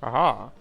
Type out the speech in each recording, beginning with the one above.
Aha.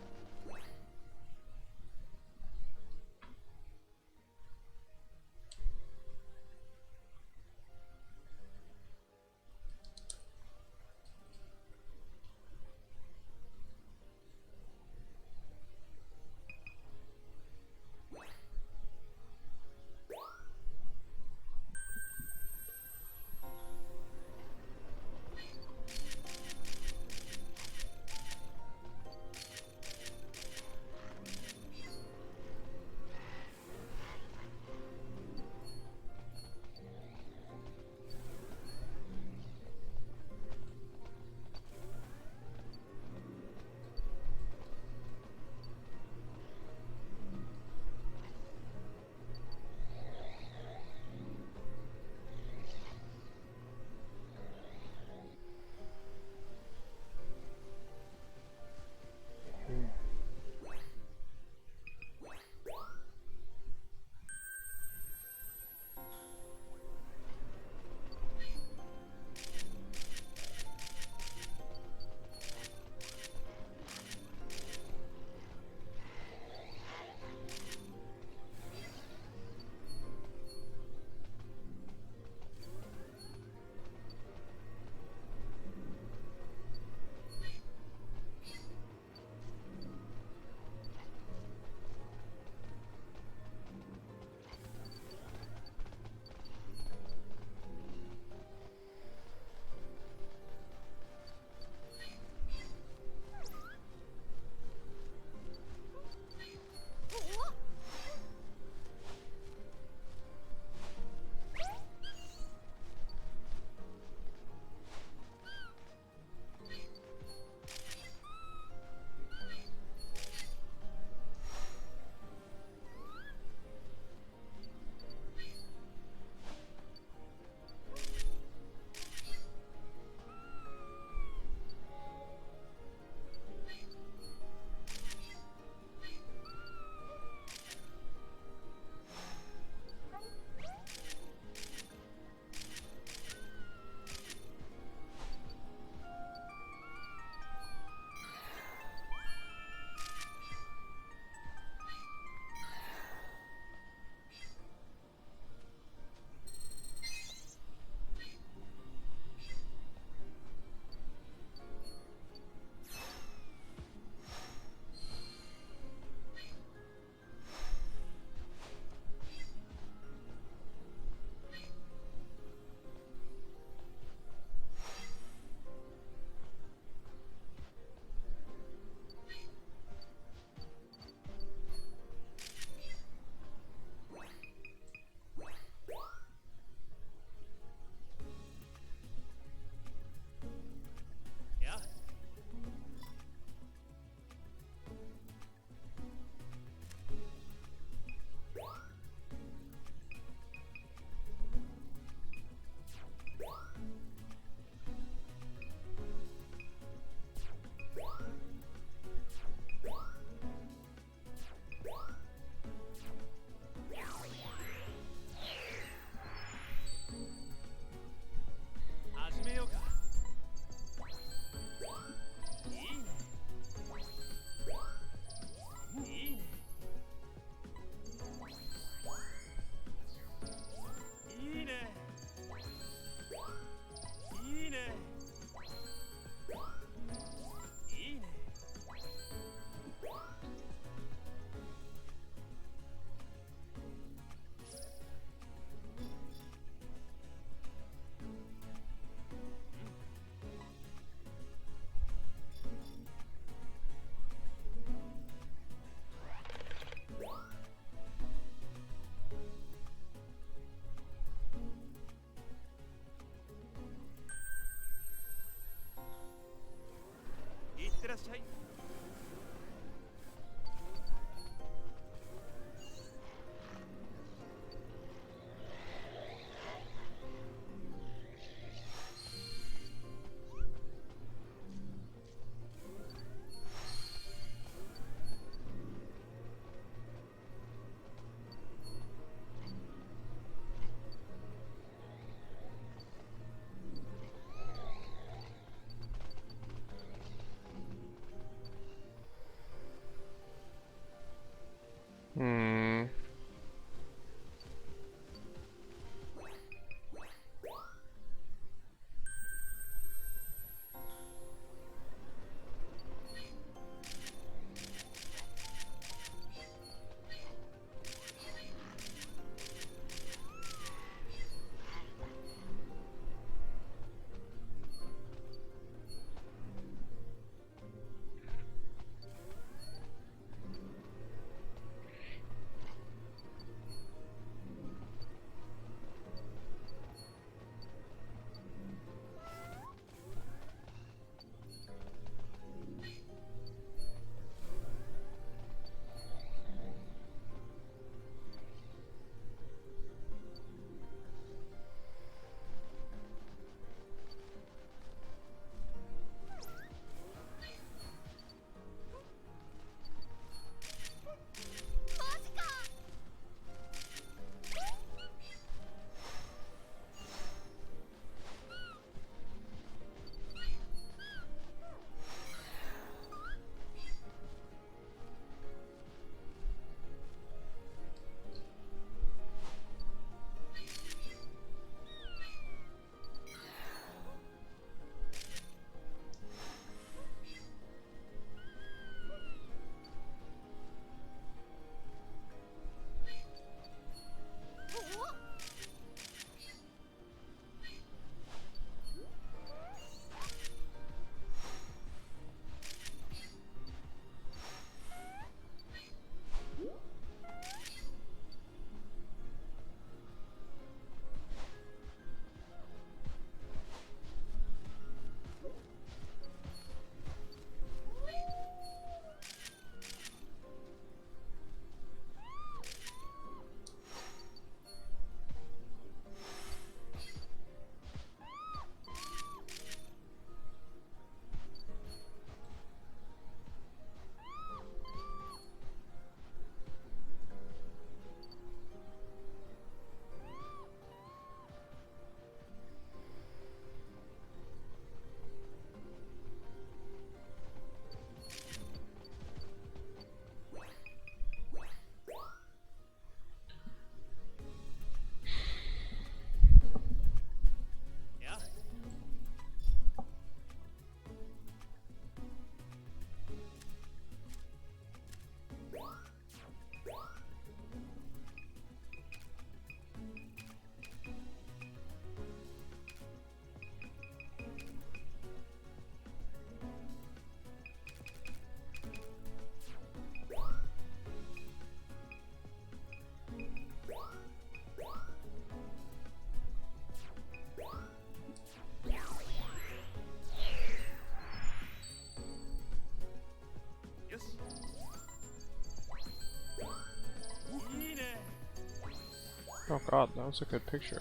god, that was a good picture.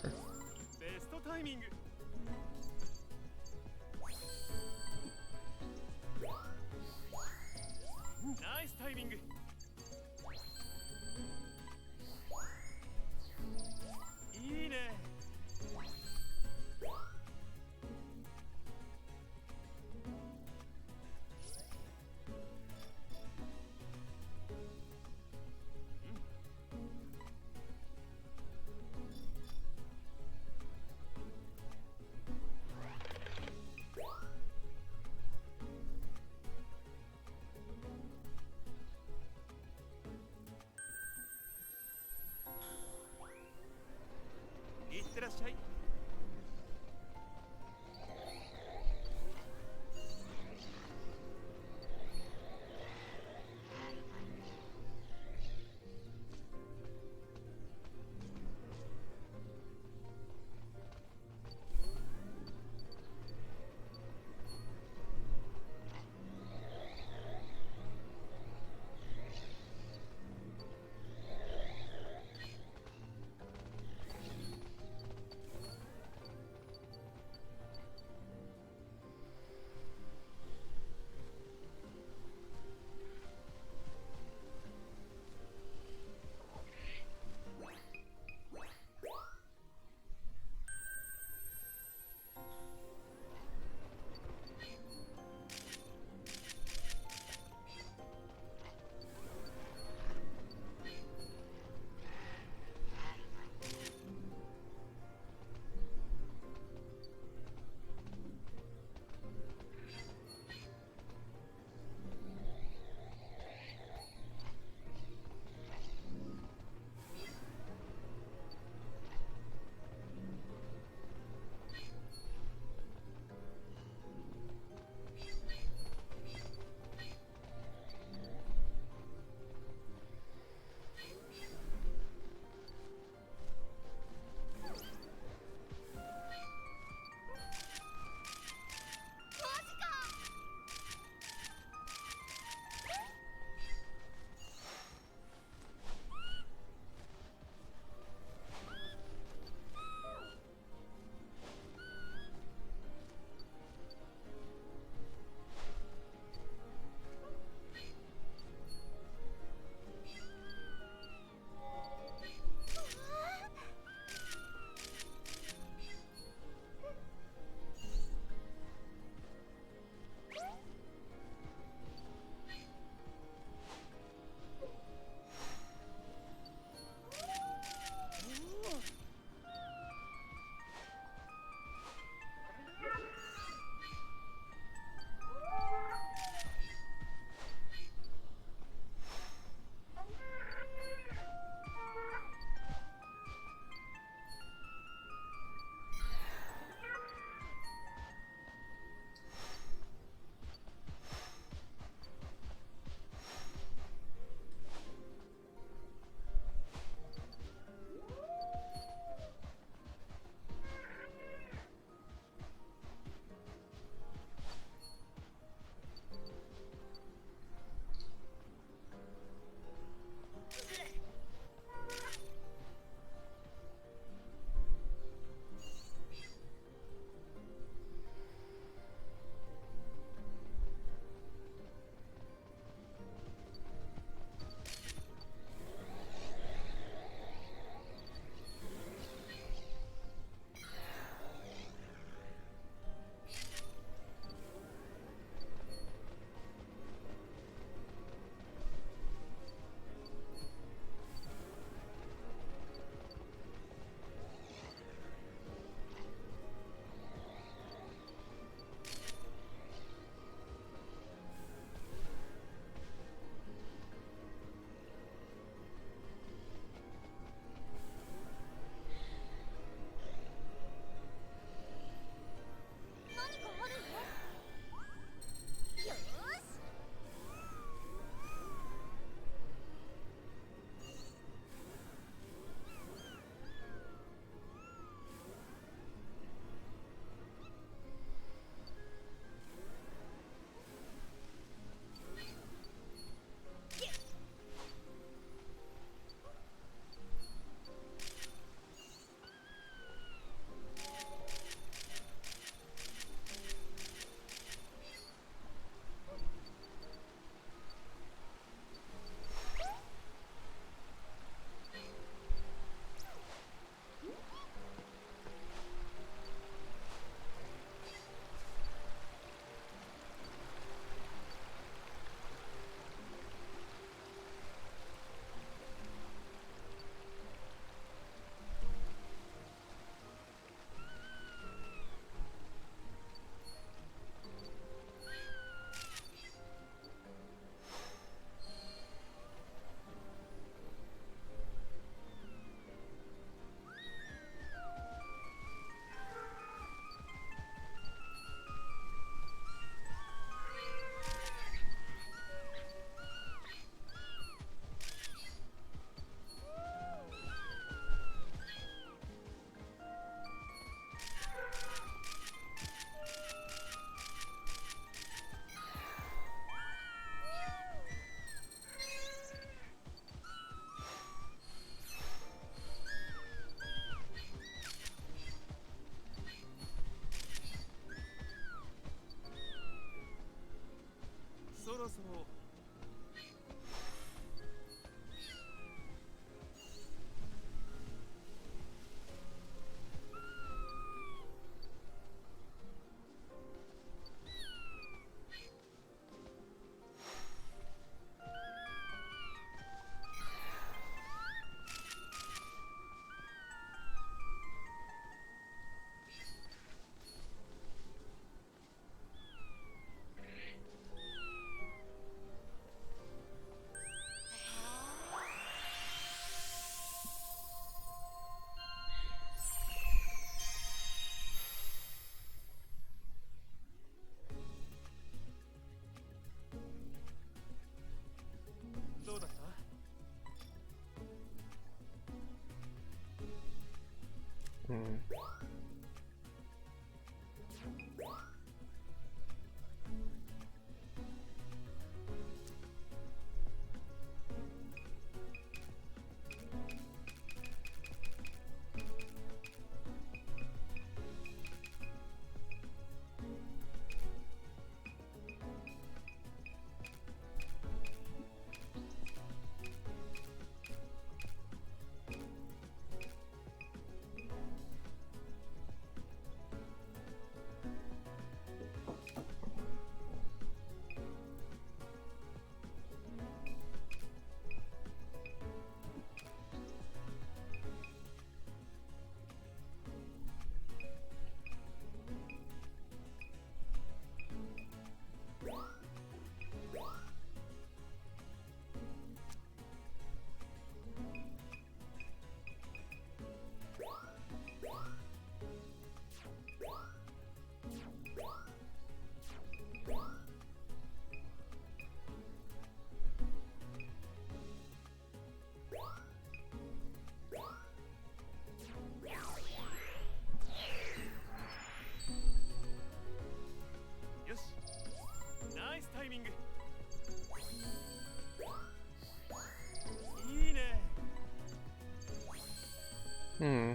Hmm.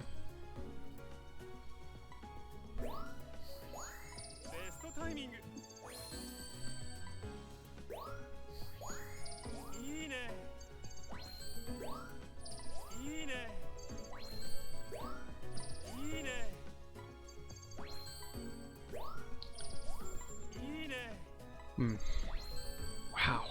Hmm. Wow.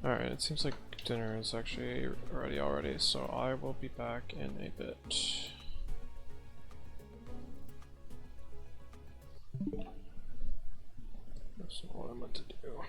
Alright, it seems like dinner is actually ready already, so I will be back in a bit. That's not what I meant to do.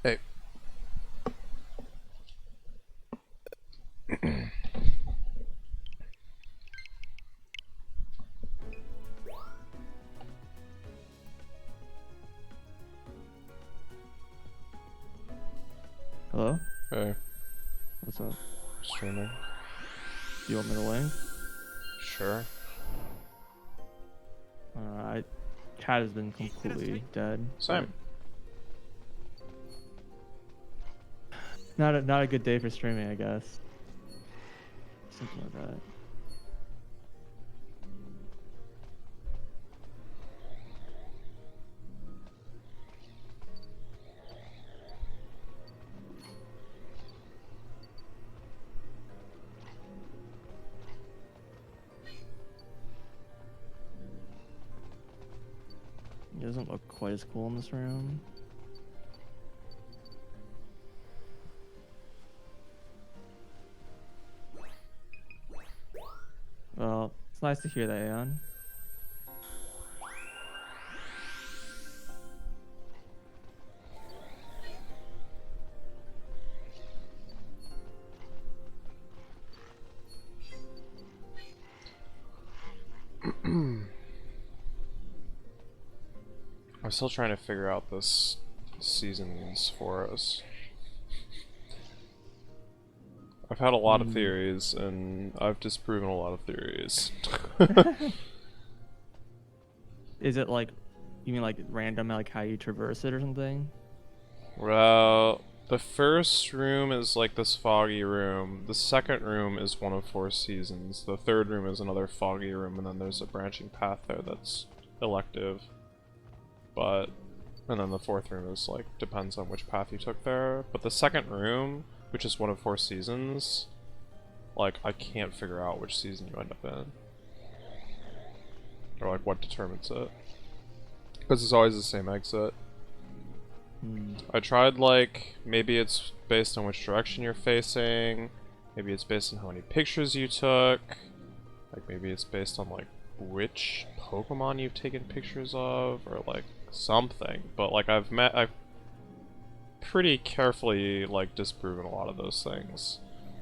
Hey. Hello? Hey. What's up? Streaming. Do you want me to link? Sure. I Cat has been completely dead. Same. Not a good day for streaming, I guess. Something like that. It doesn't look quite as cool in this room. Well, it's nice to hear that, Aeon. I'm still trying to figure out this seasons for us. I've had a lot of theories, and I've disproven a lot of theories. Is it like, you mean like random, like how you traverse it or something? Well, the first room is like this foggy room. The second room is one of 4 seasons. The third room is another foggy room, and then there's a branching path there that's elective. And then the fourth room is like, depends on which path you took there. But the second room, which is one of 4 seasons, like, I can't figure out which season you end up in. Or like, what determines it. Because it's always the same exit. I tried, like, maybe it's based on which direction you're facing, maybe it's based on how many pictures you took, like, maybe it's based on, like, which Pokemon you've taken pictures of, or, like, something. But, like, I've pretty carefully, like, disproven a lot of those things.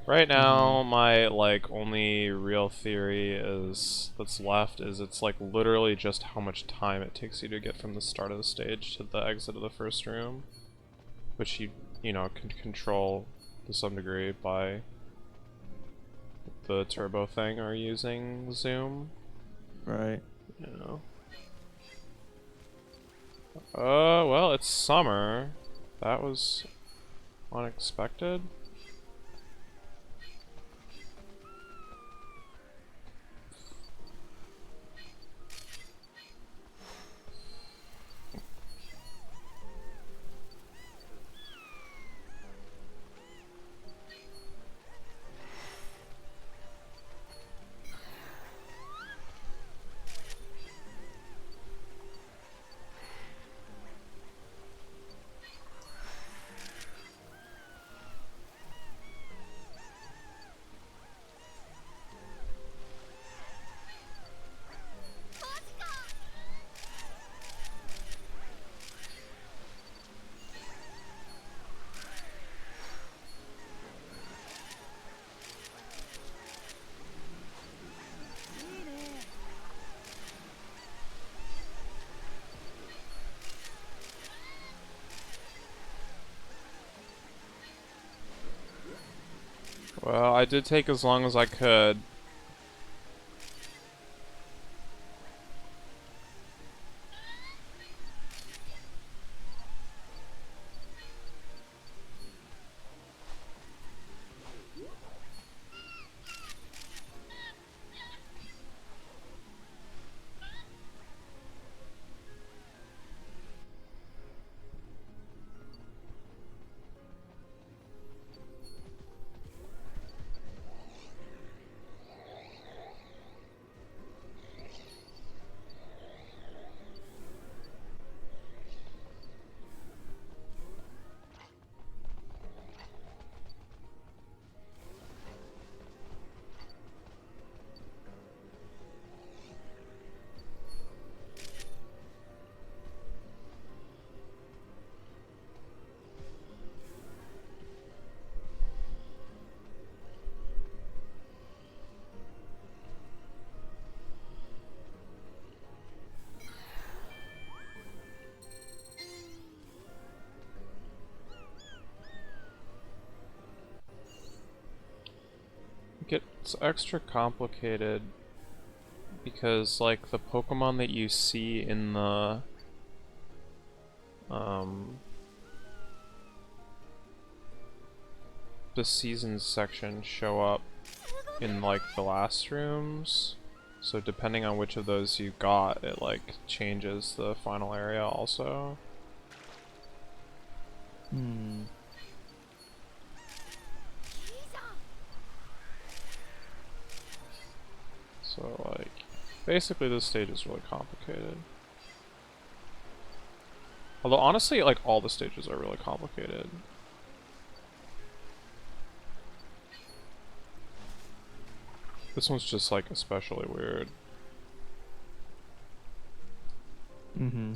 Right now, my, like, only real theory that's left is it's, like, literally just how much time it takes you to get from the start of the stage to the exit of the first room. Which you know, can control to some degree by the turbo thing or using zoom. Right. You know. Well, it's summer. That was unexpected. Well, I did take as long as I could. It's extra complicated because, like, the Pokemon that you see in um, the seasons section show up in, like, the last rooms. So depending on which of those you got, it, like, changes the final area also. Hmm. So, like, basically this stage is really complicated. Although, honestly, like, all the stages are really complicated. This one's just, like, especially weird. Mm-hmm.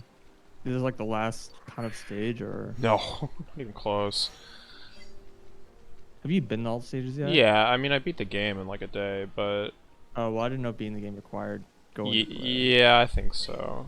Is this like the last kind of stage, or No, not even close. have you been to all the stages yet? Yeah, I mean, I beat the game in, like, a day, but... Oh, well, I didn't know being the game required going to play. Yeah, I think so.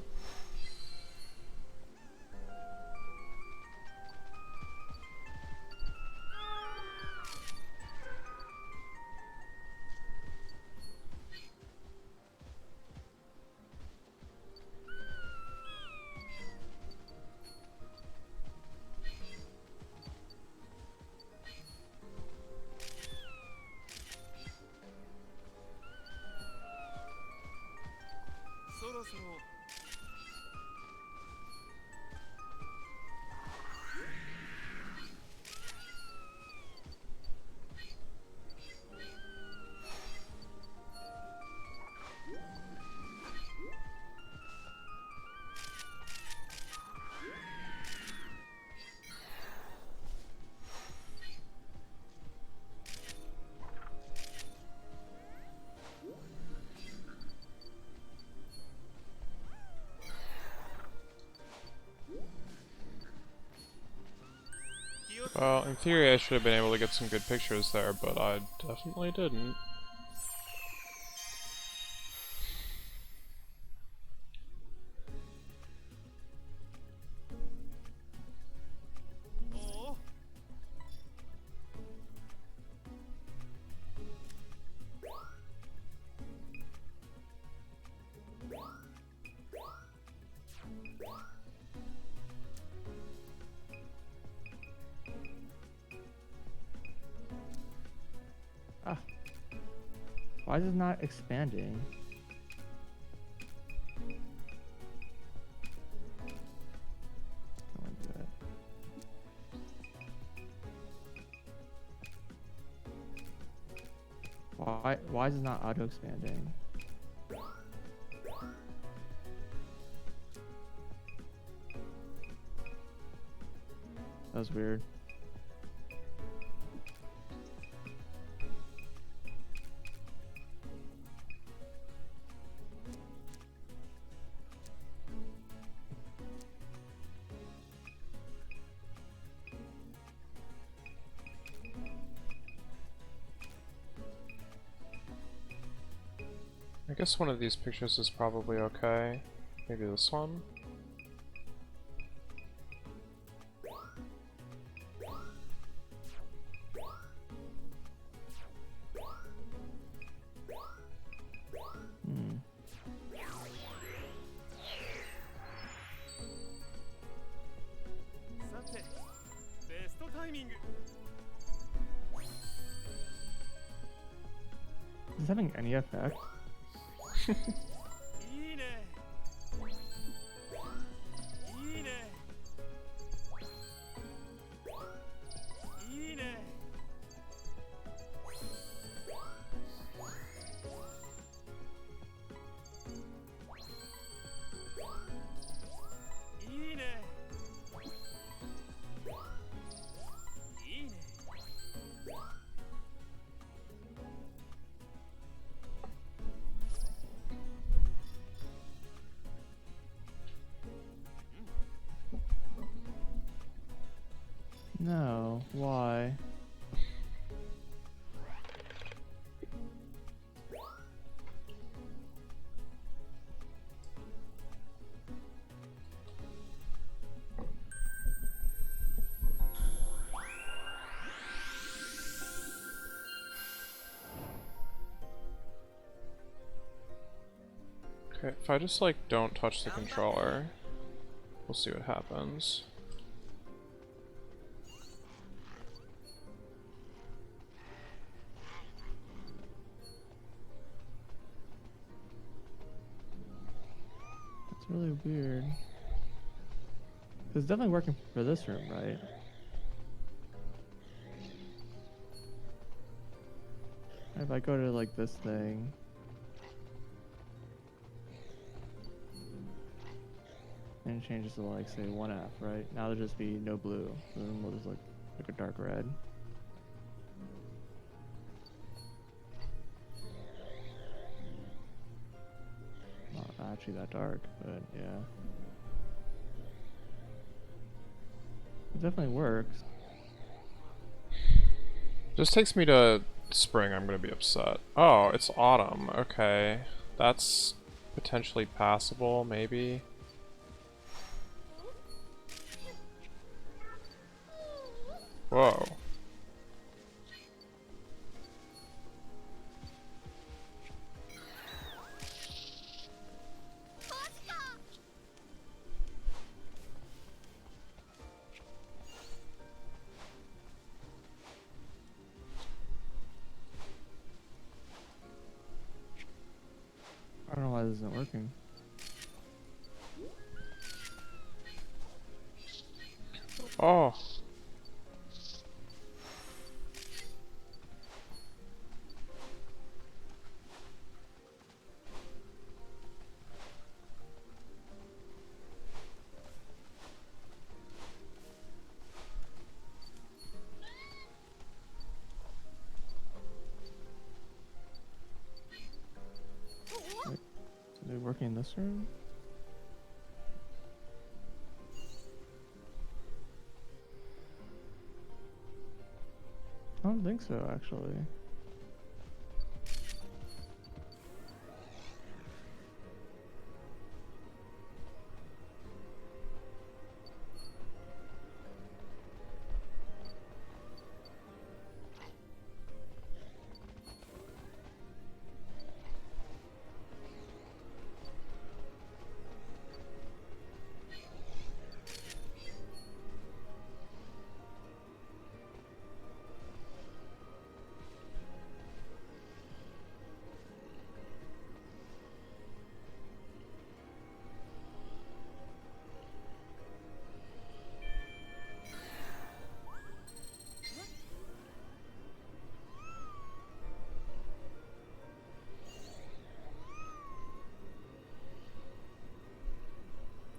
Well, in theory I should have been able to get some good pictures there, but I definitely didn't. Ah, why is it not expanding? Don't do that. Why is it not auto expanding? That was weird. I guess one of these pictures is probably okay. Maybe this one? Hmm. Is this having any effect? No, why? Okay, if I just like don't touch the controller, we'll see what happens. It's really weird. It's definitely working for this room, right? If I go to like this thing. And it changes to like say 1F, right? Now there'll just be no blue. So then we'll just look like a dark red. Not actually that dark, but yeah. It definitely works. This takes me to spring, I'm gonna be upset. Oh, it's autumn. Okay. That's potentially passable, maybe. Whoa. I don't know why this isn't working. Oh. Wait, is it working in this room? I don't think so, actually.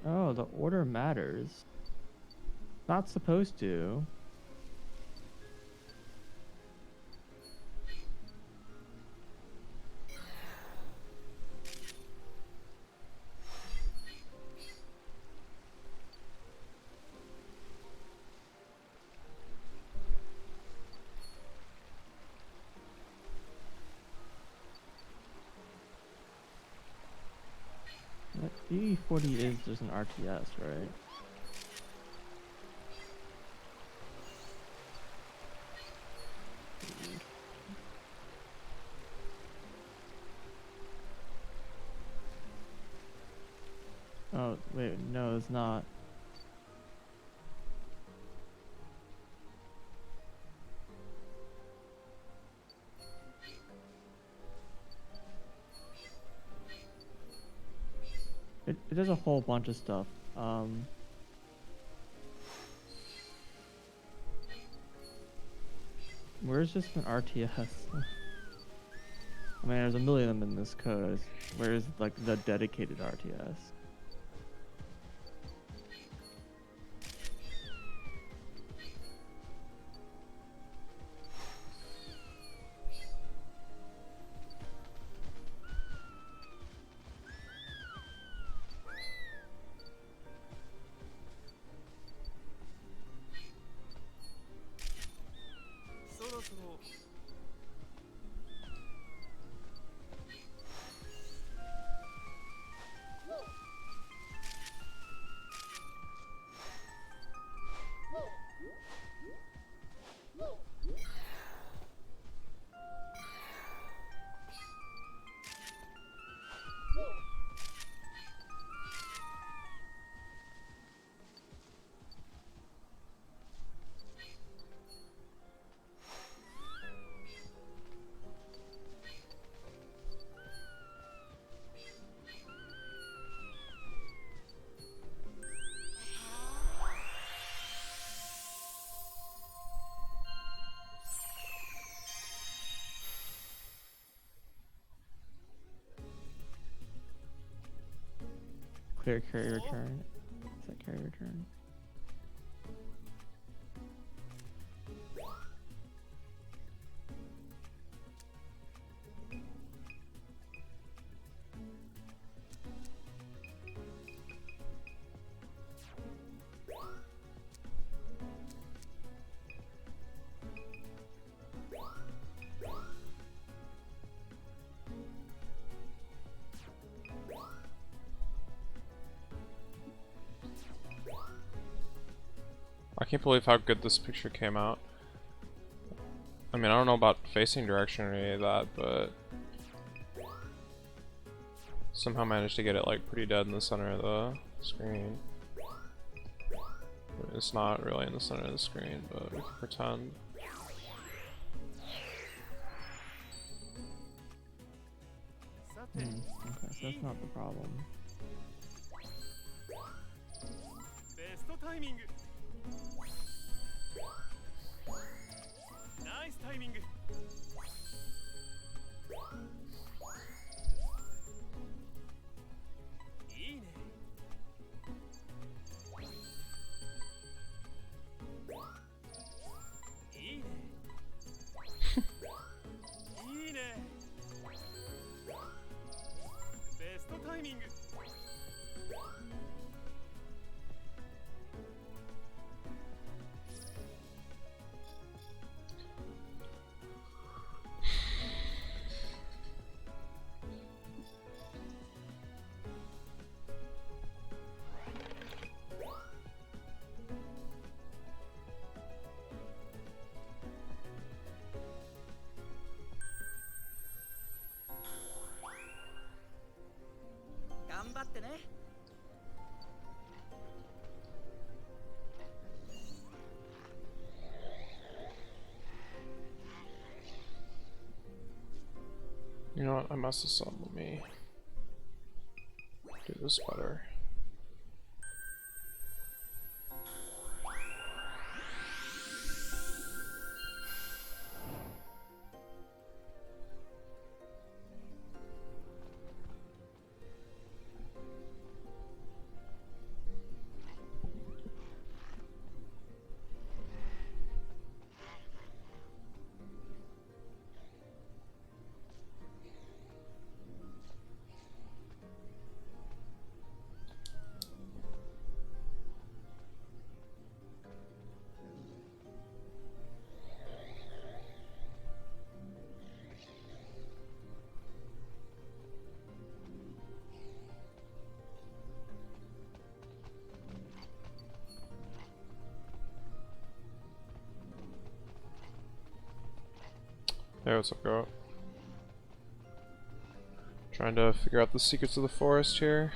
Oh, the order matters. Not supposed to. E40 is just an RTS, right? Oh, wait, no, it's not. It does a whole bunch of stuff. Where's just an RTS? I mean, there's a million of them in this code. Where's like the dedicated RTS? Clear carry return. Set carry return. I can't believe how good this picture came out. I mean, I don't know about facing direction or any of that, but somehow managed to get it like pretty dead in the center of the screen. It's not really in the center of the screen, but we can pretend. Okay, so that's not the problem. You know what? I messed this up. Let me do this better. Hey, what's up, girl? Trying to figure out the secrets of the forest here.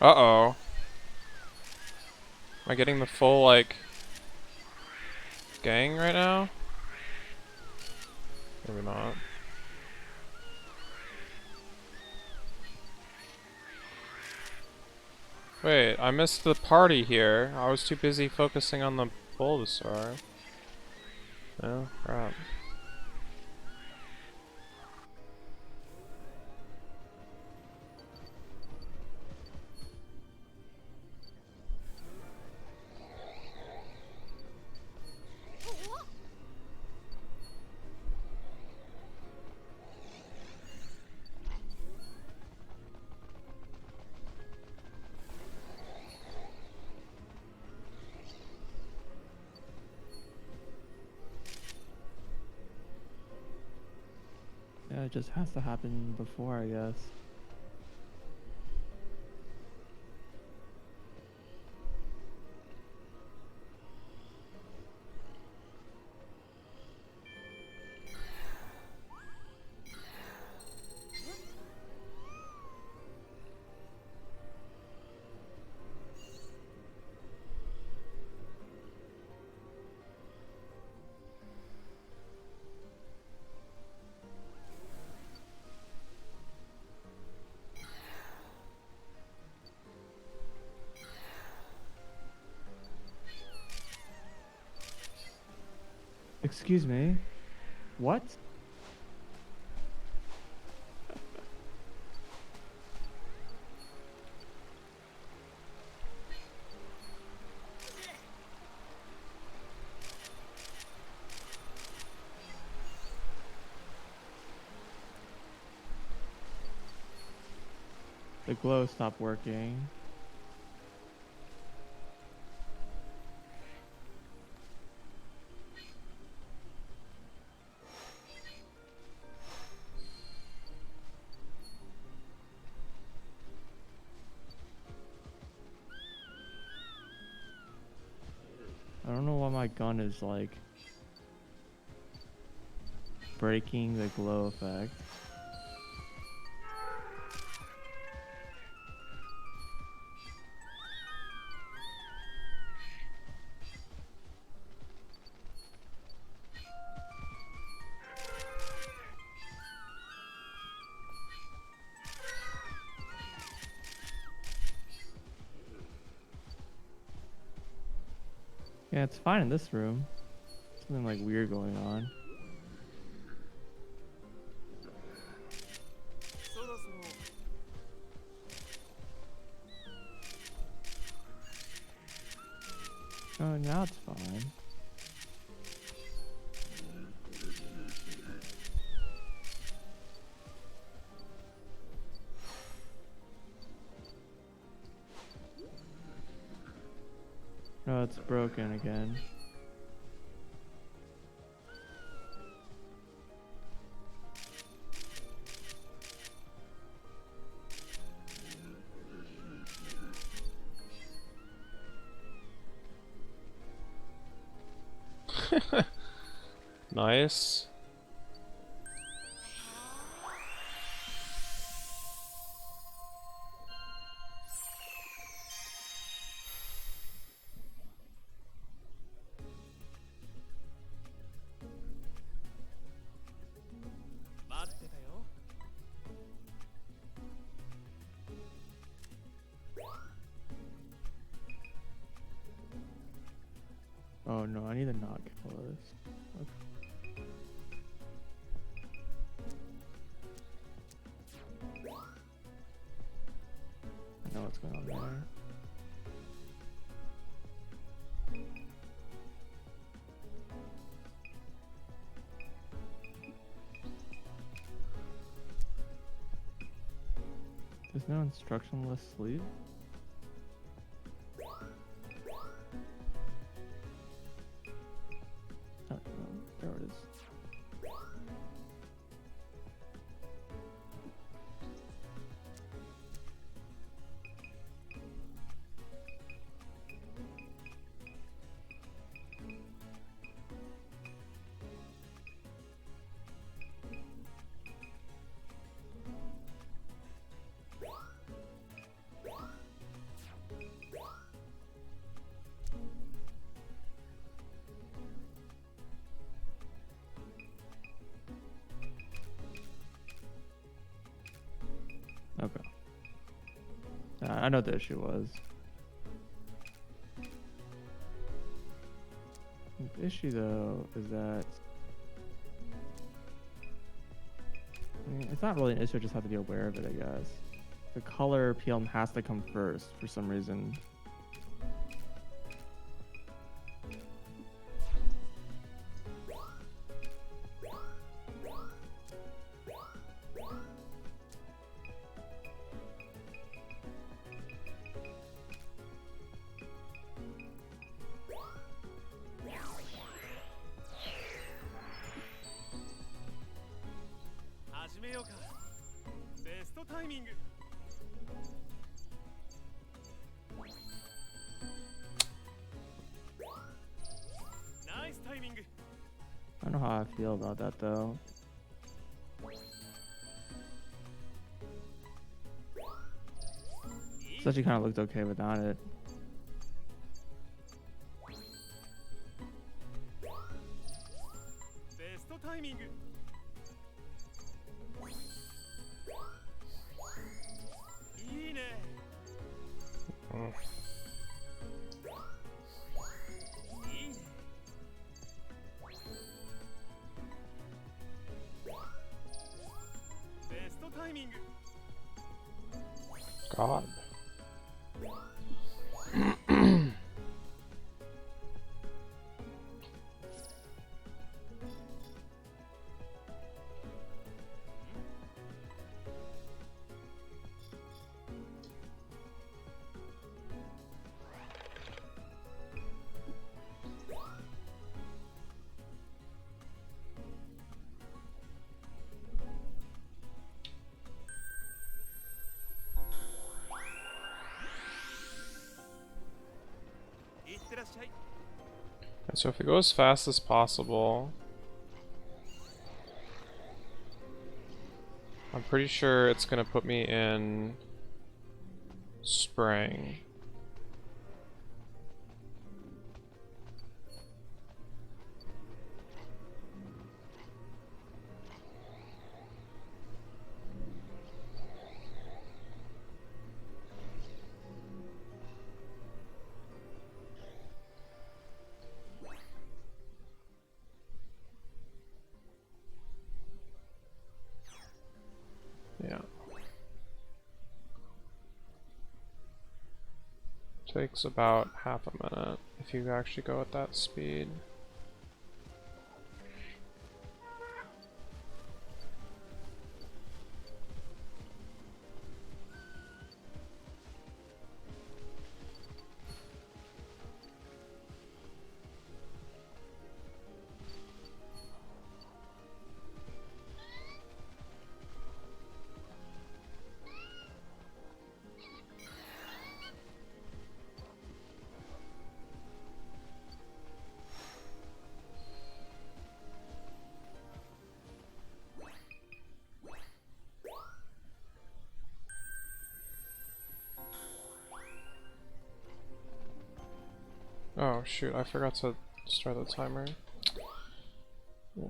Uh-oh. Am I getting the full, like, gang right now? Maybe not. Wait, I missed the party here. I was too busy focusing on the Bulbasaur. Oh, crap. Yeah, it just has to happen before, I guess. Excuse me. What? The glow stopped working. I don't know why my gun is like breaking the glow effect. Yeah, it's fine in this room. Something like weird going on. Oh, now it's fine. No, it's broken again. Nice. Oh no, I need to not kill this. Okay. I know what's going on there. There's no instructionless sleep? Oh, no, there it is. I know what the issue was. The issue though is that I mean, it's not really an issue. I just have to be aware of it, I guess. The color peel has to come first for some reason. I don't know how I feel about that though. This actually kind of looked okay without it. Mm. God. And so if we go as fast as possible, I'm pretty sure it's gonna put me in spring. Yeah. Takes about half a minute if you actually go at that speed. Oh shoot, I forgot to start the timer. Yeah.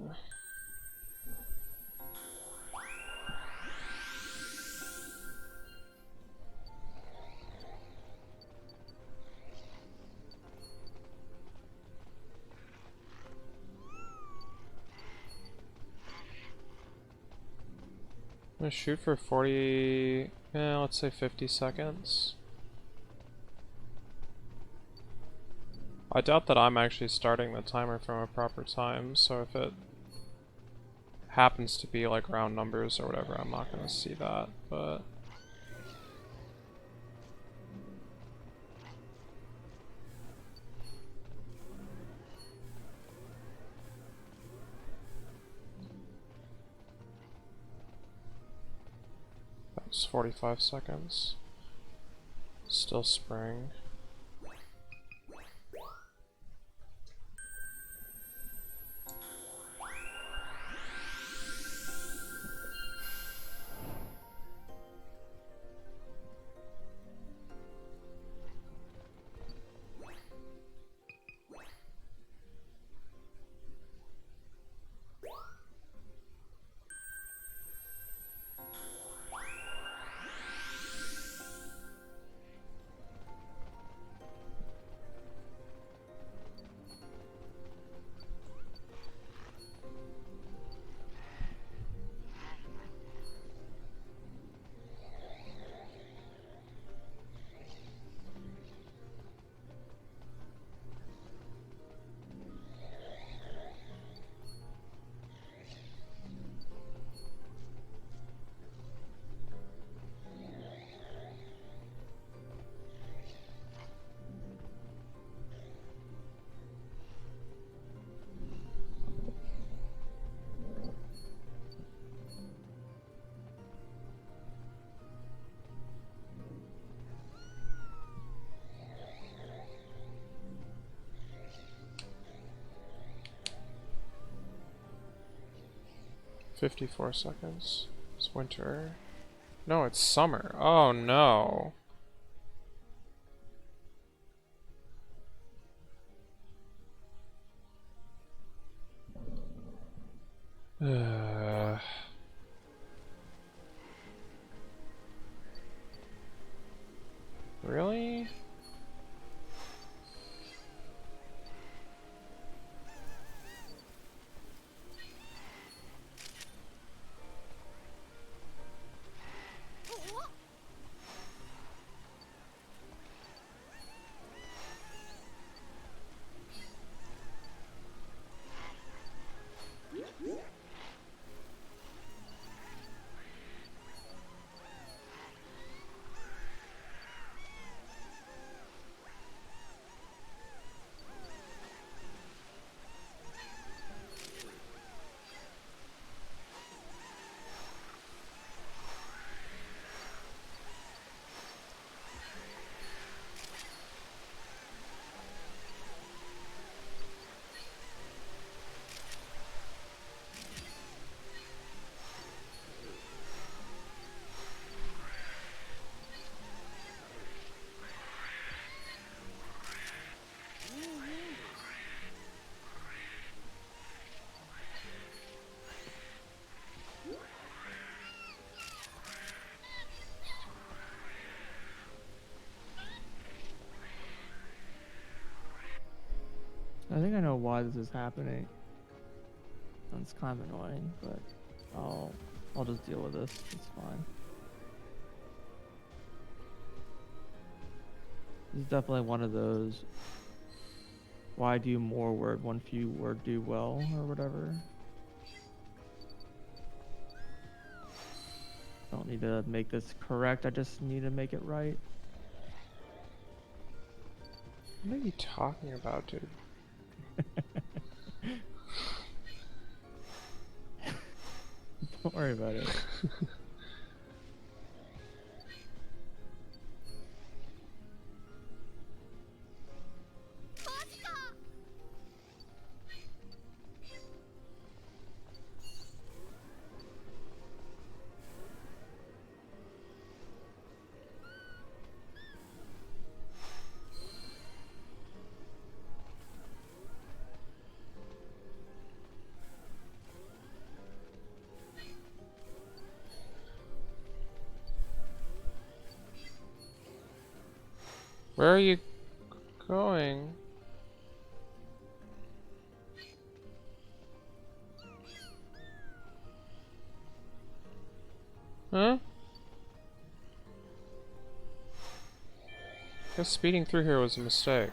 I'm gonna shoot for 40, let's say 50 seconds. I doubt that I'm actually starting the timer from a proper time, so if it happens to be like round numbers or whatever, I'm not gonna see that, but... That was 45 seconds. Still spring. 54 seconds. It's winter. No, it's summer. Oh no. Really? I think I know why this is happening. It's kind of annoying, but I'll just deal with this. It's fine. This is definitely one of those why do more word when few word do well or whatever. Don't need to make this correct, I just need to make it right. What are you talking about, dude? Don't worry about it. Where are you going? Huh? I guess speeding through here was a mistake.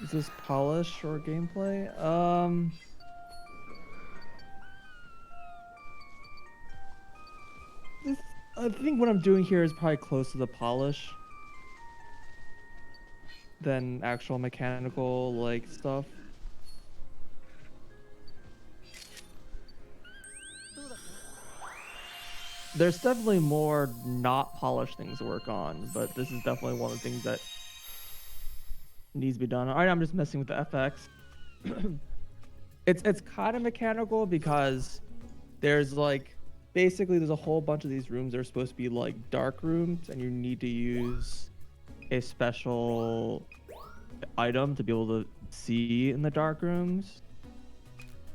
Is this polish or gameplay? This, I think what I'm doing here is probably close to the polish than actual mechanical like stuff. There's definitely more not polished things to work on, but this is definitely one of the things that needs to be done. All right, I'm just messing with the FX. It's kind of mechanical because there's like basically there's a whole bunch of these rooms that are supposed to be like dark rooms, and you need to use a special item to be able to see in the dark rooms,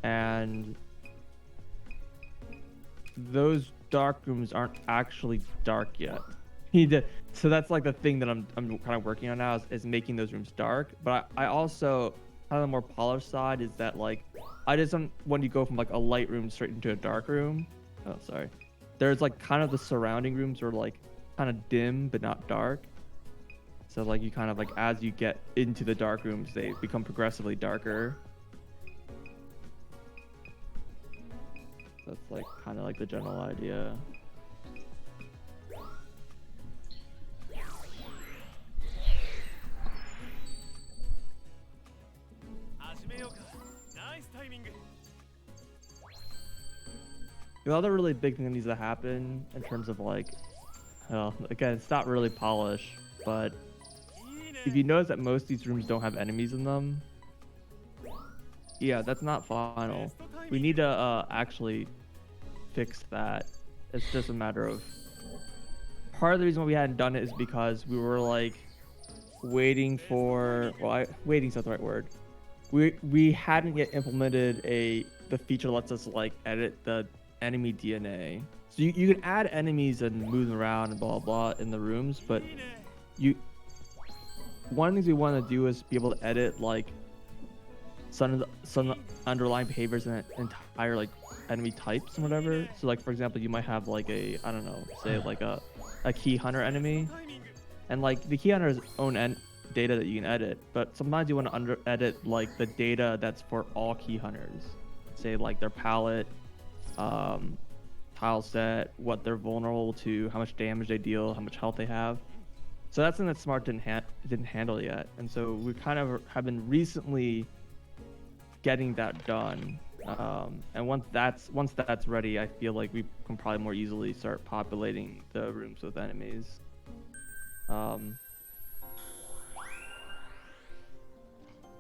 and those dark rooms aren't actually dark yet. So that's like the thing that I'm kind of working on now is making those rooms dark. But I also kind of the more polished side is that like I just don't when you go from like a light room straight into a dark room. Oh, sorry. There's like kind of the surrounding rooms are like kind of dim but not dark. So like you kind of like as you get into the dark rooms, they become progressively darker. That's like kind of like the general idea. The other really big thing that needs to happen in terms of like, well, again, it's not really polish, but if you notice that most of these rooms don't have enemies in them, yeah, that's not final. We need to actually fix that. It's just a matter of part of the reason why we hadn't done it is because we were like waiting for waiting's not the right word. We hadn't yet implemented the feature that lets us like edit the enemy DNA. So you can add enemies and move them around and blah blah in the rooms, but one of the things we want to do is be able to edit like some underlying behaviors in an entire like enemy types and whatever. So like for example, you might have like I don't know, say like a key hunter enemy, and like the key hunter's own data that you can edit, but sometimes you want to edit like the data that's for all key hunters, say like their palette, tile set, what they're vulnerable to, how much damage they deal, how much health they have. So that's something that Smart didn't handle yet, and so we kind of have been recently getting that done. And once that's ready, I feel like we can probably more easily start populating the rooms with enemies.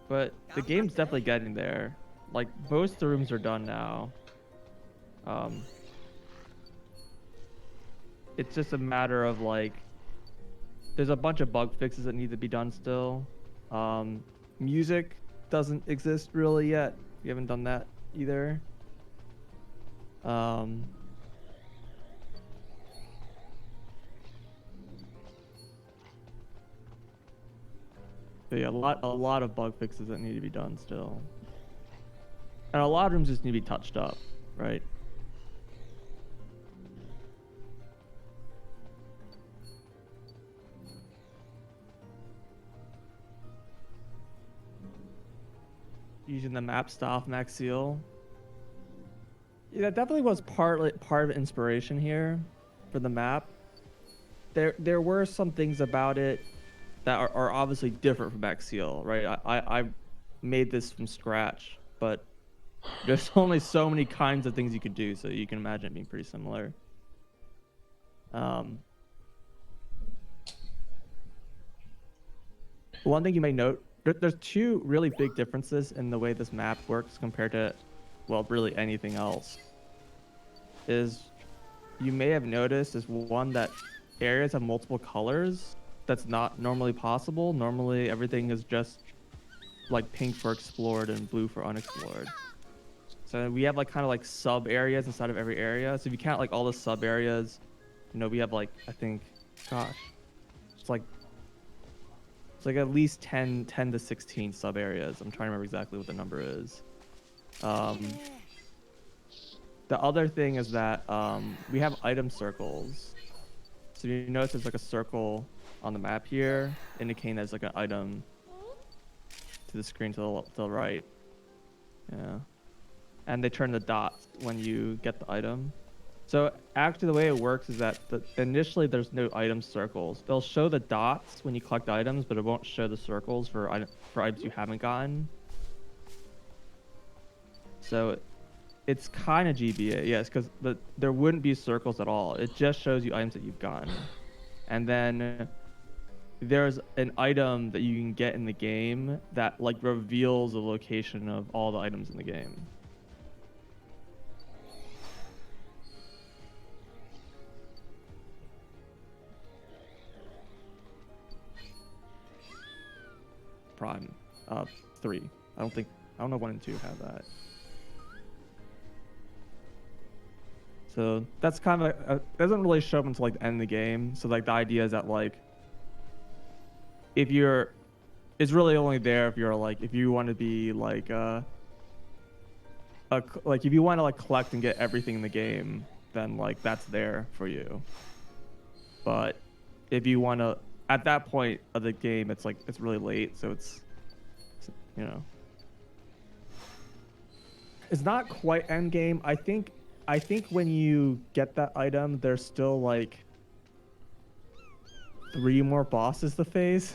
But the game's definitely getting there. Like most of the rooms are done now. It's just a matter of like there's a bunch of bug fixes that need to be done still. Music doesn't exist really yet. We haven't done that either. But yeah, a lot of bug fixes that need to be done still. And a lot of rooms just need to be touched up, right? Using the map style from Axial. Yeah, that definitely was part of inspiration here for the map. There were some things about it that are obviously different from Axial, right? I made this from scratch, but there's only so many kinds of things you could do, so you can imagine it being pretty similar. One thing you may note, there's two really big differences in the way this map works compared to, well, really anything else. Is you may have noticed is one that areas have multiple colors. That's not normally possible. Normally everything is just like pink for explored and blue for unexplored. So we have like kind of like sub areas inside of every area. So if you count like all the sub areas, we have like, I think, gosh, it's like at least 10 to 16 sub areas. I'm trying to remember exactly what the number is. The other thing is that we have item circles. So you notice there's like a circle on the map here indicating there's like an item to the screen to the right. Yeah. And they turn the dots when you get the item. So actually the way it works is that initially there's no item circles. They'll show the dots when you collect items, but it won't show the circles for items you haven't gotten. So it's kind of GBA, yes, because there wouldn't be circles at all. It just shows you items that you've gotten. And then there's an item that you can get in the game that like reveals the location of all the items in the game. Prime 3. I don't know 1 and 2 have that. So that's kind of it doesn't really show up until like the end of the game. So like the idea is that like it's really only there if you're like if you want to be like like if you want to like collect and get everything in the game, then like that's there for you. But if you want to at that point of the game, it's like it's really late, so it's you know it's not quite end game. I think when you get that item, there's still like 3 more bosses to face.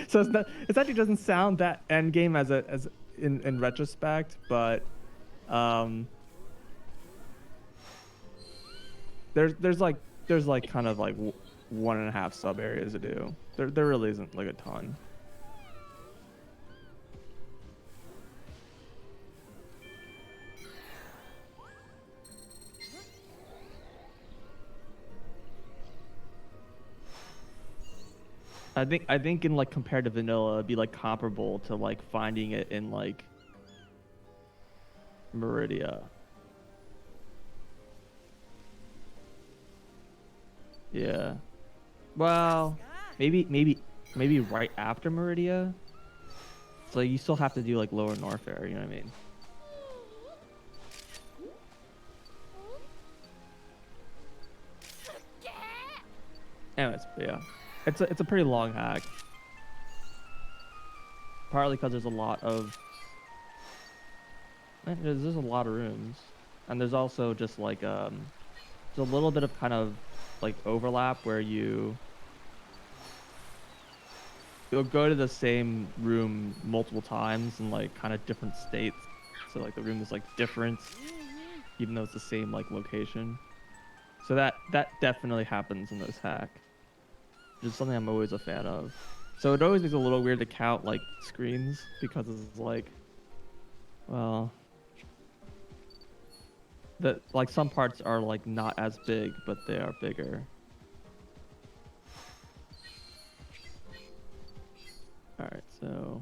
So it actually doesn't sound that end game as in retrospect, but there's like kind of like 1.5 sub areas to do. There really isn't like a ton. I think in like compared to vanilla, it'd be like comparable to like finding it in like Meridia. Yeah. Well, maybe right after Meridia. So you still have to do like Lower Norfair, you know what I mean? Anyways, yeah. It's a pretty long hack. Partly because there's a lot of there's a lot of rooms, and there's also just like there's a little bit of kind of like overlap where you'll go to the same room multiple times in like kind of different states. So like the room is like different, even though it's the same like location. So that definitely happens in this hack. Which is something I'm always a fan of. So it always is a little weird to count like screens because it's like, well, that like some parts are like not as big, but they are bigger. All right, so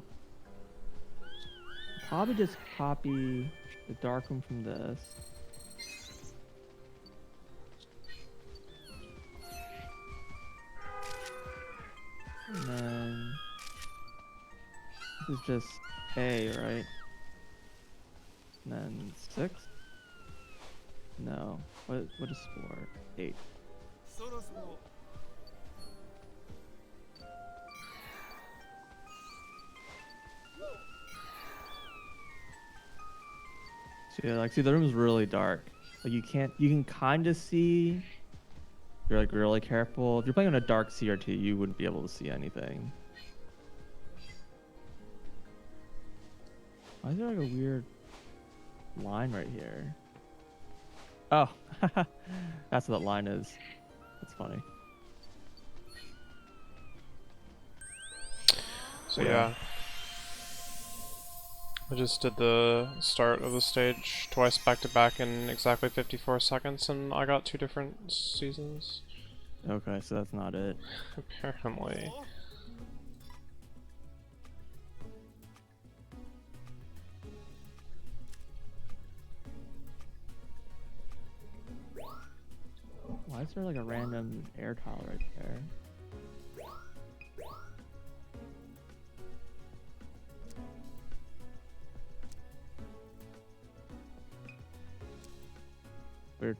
probably just copy the dark room from this. And then this is just A, right? And then 6? No. What is 4? 8. So yeah, like see the room's really dark. Like you can kind of see if you're like really careful. If you're playing on a dark CRT, you wouldn't be able to see anything. Why is there like a weird line right here? Oh, that's what that line is. That's funny. So yeah. I just did the start of the stage twice back to back in exactly 54 seconds and I got 2 different seasons. Okay, so that's not it. Apparently. Why is there like a random air tile right there? Weird.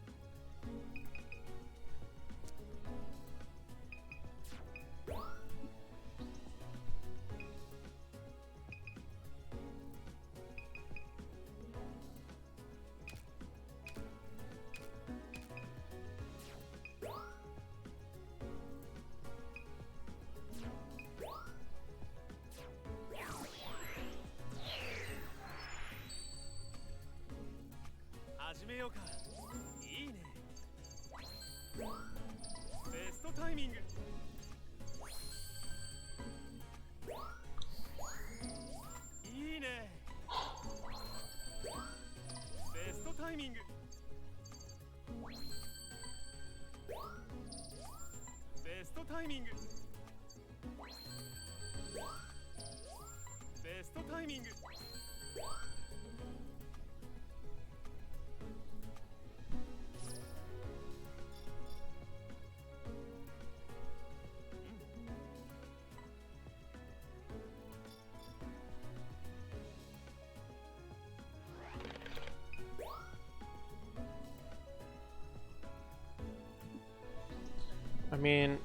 I mean,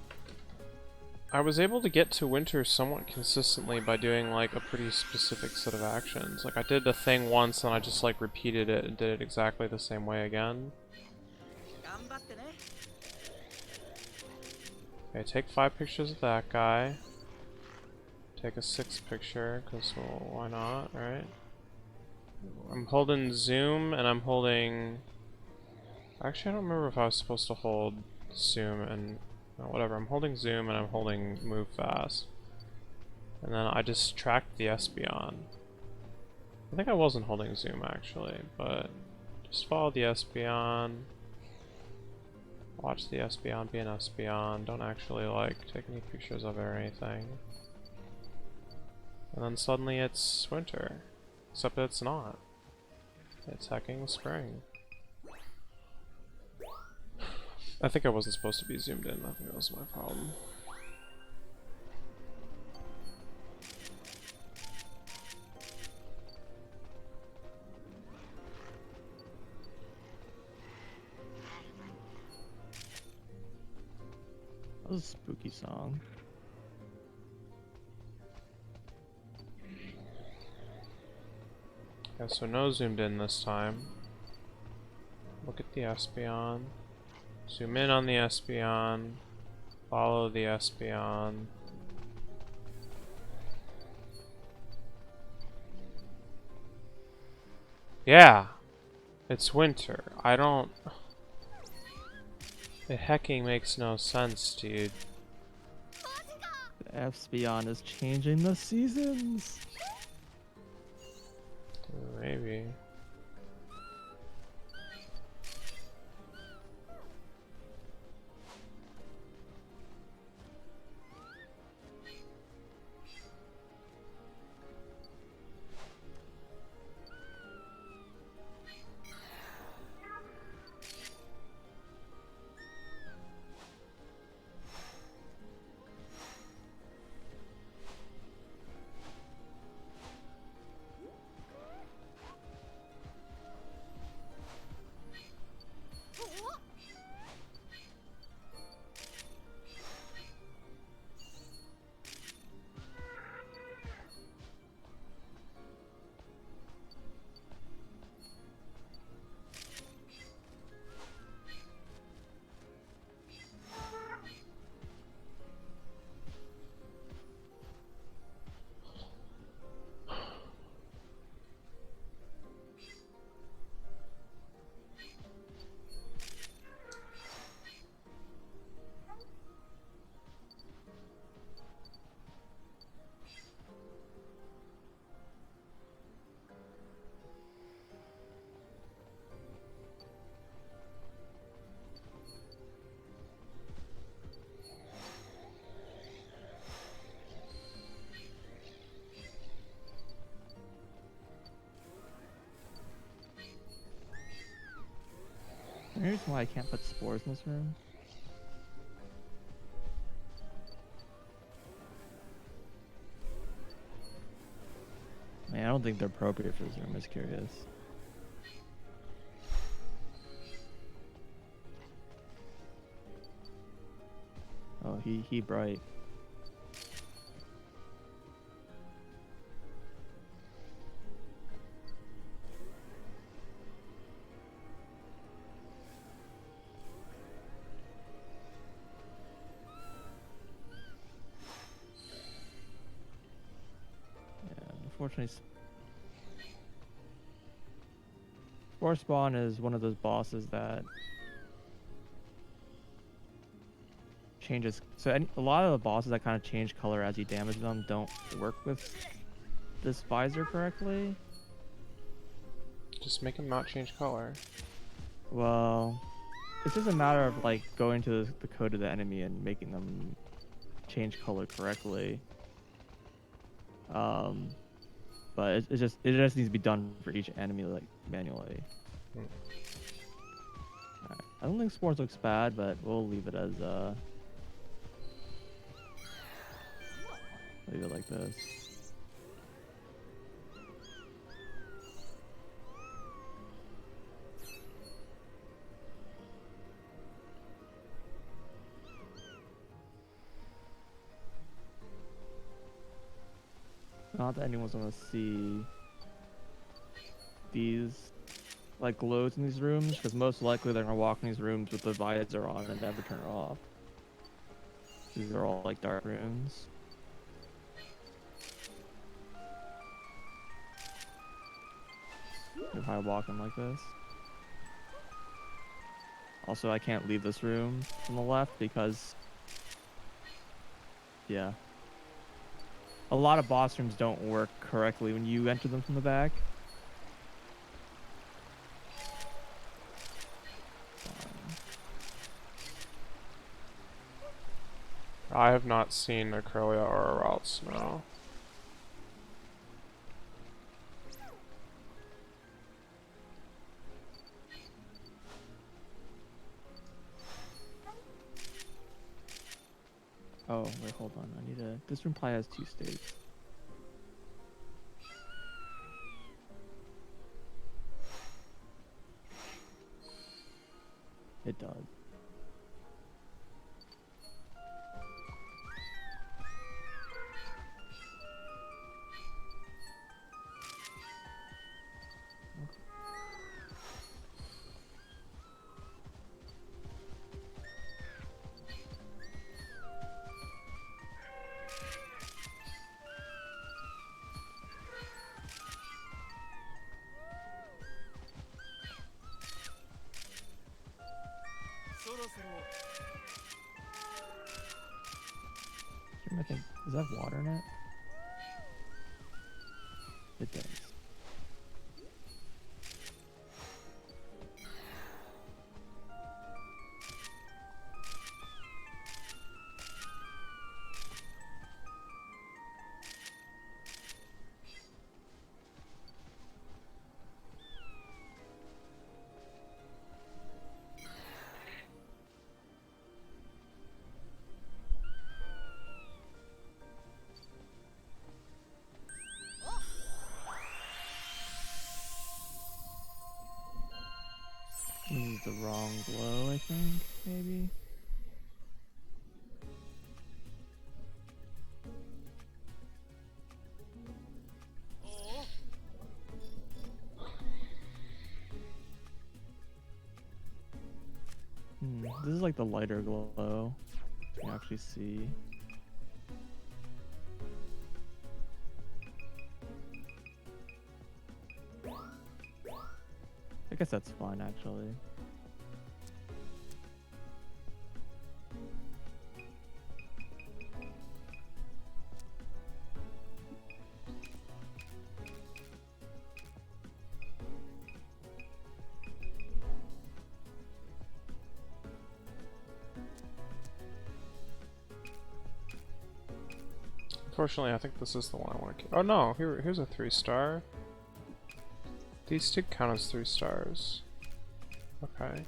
I was able to get to winter somewhat consistently by doing like a pretty specific set of actions. Like I did a thing once and I just like repeated it and did it exactly the same way again. Okay, take 5 pictures of that guy. Take a 6th picture, because, well, why not, right? I'm holding zoom and I'm holding... Actually, I don't remember if I was supposed to hold zoom and... No, whatever, I'm holding zoom and I'm holding move fast. And then I just tracked the Espeon. I think I wasn't holding zoom actually, but just follow the Espeon. Watch the Espeon be an Espeon. Don't actually like take any pictures of it or anything. And then suddenly it's winter. Except that it's not. It's hecking spring. I think I wasn't supposed to be zoomed in. I think that was my problem. That was a spooky song. Yeah, so no zoomed in this time. Look at the Espeon. Zoom in on the Espeon. Follow the Espeon. Yeah! It's winter. I don't... It hecking makes no sense, dude. The Espeon is changing the seasons. Maybe. Any reason why I can't put spores in this room? Man, I don't think they're appropriate for this room. I'm just curious. Oh, he bright. Yeah, unfortunately. Spore Spawn is one of those bosses that changes. So a lot of the bosses that kind of change color as you damage them don't work with this visor correctly. Just make him not change color. Well, it's just a matter of like going to the code of the enemy and making them change color correctly. But it just needs to be done for each enemy like manually. Right. I don't think Spores looks bad, but we'll leave it as leave it like this. Not that anyone's gonna see these like glows in these rooms, because most likely they're gonna walk in these rooms with the visor on and never turn it off. These are all like dark rooms. If I walk in like this. Also, I can't leave this room from the left because, yeah. A lot of boss rooms don't work correctly when you enter them from the back. I have not seen a Corellia or a Wild Snow. Oh, wait, hold on. I need to... This room probably has 2 states. It does. I think, does that have water in it? It does. This is the wrong glow, I think, maybe? This is like the lighter glow. You can actually see. I guess that's fine, actually. Unfortunately, I think this is the one I want to keep. Oh no, here's a 3-star. These two count as 3 stars. Okay.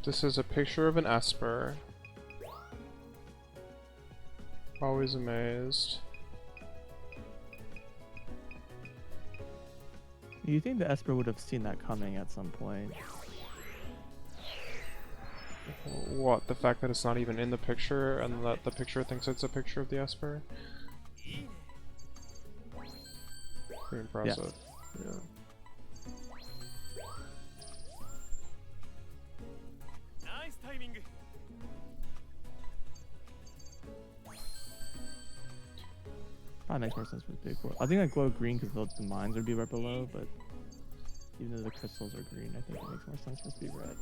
This is a picture of an Esper. Always amazed. You think the Esper would have seen that coming at some point? What? The fact that it's not even in the picture and that the picture thinks it's a picture of the Esper? Pretty impressive. Yes. Yeah. Probably makes more sense for the big core. I think I glow green because the mines would be right below, but even though the crystals are green, I think it makes more sense for it to be red.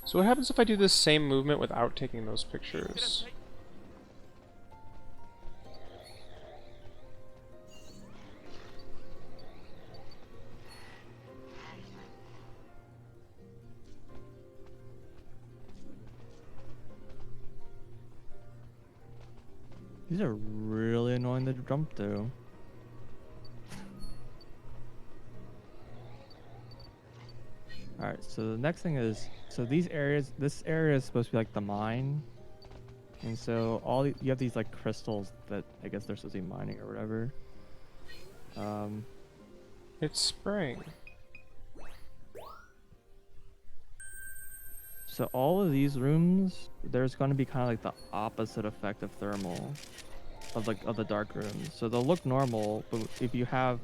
So what happens if I do this same movement without taking those pictures? These are really annoying to jump through. Alright, so the next thing is, so these areas, this area is supposed to be like the mine. And so you have these like crystals that I guess they're supposed to be mining or whatever. It's spring. So all of these rooms, there's going to be kind of like the opposite effect of thermal, of the dark rooms. So they'll look normal, but if you have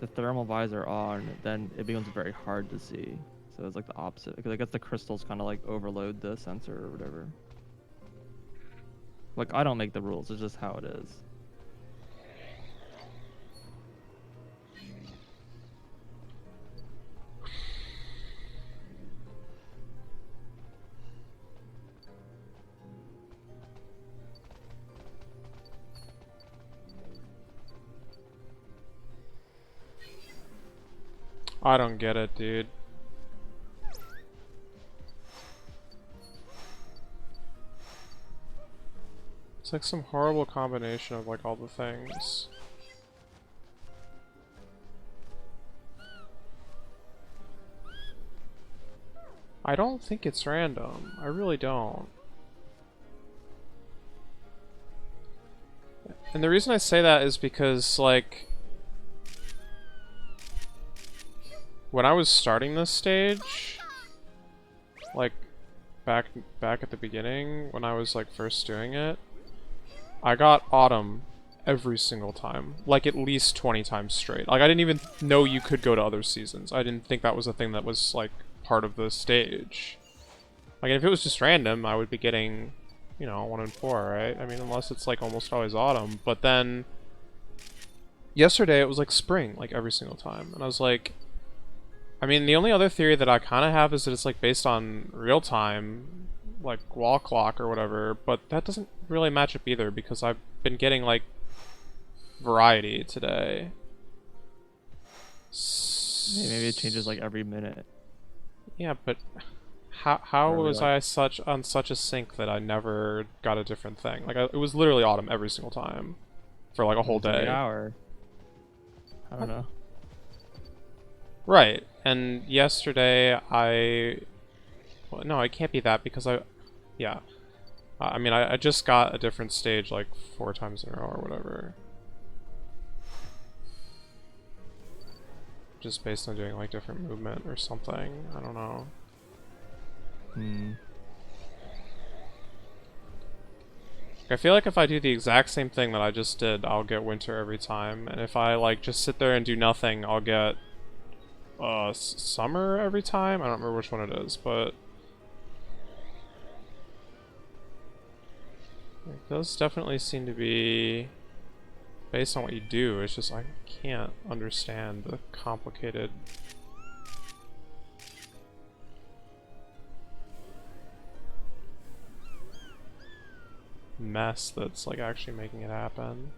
the thermal visor on, then it becomes very hard to see. So it's like the opposite, because I guess the crystals kind of like overload the sensor or whatever. Like, I don't make the rules, it's just how it is. I don't get it, dude. It's like some horrible combination of like all the things. I don't think it's random. I really don't. And the reason I say that is because, like, when I was starting this stage, like, back at the beginning, when I was, like, first doing it, I got autumn every single time. Like, at least 20 times straight. Like, I didn't even know you could go to other seasons. I didn't think that was a thing that was, like, part of the stage. Like, if it was just random, I would be getting, you know, 1 in 4, right? I mean, unless it's, like, almost always autumn. But then, yesterday it was, like, spring, like, every single time. And I was like... I mean, the only other theory that I kind of have is that it's, like, based on real time, like, wall clock or whatever, but that doesn't really match up either, because I've been getting, like, variety today. Maybe it changes, like, every minute. Yeah, but how Or was like... I on such a sync that I never got a different thing? Like, it was literally autumn every single time, for, like, a whole day. Every hour. I don't know. Right, and yesterday well, no, it can't be that because yeah. I mean, I just got a different stage like 4 times in a row or whatever. Just based on doing like different movement or something, I don't know. I feel like if I do the exact same thing that I just did, I'll get winter every time, and if I like just sit there and do nothing, I'll get summer every time? I don't remember which one it is, but it does definitely seem to be based on what you do, it's just I can't understand the complicated mess that's like actually making it happen.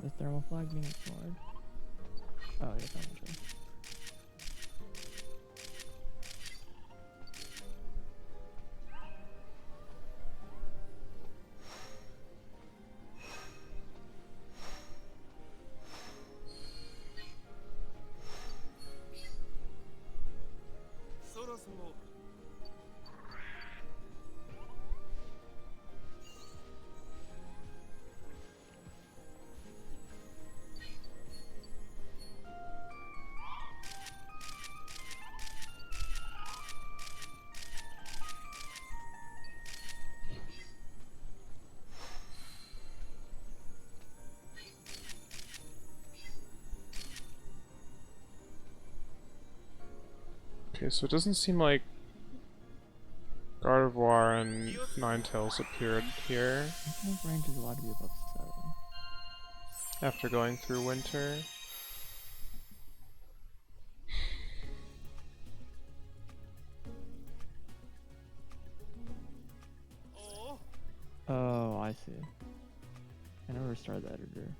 Is thermal flag being ignored? Oh, yeah, that one, sure. Okay, so it doesn't seem like Gardevoir and Ninetales appeared here I think range is allowed to be above 7. after going through winter. Oh, I see. I never restarted the editor.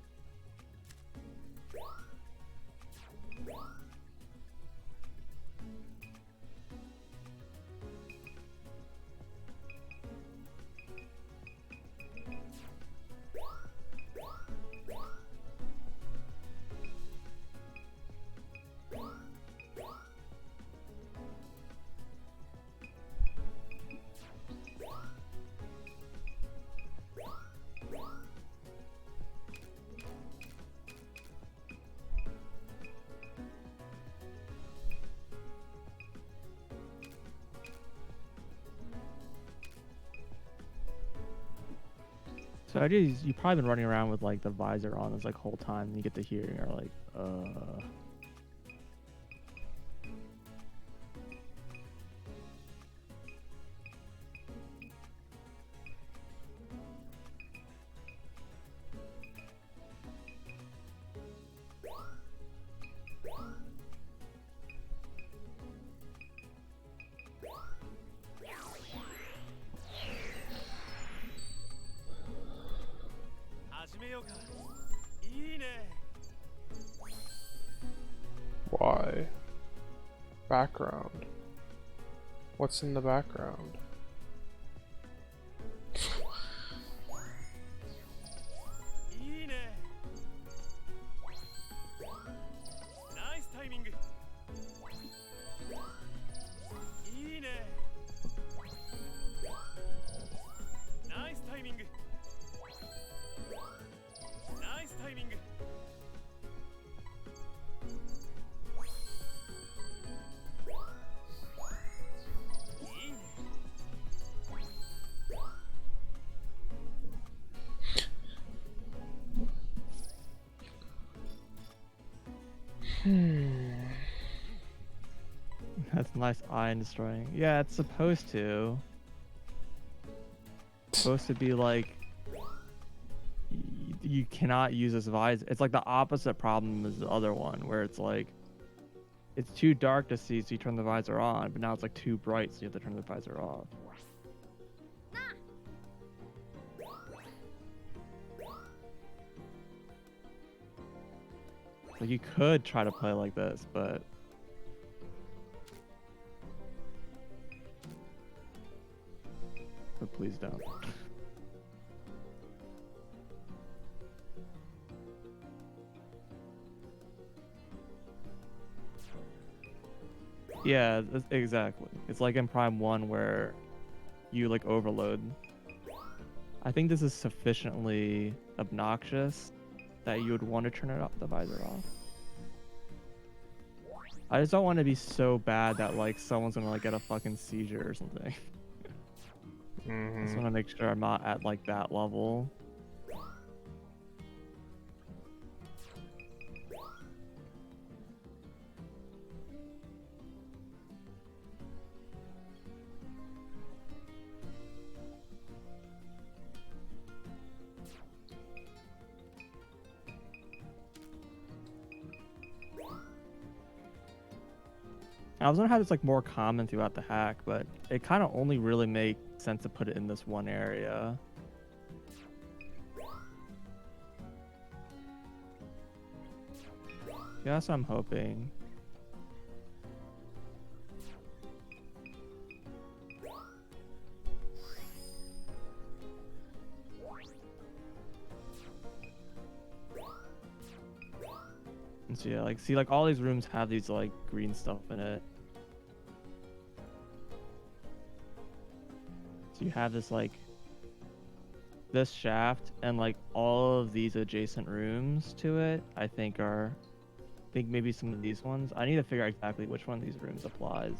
So I just, you've probably been running around with like the visor on this like whole time, and you get to hear and you're like, Why? Background. What's in the background? that's nice iron destroying. Yeah, it's supposed to. It's supposed to be like you cannot use this visor. It's like the opposite problem as the other one, where it's like it's too dark to see, so you turn the visor on, but now it's like too bright, so you have to turn the visor off. Like you could try to play like this, but but please don't. Yeah, exactly. It's like in Prime 1 where you like overload. I think this is sufficiently obnoxious that you would want to turn it off, the visor off. I just don't want to be so bad that like someone's gonna like get a fucking seizure or something. I just want to make sure I'm not at like that level. I was gonna have this like more common throughout the hack, but it kind of only really makes sense to put it in this one area. Yeah, that's what I'm hoping. And so yeah, like see, like all these rooms have these like green stuff in it. So you have this like this shaft and like all of these adjacent rooms to it. I think maybe some of these ones. I need to figure out exactly which one of these rooms applies.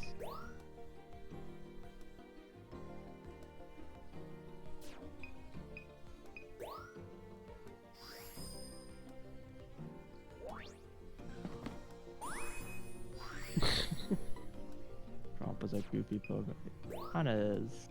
Trump is a goofy Pokemon. Kinda is.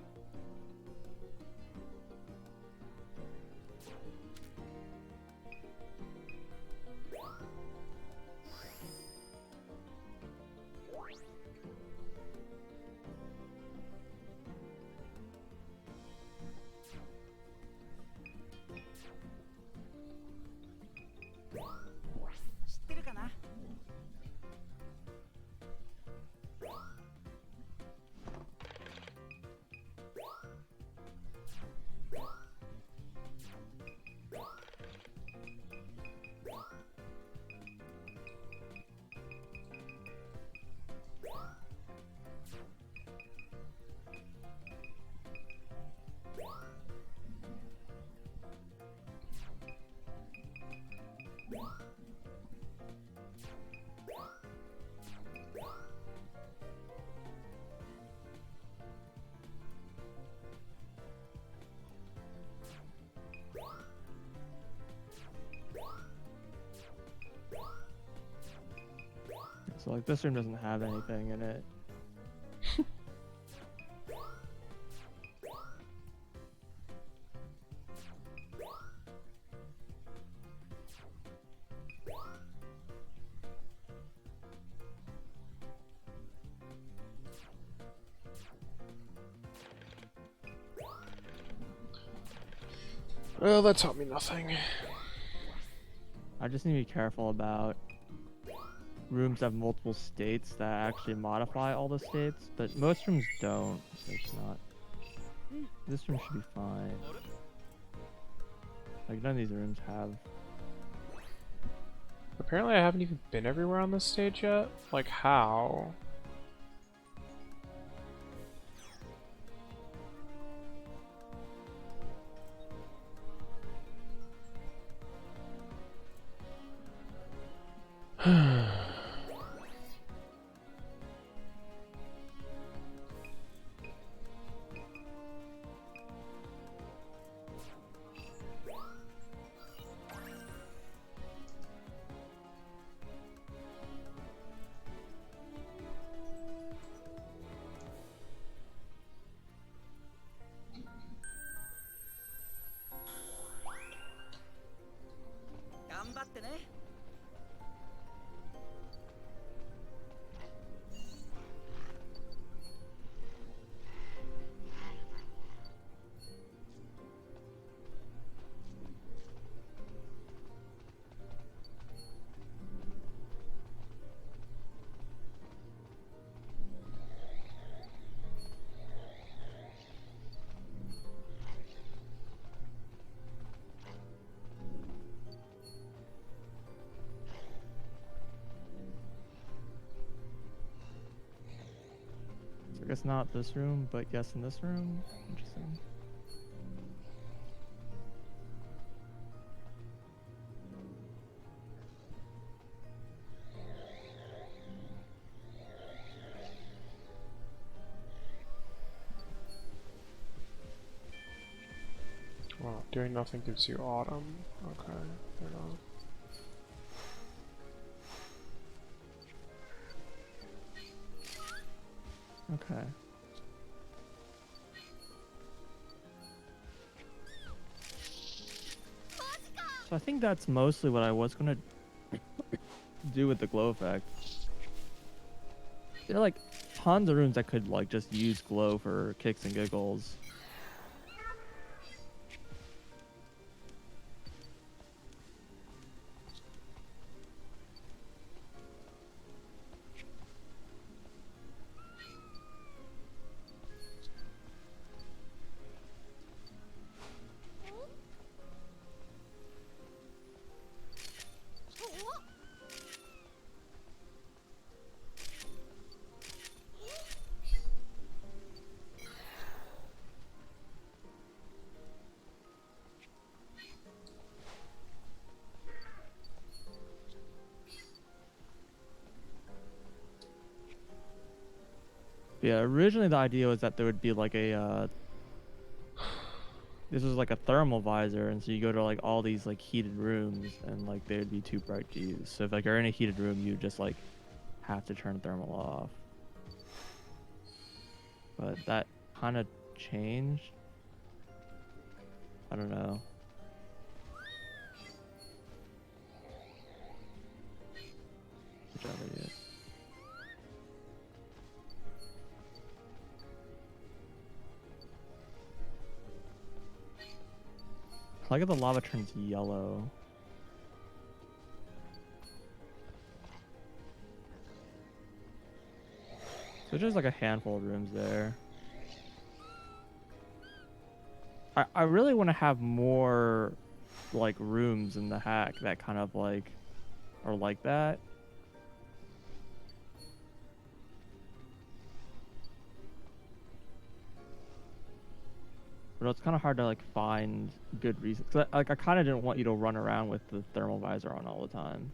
So like this room doesn't have anything in it. Well, that taught me nothing. I just need to be careful about rooms that have multiple states that actually modify all the states, but most rooms don't, so it's not. This room should be fine. Like none of these rooms have. Apparently I haven't even been everywhere on this stage yet. Like, how? I guess not this room, but yes in this room. Interesting. Wow, doing nothing gives you autumn. Okay, fair enough. Okay. So I think that's mostly what I was gonna do with the glow effect. There are like tons of rooms that could like just use glow for kicks and giggles. Yeah, originally the idea was that there would be like a this was like a thermal visor, and so you go to like all these like heated rooms, and like they would be too bright to use. So if like you're in a heated room, you just like have to turn thermal off. But that kind of changed. I don't know. Good job, idiot. I like how the lava turns yellow. So there's like a handful of rooms there. I really want to have more like rooms in the hack that kind of like are like that. But it's kind of hard to like find good reasons. I kind of didn't want you to run around with the thermal visor on all the time.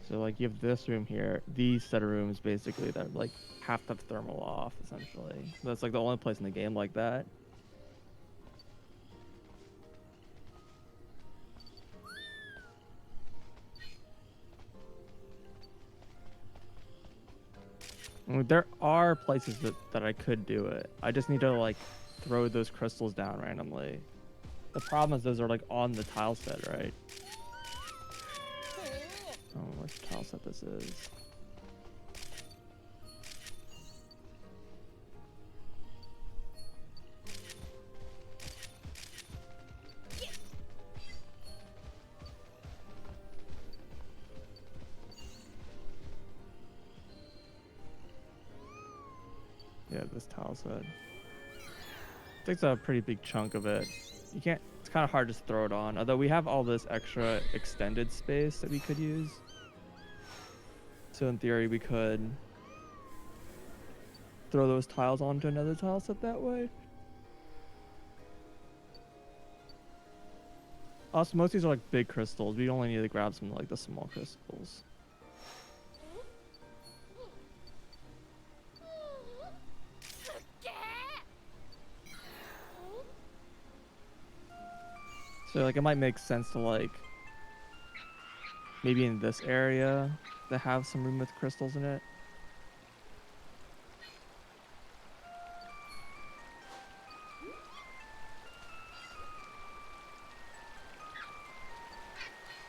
So like you have this room here, these set of rooms basically that like have to have thermal off essentially. That's like the only place in the game like that. I mean, there are places that I could do it. I just need to like throw those crystals down randomly. The problem is those are like on the tile set, right? I don't know which tile set this is. Yeah, this tile set. Takes a pretty big chunk of it. You can't, it's kind of hard to just throw it on. Although we have all this extra extended space that we could use. So in theory, we could throw those tiles onto another tile set that way. Also, most of these are like big crystals. We only need to grab some like the small crystals. So like it might make sense to like maybe in this area to have some room with crystals in it.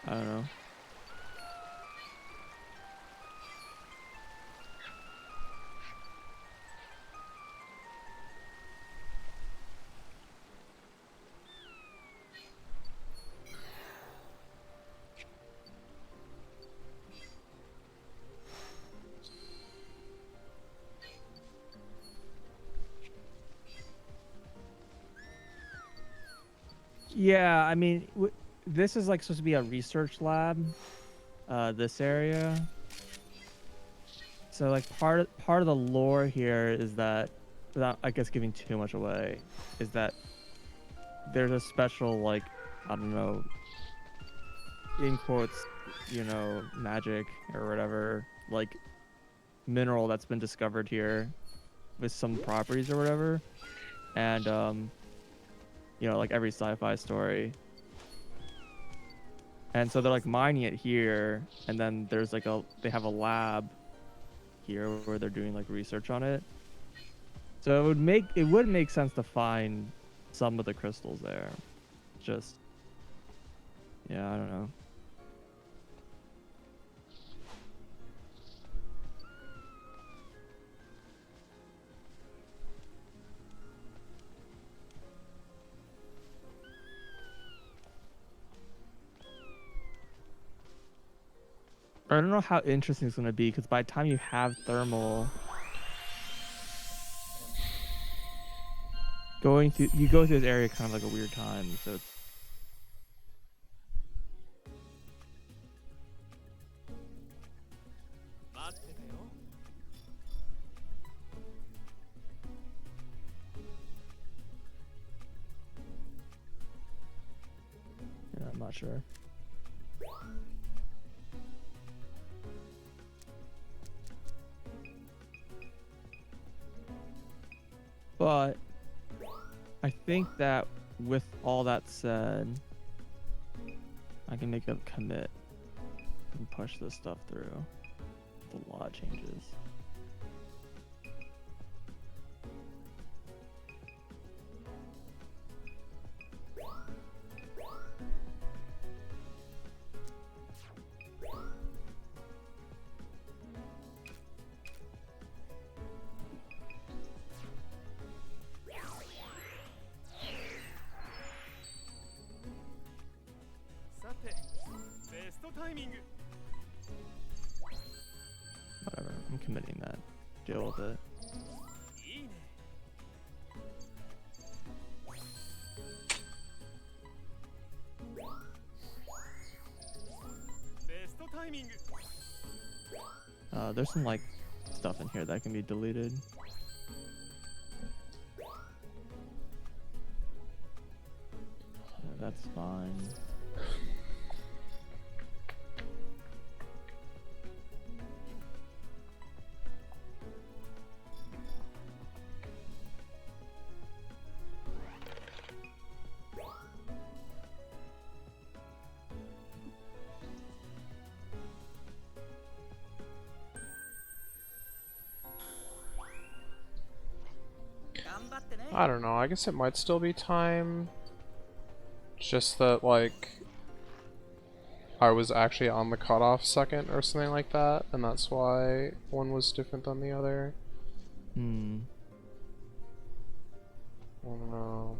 I don't know. Yeah, I mean, this is like supposed to be a research lab. this area. So like part of the lore here is that, without I guess giving too much away, is that there's a special like, I don't know, in quotes, magic or whatever, like mineral that's been discovered here with some properties or whatever. And like every sci-fi story. And so they're like mining it here, and then there's like they have a lab here where they're doing like research on it. So it would make sense to find some of the crystals there. Just, yeah, I don't know. I don't know how interesting it's going to be, because by the time you have thermal, you go through this area kind of like a weird time. So it's, yeah, I'm not sure. But I think that with all that said, I can make a commit and push this stuff through. The law changes. Whatever, I'm committing that. Deal with it. There's some like stuff in here that can be deleted. That's fine. I don't know, I guess it might still be time. Just that, like, I was actually on the cutoff second or something like that, and that's why one was different than the other. I don't know.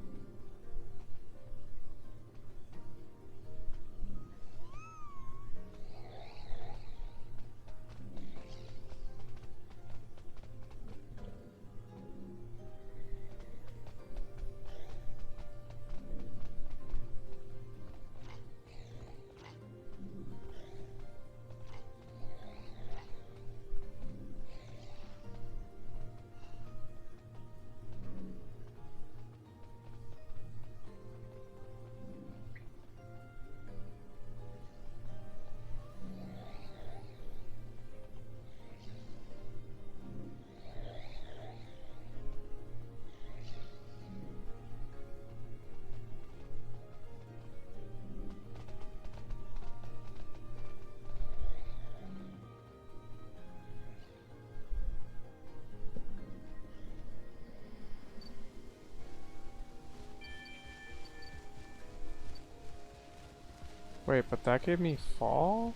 Wait, but that gave me fall?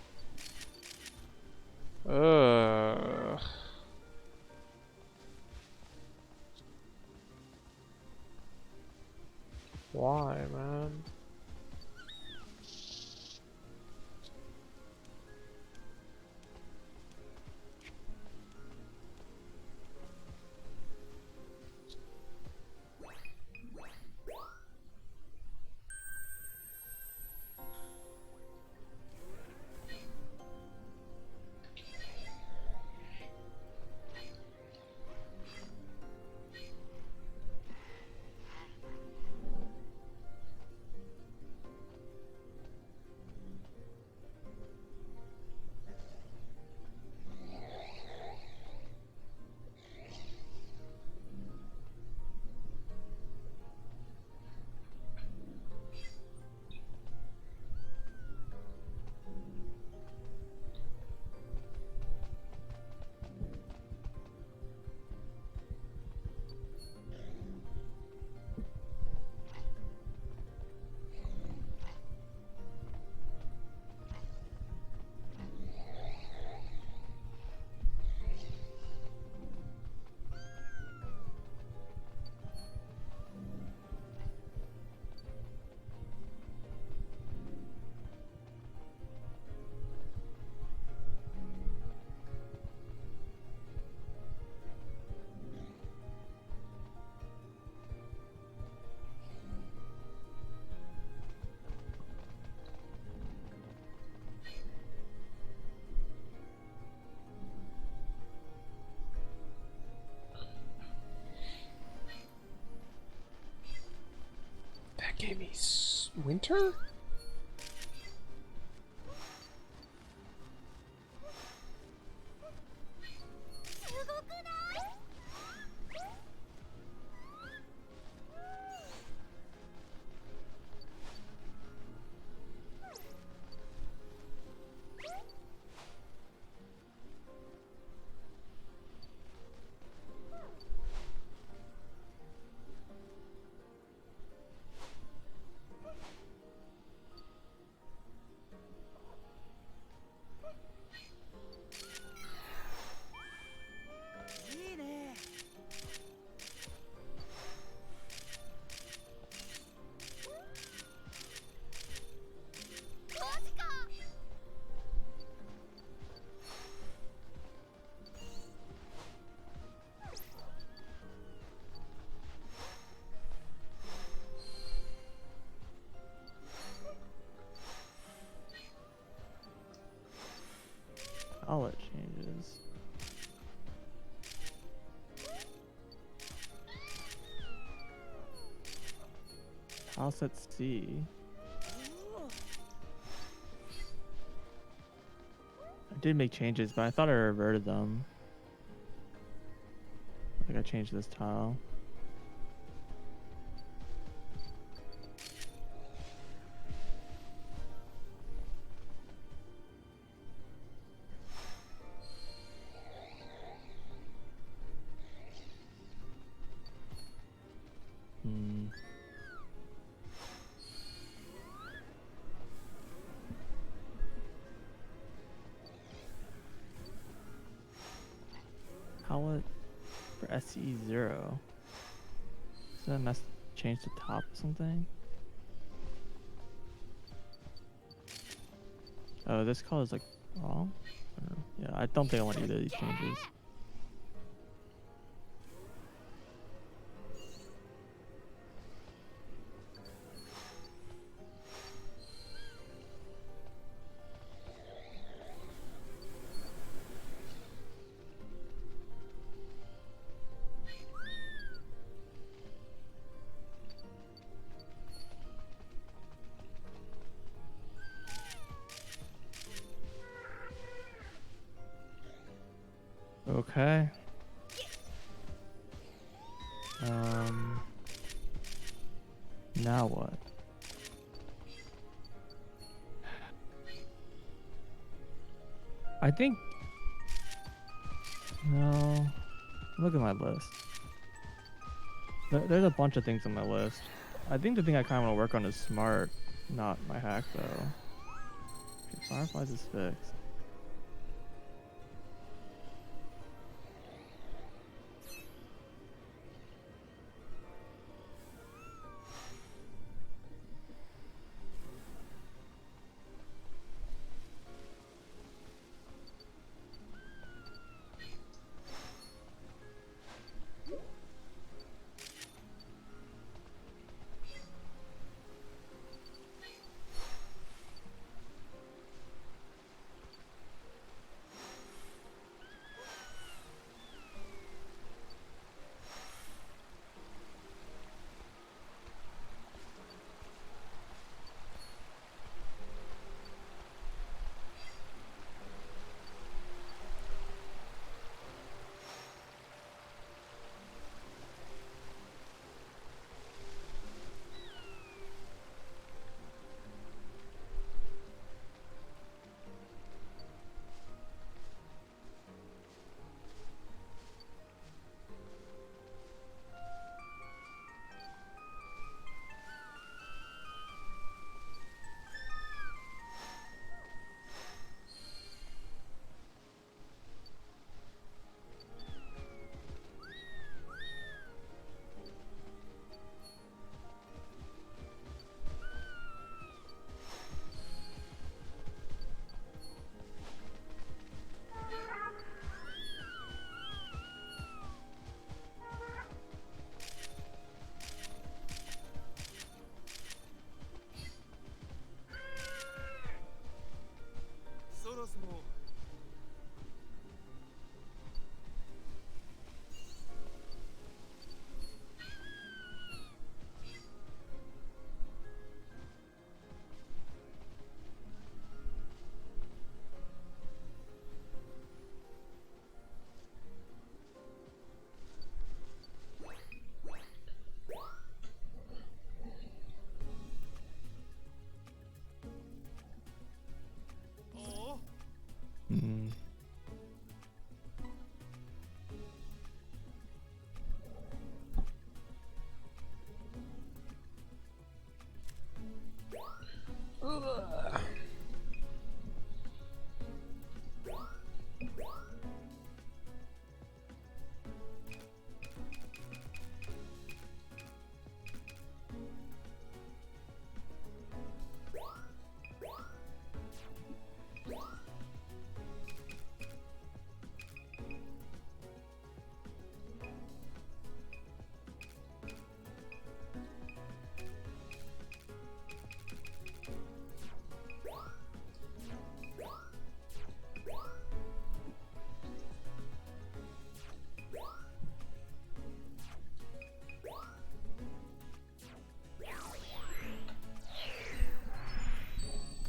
Ugh. Why, man? That gave me winter? Palette changes. House at sea. I did make changes, but I thought I reverted them. I think I changed this tile. Palette for SCE0. Does that mess change the top or something? Oh, this color is like wrong. Yeah, I don't think I want either of these changes. Okay. Now what? I think. No. Look at my list. There's a bunch of things on my list. I think the thing I kind of want to work on is smart, not my hack though. Okay, Fireflies is fixed.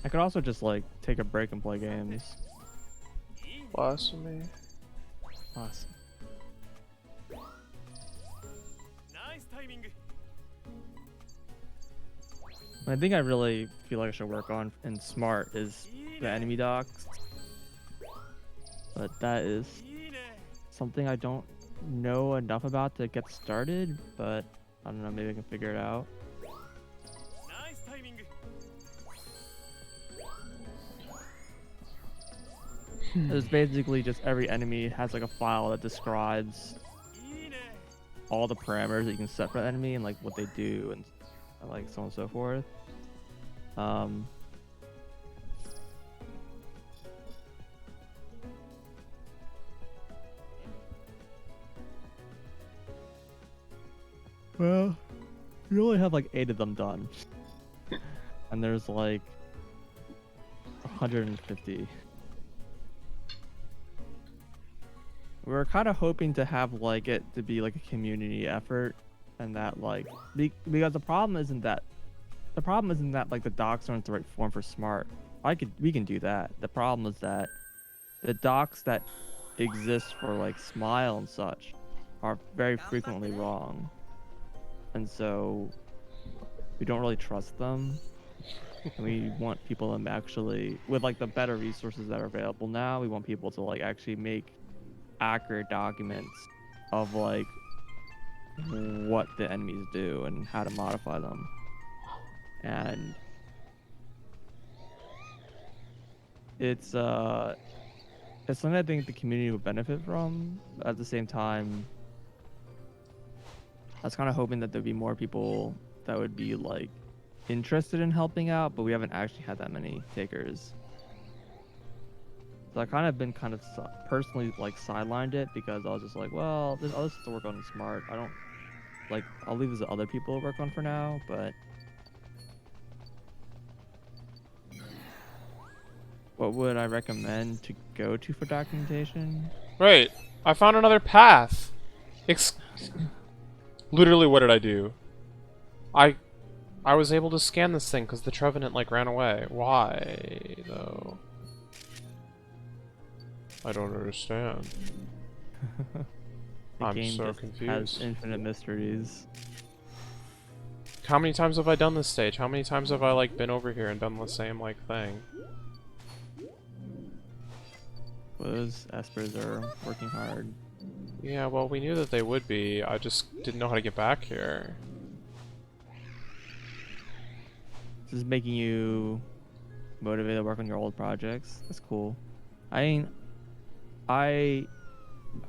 I could also just like take a break and play games. Blasphemy. Awesome. I think I really feel like I should work on in Smart is the enemy docks. But that is something I don't know enough about to get started, but I don't know, maybe I can figure it out. It's basically just every enemy has like a file that describes all the parameters that you can set for the enemy and like what they do and like so on and so forth. Well, we only have like 8 of them done. And there's like 150. We're kind of hoping to have like it to be like a community effort and that like because the problem isn't that like the docs aren't the right form for Smart. We can do that. The problem is that the docs that exist for like Smile and such are very frequently wrong. And so we don't really trust them. And we want people to actually, with like the better resources that are available now, we want people to like actually make accurate documents of like what the enemies do and how to modify them. And it's something I think the community would benefit from. At the same time, I was kind of hoping that there'd be more people that would be like interested in helping out, but we haven't actually had that many takers. So I kind of been personally like sidelined it because I was just like, well, there's other stuff to work on in Smart. I don't like, I'll leave this to other people to work on for now, but what would I recommend to go to for documentation? Right. I found another path. Literally, what did I do? I was able to scan this thing because the Trevenant like ran away. Why though? I don't understand. I'm game so just confused. has infinite mysteries. How many times have I done this stage? How many times have I like been over here and done the same like thing? Those espers are working hard. Yeah, well, we knew that they would be. I just didn't know how to get back here. This is making you motivated to work on your old projects. That's cool. I mean, I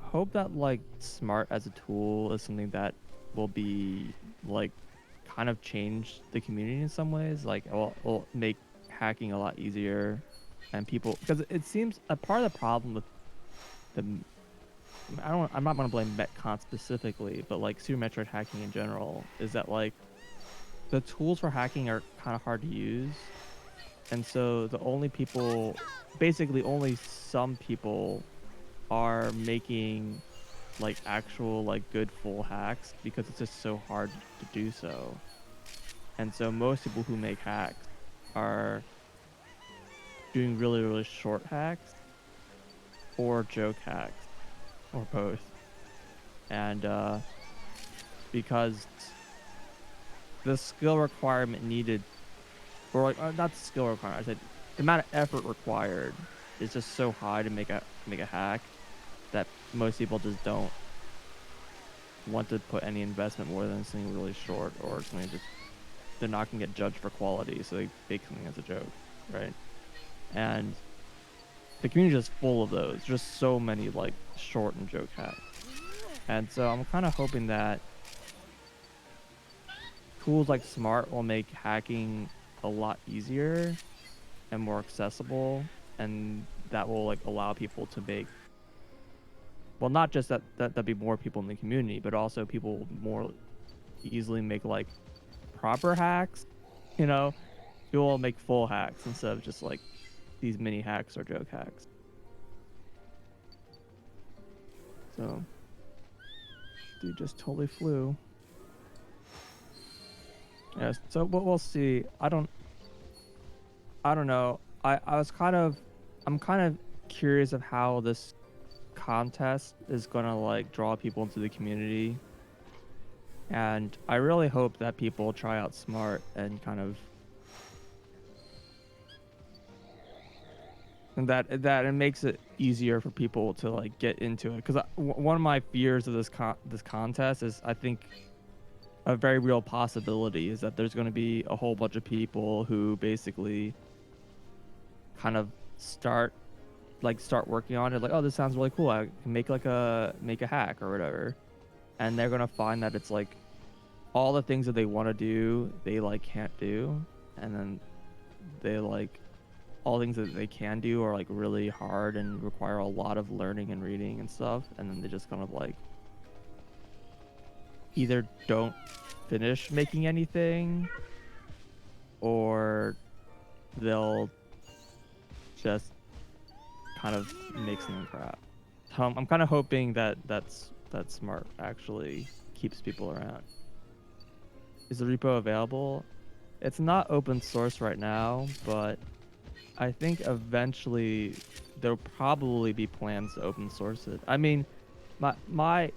hope that like Smart as a tool is something that will be like kind of change the community in some ways. Like will make hacking a lot easier, and people, because it seems a part of the problem with the I'm not gonna blame Metcon specifically, but like Super Metroid hacking in general is that like the tools for hacking are kind of hard to use, and so the only people, basically only some people, are making like actual like good full hacks because it's just so hard to do so. And so most people who make hacks are doing really, really short hacks or joke hacks or both. And because the skill requirement needed, or like not the skill requirement, I said the amount of effort required is just so high to make a hack that most people just don't want to put any investment more than something really short or something just they're not gonna get judged for quality, so they make something as a joke, right? And the community is full of those, just so many like short and joke hacks. And so I'm kind of hoping that tools like Smart will make hacking a lot easier and more accessible, and that will like allow people to make, well, not just that be more people in the community, but also people more easily make like proper hacks, you know? People will make full hacks instead of just like these mini hacks or joke hacks. So, dude just totally flew. Yeah, so we'll see. I don't I don't know. I'm kind of curious of how this contest is gonna like draw people into the community, and I really hope that people try out smart and kind of and that it makes it easier for people to like get into it. Because one of my fears of this contest is I think a very real possibility is that there's going to be a whole bunch of people who basically kind of start working on it, like, oh, this sounds really cool, I can make a hack or whatever, and they're going to find that it's like all the things that they want to do they like can't do, and then they like all things that they can do are like really hard and require a lot of learning and reading and stuff, and then they just kind of like either don't finish making anything or they'll just kind of make something crap. I'm kind of hoping that smart actually keeps people around. Is the repo available? It's not open source right now, but I think eventually there'll probably be plans to open source it. I mean, my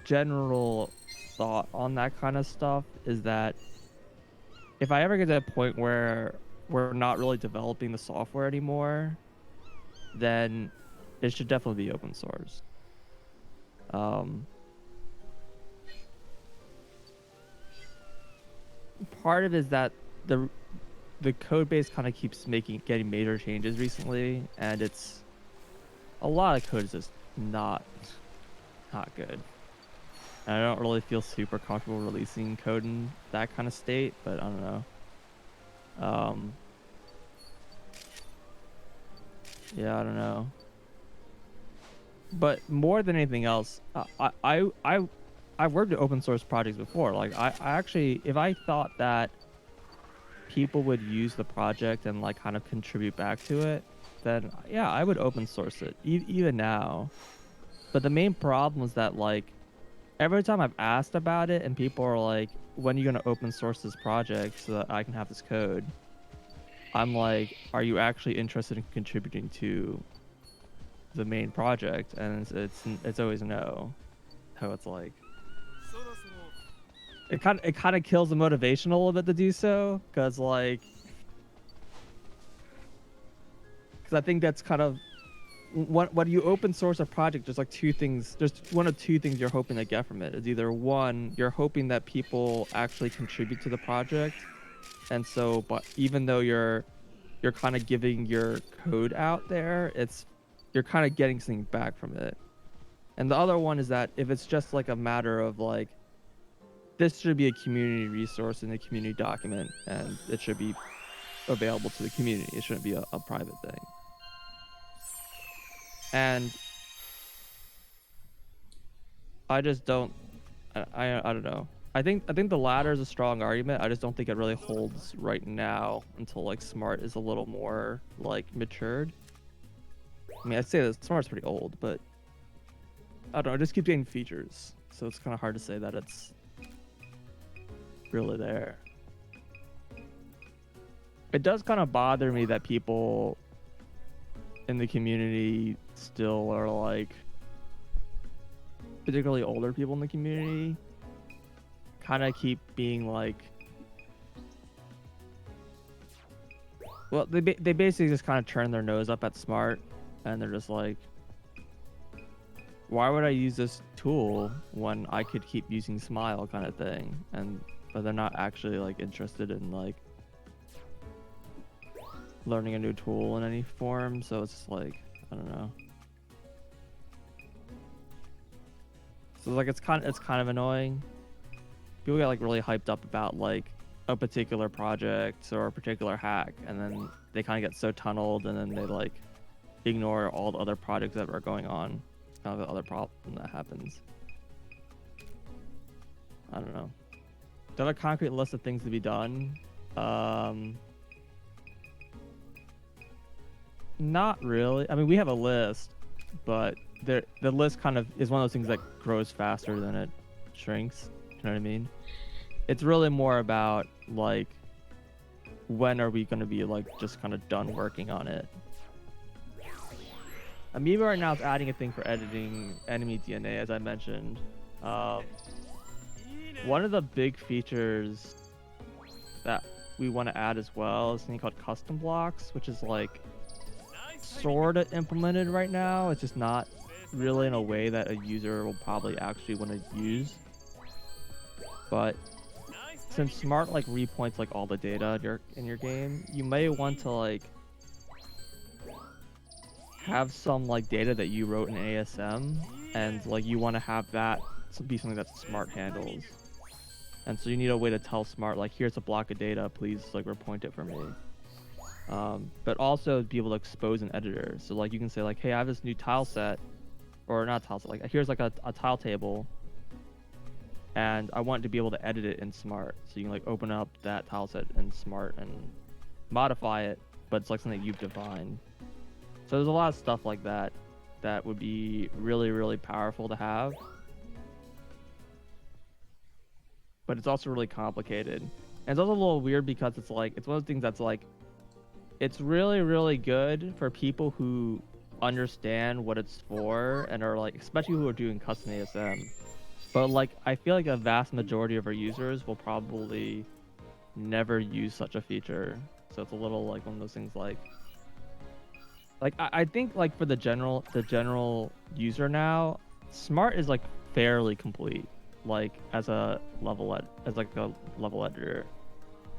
general thought on that kind of stuff is that if I ever get to a point where we're not really developing the software anymore, then it should definitely be open source. Um, Part of it is that the the code base kind of keeps getting major changes recently, and it's a lot of code is just not good. And I don't really feel super comfortable releasing code in that kind of state, but I don't know. Um, yeah, I don't know. But more than anything else, I've worked at open source projects before. Like I actually, if I thought that people would use the project and like kind of contribute back to it, then yeah, I would open source it even now. But the main problem is that like every time I've asked about it and people are like, when are you going to open source this project so that I can have this code? I'm like, are you actually interested in contributing to the main project? And it's always no. How it's like it kind of kills the motivation a little bit to do so, because I think that's kind of when you open source a project, there's like two things. There's one of two things you're hoping to get from it. Is either one, you're hoping that people actually contribute to the project, and so, but even though you're kind of giving your code out there, you're kind of getting something back from it. And the other one is that if it's just like a matter of like, this should be a community resource in a community document, and it should be available to the community. It shouldn't be a private thing. And I just don't. I don't know. I think the latter is a strong argument. I just don't think it really holds right now until like Smart is a little more like matured. I mean, I'd say that Smart's pretty old, but I don't know. It just keeps getting features, so it's kind of hard to say that it's really there. It does kind of bother me that people in the community still are like, particularly older people in the community, kind of keep being like, well, they basically just kind of turn their nose up at Smart, and they're just like, why would I use this tool when I could keep using Smile, kind of thing. But they're not actually like interested in like learning a new tool in any form, so it's just like, I don't know. So like it's kind of annoying. People get like really hyped up about like a particular project or a particular hack, and then they kind of get so tunneled, and then they like ignore all the other projects that are going on. It's kind of the other problem that happens. I don't know. Do I have a concrete list of things to be done? Not really. I mean, we have a list, but the list kind of is one of those things that grows faster than it shrinks. You know what I mean? It's really more about like when are we going to be like just kind of done working on it? Amoeba right now is adding a thing for editing enemy DNA, as I mentioned. One of the big features that we want to add as well is something called custom blocks, which is like sort of implemented right now. It's just not really in a way that a user will probably actually want to use. But since Smart like repoints like all the data in your game, you may want to like have some like data that you wrote in ASM, and like you want to have that be something that Smart handles. And so you need a way to tell Smart like, here's a block of data, please like repoint it for me. But also be able to expose an editor. So like you can say like, hey, I have this new tile set, or not tile set, like here's like a tile table, and I want to be able to edit it in Smart. So you can like open up that tile set in Smart and modify it, but it's like something that you've defined. So there's a lot of stuff like that that would be really, really powerful to have. But it's also really complicated. And it's also a little weird because it's like, it's one of those things that's like, it's really, really good for people who understand what it's for and are like, especially who are doing custom ASM. But like, I feel like a vast majority of our users will probably never use such a feature. So it's a little like one of those things like I think like for the general user now, Smart is like fairly complete, like as a level editor.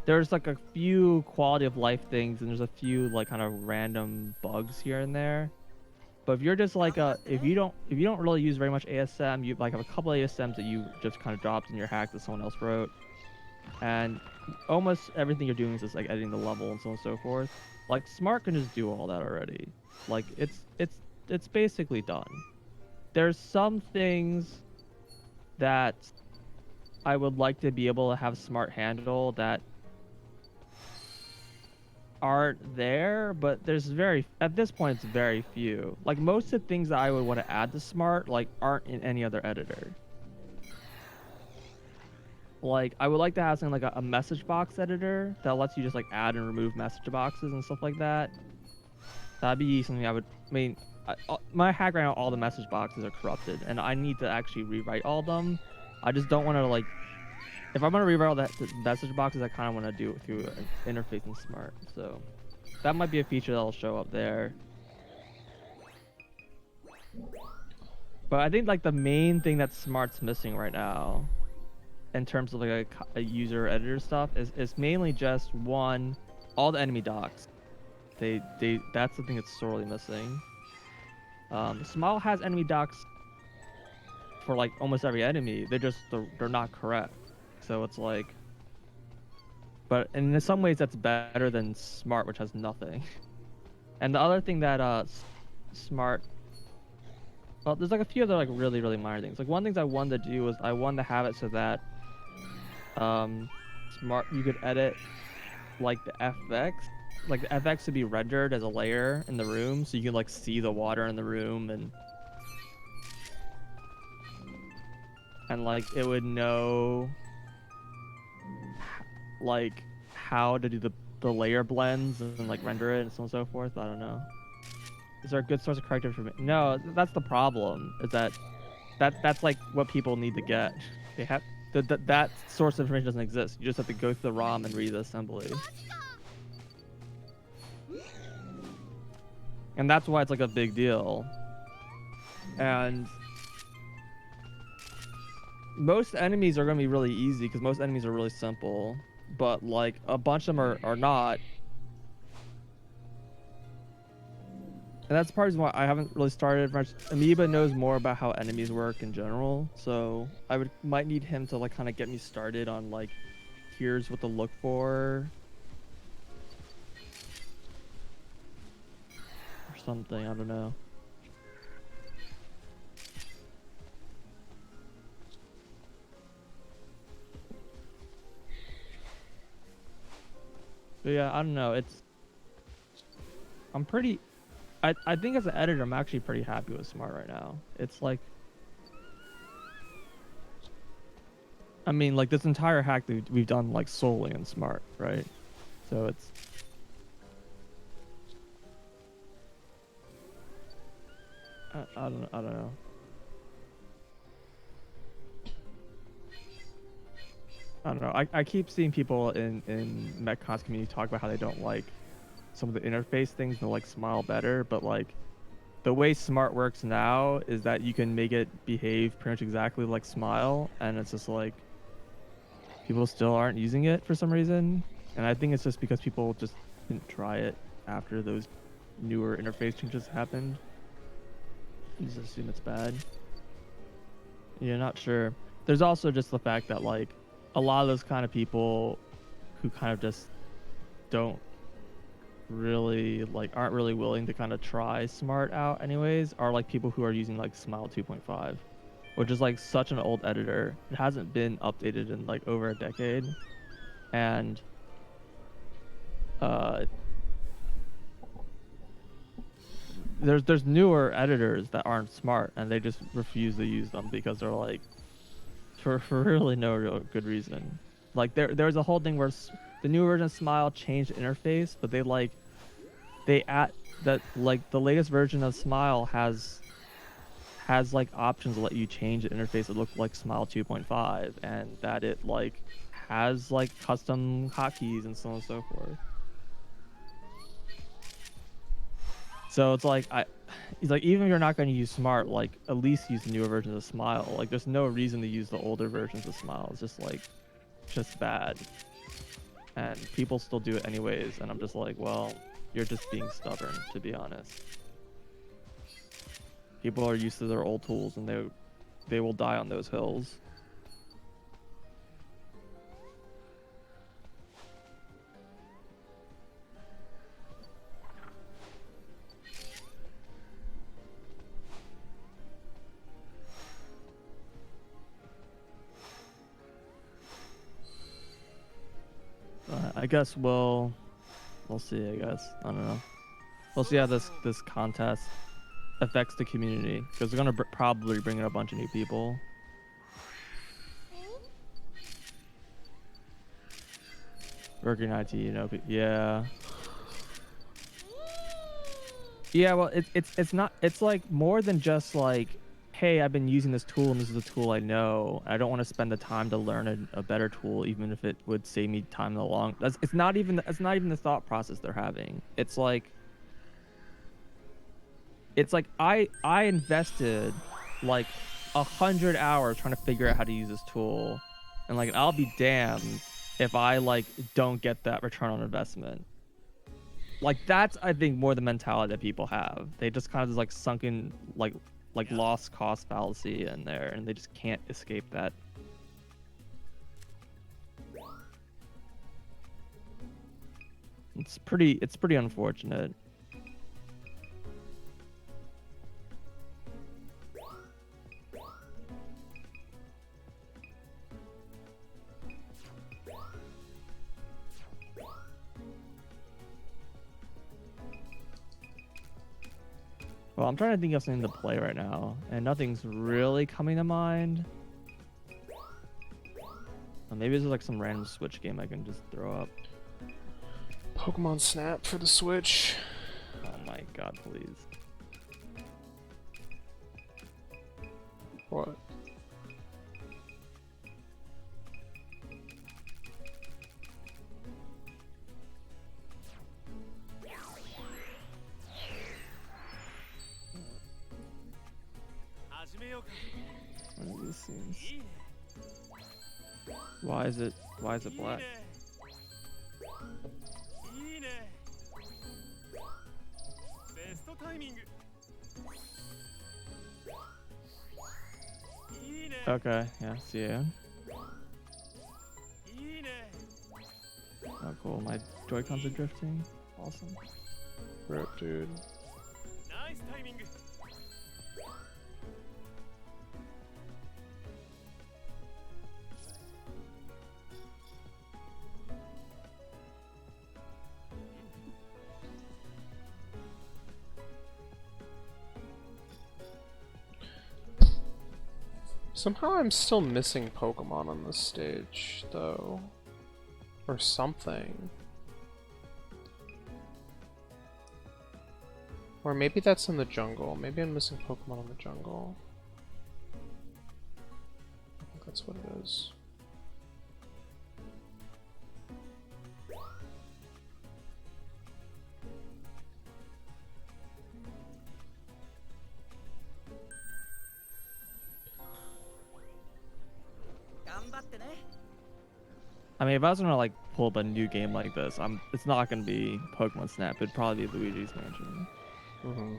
There's like a few quality of life things, and there's a few like kind of random bugs here and there. But if you're just like if you don't really use very much ASM, you like have a couple of ASMs that you just kind of dropped in your hack that someone else wrote, and almost everything you're doing is just like editing the level and so on and so forth. Like Smart can just do all that already. Like it's basically done. There's some things that I would like to be able to have Smart handle that aren't there, but there's at this point it's very few. Like most of the things that I would want to add to Smart like aren't in any other editor. Like I would like to have something like a message box editor that lets you just like add and remove message boxes and stuff like that. That'd be something I mean, my hack right now, all the message boxes are corrupted, and I need to actually rewrite all of them. I just don't want to like, if I'm gonna rewrite all the message boxes, I kind of want to do it through an interface in Smart. So that might be a feature that'll show up there. But I think like the main thing that Smart's missing right now, in terms of like a user editor stuff, is mainly just one, all the enemy docs. That's the thing that's sorely missing. Smile has enemy docs for like almost every enemy. They're not correct. So it's like, but in some ways that's better than Smart, which has nothing. And the other thing that Smart, well, there's like a few other like really, really minor things. Like one thing I wanted to do was I wanted to have it so that Smart, you could edit like the FX. Like the FX to be rendered as a layer in the room, so you can like see the water in the room, and like it would know like how to do the layer blends and like render it and so on and so forth. I don't know. Is there a good source of corrective information? No, that's the problem. Is that's like what people need to get. They have that source of information doesn't exist. You just have to go through the ROM and read the assembly. And that's why it's like a big deal. And most enemies are going to be really easy because most enemies are really simple. But like a bunch of them are not. And that's part of why I haven't really started much. Amoeba knows more about how enemies work in general. So I might need him to like kind of get me started on like, here's what to look for. Something, I don't know. But yeah, I don't know. I think as an editor, I'm actually pretty happy with Smart right now. It's like, I mean, like this entire hack that we've done like solely in Smart, right? So it's I don't know. I don't know. I keep seeing people in Metcons community talk about how they don't like some of the interface things. They like Smile better, but like the way Smart works now is that you can make it behave pretty much exactly like Smile, and it's just like people still aren't using it for some reason. And I think it's just because people just didn't try it after those newer interface changes happened. You just assume it's bad. You're not sure. There's also just the fact that like a lot of those kind of people who kind of just don't really like aren't really willing to kind of try Smart out anyways are like people who are using like Smile 2.5, which is like such an old editor. It hasn't been updated in like over a decade, and uh there's newer editors that aren't Smart and they just refuse to use them because they're like for really no real good reason. Like there's a whole thing where the new version of Smile changed the interface, but they add that like the latest version of Smile has like options to let you change the interface to look like Smile 2.5, and that it like has like custom hotkeys and so on and so forth. So it's like he's like, even if you're not going to use Smart, like at least use the newer versions of Smile. Like there's no reason to use the older versions of Smile. It's just like just bad, and people still do it anyways. And I'm just like, well, you're just being stubborn, to be honest. People are used to their old tools, and they will die on those hills. I guess we'll see. I guess I don't know. We'll see how this contest affects the community, because they're gonna probably bring in a bunch of new people. Working IT, you know, yeah. Yeah, well, it's not. It's like more than just like, hey, I've been using this tool and this is the tool I know. I don't want to spend the time to learn a better tool, even if it would save me time in the long. It's not even the thought process they're having. It's like I invested like 100 hours trying to figure out how to use this tool, and like I'll be damned if I like don't get that return on investment. Like that's, I think, more the mentality that people have. They just kind of just like sunken like lost cost fallacy in there, and they just can't escape that. It's pretty unfortunate. Well, I'm trying to think of something to play right now, and nothing's really coming to mind. Or maybe there's like some random Switch game I can just throw up. Pokemon Snap for the Switch. Oh my god, please. What? One of these scenes. Why is it black? Okay, yeah, see you. Oh, cool. My Joy-Cons are drifting. Awesome. Rip, dude. Somehow I'm still missing Pokemon on this stage, though. Or something. Or maybe that's in the jungle. Maybe I'm missing Pokemon in the jungle. I think that's what it is. I mean, if I was gonna like pull up a new game like this, it's not gonna be Pokemon Snap. It'd probably be Luigi's Mansion. Mm-hmm.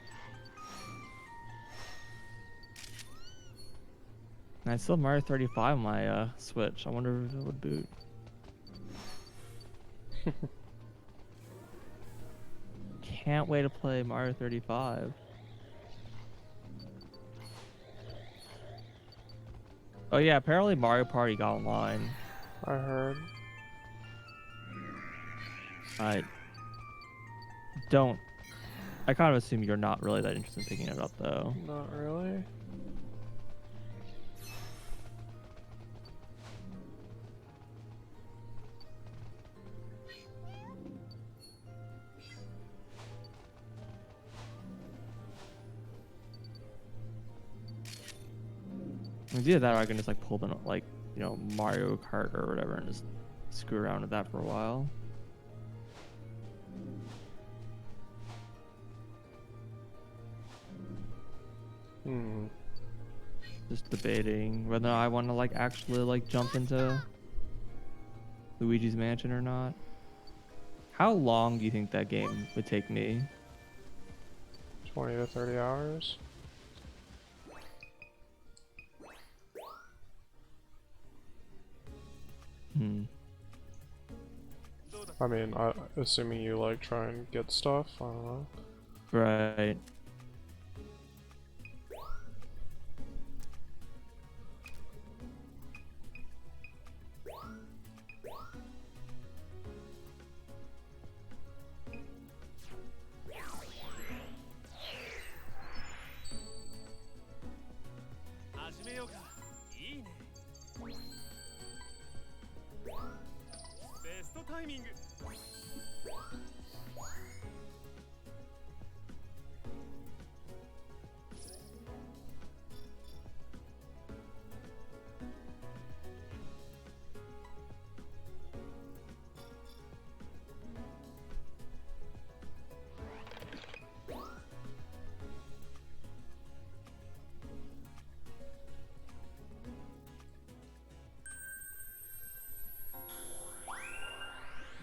And I still have Mario 35 on my Switch. I wonder if it would boot. Can't wait to play Mario 35. Oh yeah, apparently Mario Party got online. I heard. I don't. I kind of assume you're not really that interested in picking it up though. Not really. It's either that or I can just like pull the like, you know, Mario Kart or whatever and just screw around with that for a while. Just debating whether I want to like actually like jump into Luigi's Mansion or not. How long do you think that game would take me? 20 to 30 hours. I mean, assuming you like try and get stuff, I don't know. Right.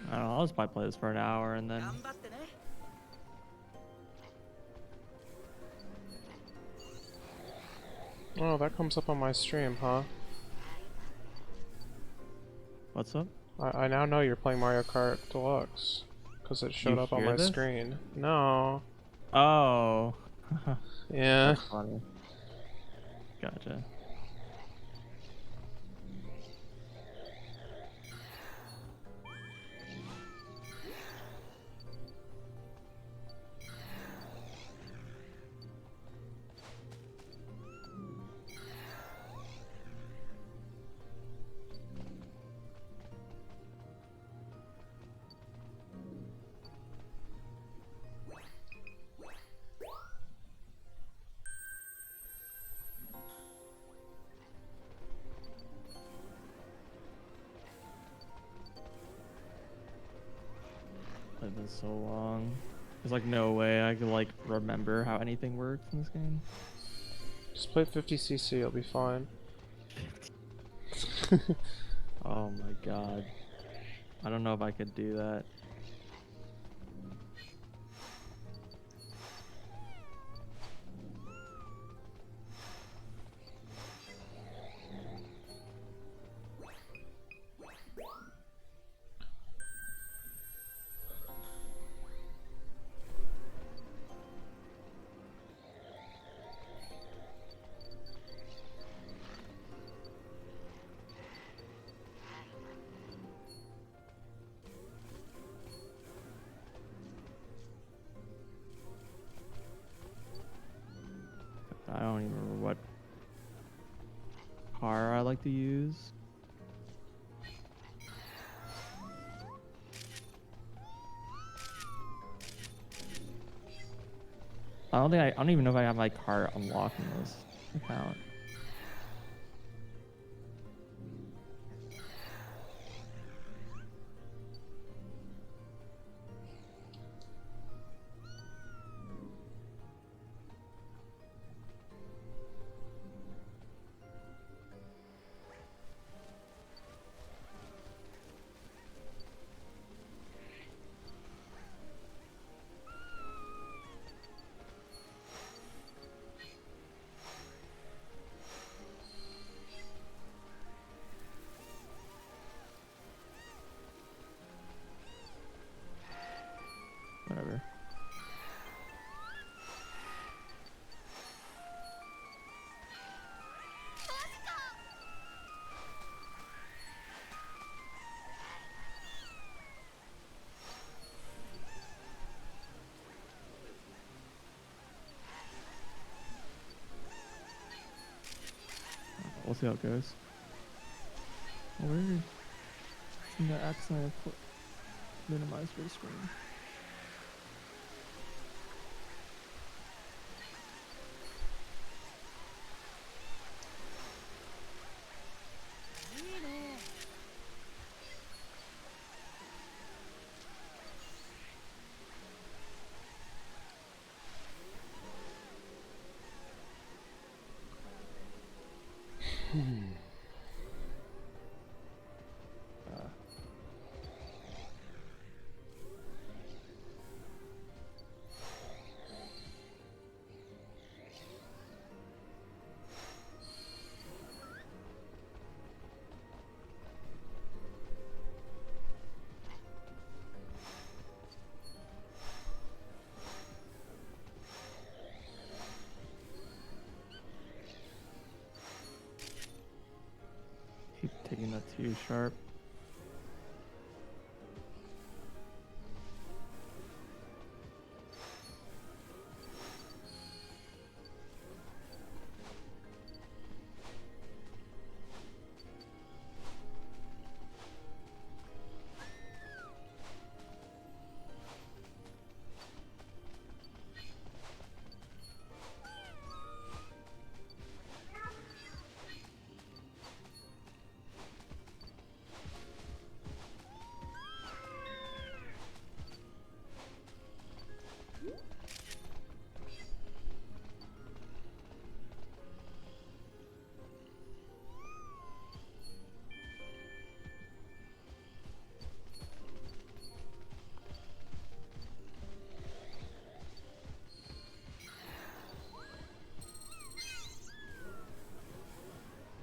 I don't know, I'll just probably play this for an hour and then... Oh, that comes up on my stream, huh? What's up? I now know you're playing Mario Kart Deluxe. Because it showed up on my screen. No. Oh. Yeah. That's funny. Gotcha. Played this so long. There's like no way I could like remember how anything works in this game. Just play 50cc, you'll be fine. Oh my god. I don't know if I could do that. I don't even remember what car I like to use. I don't even know if I have my card unlocked in this account. Whatever. We'll see how it goes. Where in the accent minimize your screen? Keep taking that too sharp.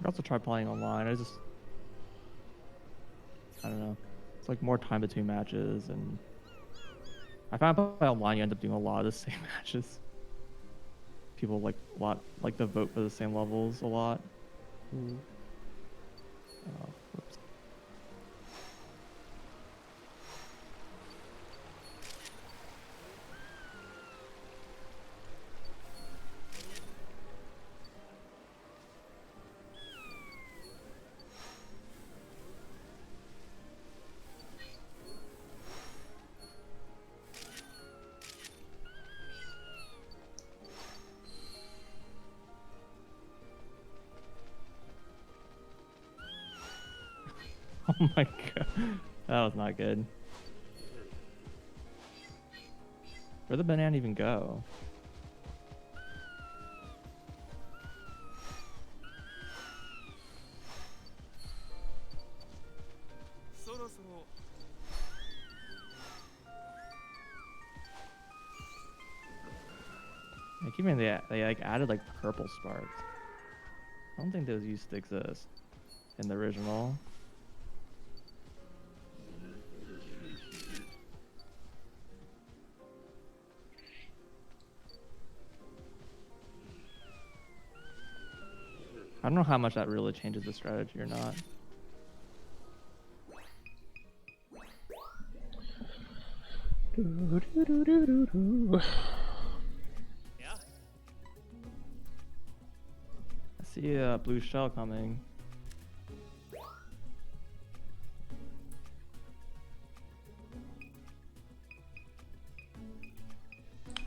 I also try playing online. I don't know. It's like more time between matches, and I find by online you end up doing a lot of the same matches. People like to vote for the same levels a lot. Mm. Whoops. Oh my god, that was not good. Where'd the banana even go? I keep hearing they like added like purple sparks. I don't think those used to exist in the original. I don't know how much that really changes the strategy or not. I see a blue shell coming.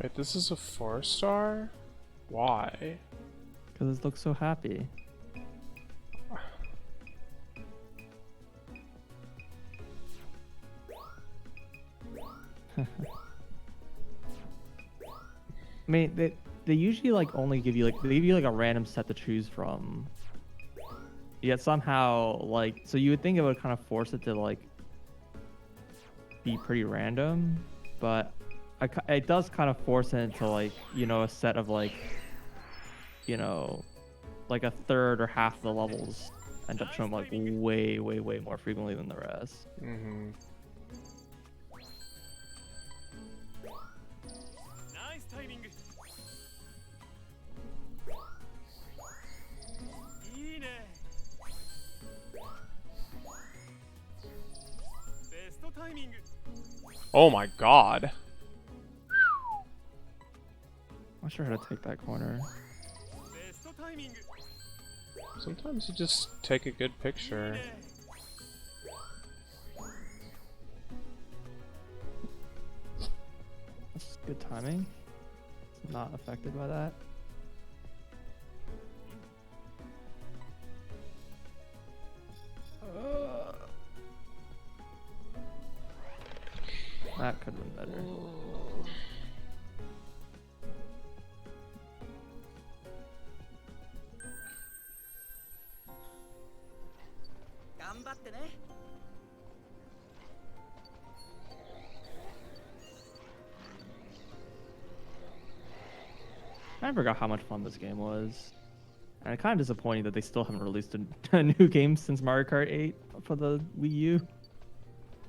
Wait, this is a 4-star? Why? Because it looks so happy. I mean, they usually like only give you they give you like a random set to choose from. Yet somehow like so you would think it would kind of force it to like be pretty random, but it does kind of force it into like a set of like like a third or half the levels end up showing like way more frequently than the rest. Mm-hmm. Oh my god. Not sure how to take that corner. Sometimes you just take a good picture. That's good timing. It's not affected by that. That could have been better. I forgot how much fun this game was. And it's kind of disappointing that they still haven't released a new game since Mario Kart 8 for the Wii U.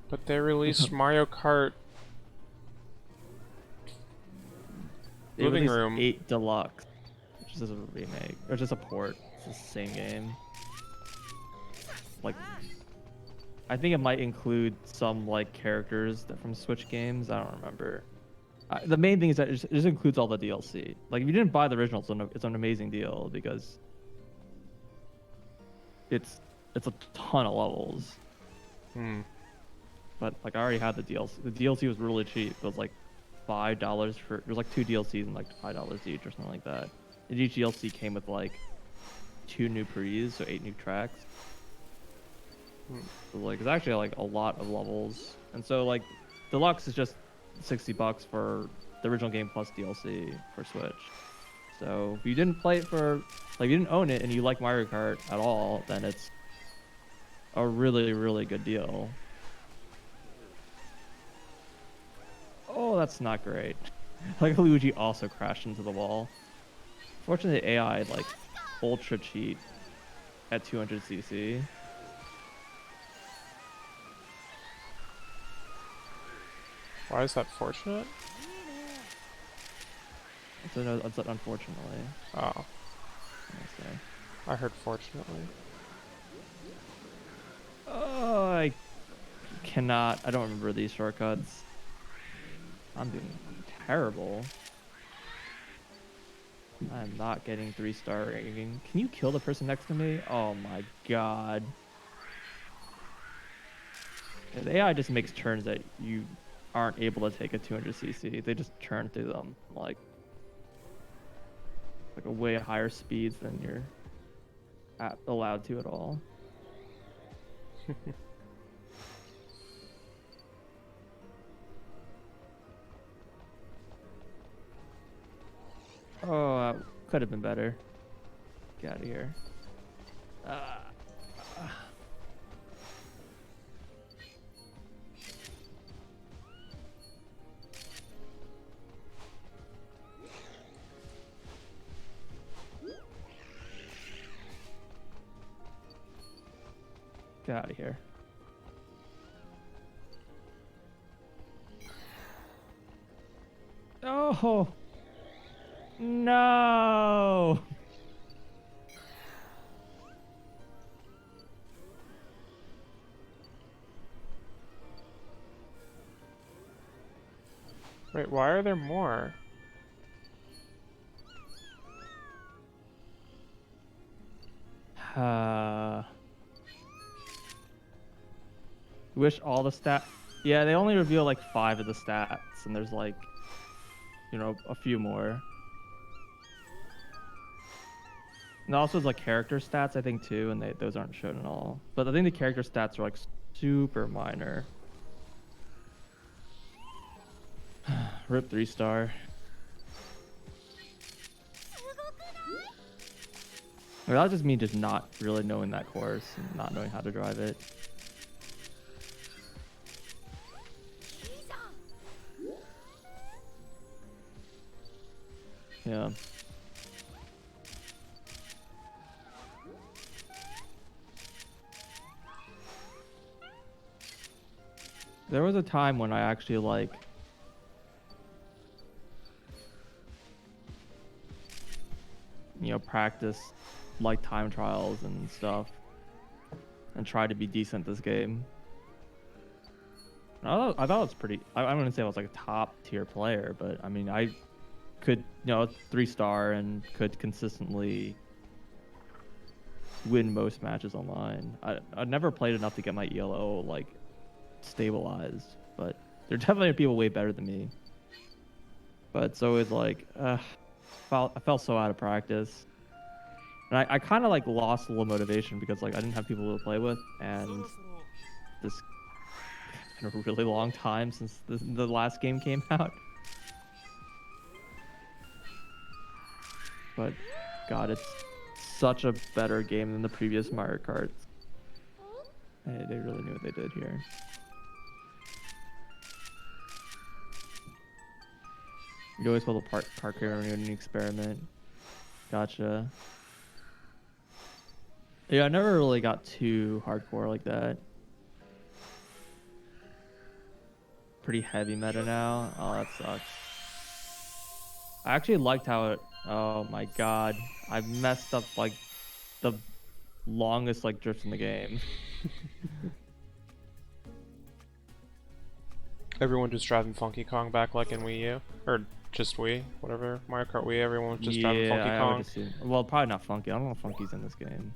But they released Mario Kart Living Room 8 Deluxe, which is a remake, or just a port. It's the same game. Like, I think it might include some like characters from Switch games. I don't remember. The main thing is that it just includes all the DLC. Like, if you didn't buy the original, it's an amazing deal because it's a ton of levels. Hmm. But like, I already had the DLC. The DLC was really cheap. It was like $5 for. There's like 2 DLCs and like $5 each or something like that. And each DLC came with like 2 new pre's, so 8 new tracks. So like, it's actually like a lot of levels. And so like, Deluxe is just $60 for the original game plus DLC for Switch. So if you didn't play it for, like, you didn't own it and you like Mario Kart at all, then it's a really good deal. Oh, that's not great. Like, Luigi also crashed into the wall. Fortunately, AI like ultra cheat at 200cc. Why is that fortunate? It's unfortunately. Oh. I heard fortunately. Oh, I cannot. I don't remember these shortcuts. I'm doing terrible. I'm not getting 3-star ranking. Can you kill the person next to me? Oh my god. The AI just makes turns that you aren't able to take at 200cc. They just churn through them like a way higher speeds than you're allowed to at all. Oh, could have been better. Get out of here. Get out of here. Oh no! Wait, why are there more? Wish all the stat. Yeah, they only reveal like 5 of the stats, and there's like, you know, a few more. And also it's like character stats, I think too, and those aren't shown at all. But I think the character stats are like super minor. Rip 3-star. I mean, that's just me just not really knowing that course and not knowing how to drive it. Yeah. There was a time when I actually like practice like time trials and stuff and try to be decent this game. I thought it was pretty. I wouldn't say I was like a top tier player, but I mean I could 3-star and could consistently win most matches online. I never played enough to get my ELO like stabilized, but there definitely are people way better than me. But it's always like I felt so out of practice. And I kind of like lost a little motivation because like I didn't have people to play with, and this been a really long time since the last game came out. But God, it's such a better game than the previous Mario Karts. They really knew what they did here. You always build a park here when you're in an experiment. Gotcha. Yeah, I never really got too hardcore like that. Pretty heavy meta now. Oh, that sucks. I actually liked how it... Oh my god. I messed up like the longest like drift in the game. Everyone just driving Funky Kong back like in Wii U? Or just Wii? Whatever. Mario Kart Wii, everyone was just driving Funky I Kong? would assume. Well, probably not Funky. I don't know if Funky's in this game.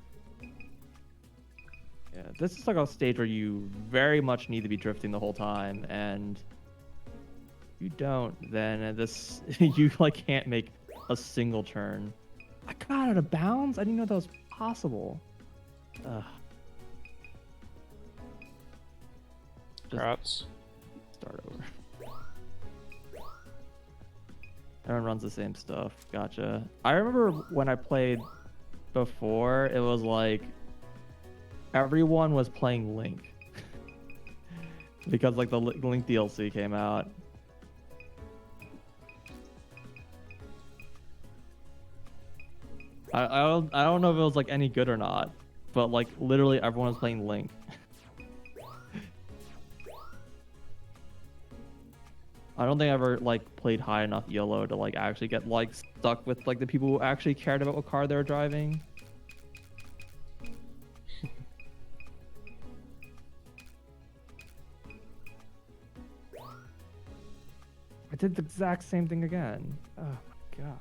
Yeah, this is like a stage where you very much need to be drifting the whole time, and if you don't, then this you like can't make a single turn. I got out of bounds? I didn't know that was possible. Ugh. Congrats. Start over. Everyone runs the same stuff. Gotcha. I remember when I played before, it was like everyone was playing Link because like the Link DLC came out. I don't know if it was like any good or not, but like literally everyone was playing Link. I don't think I ever like played high enough YOLO to like actually get like stuck with like the people who actually cared about what car they were driving. I did the exact same thing again. Oh my god.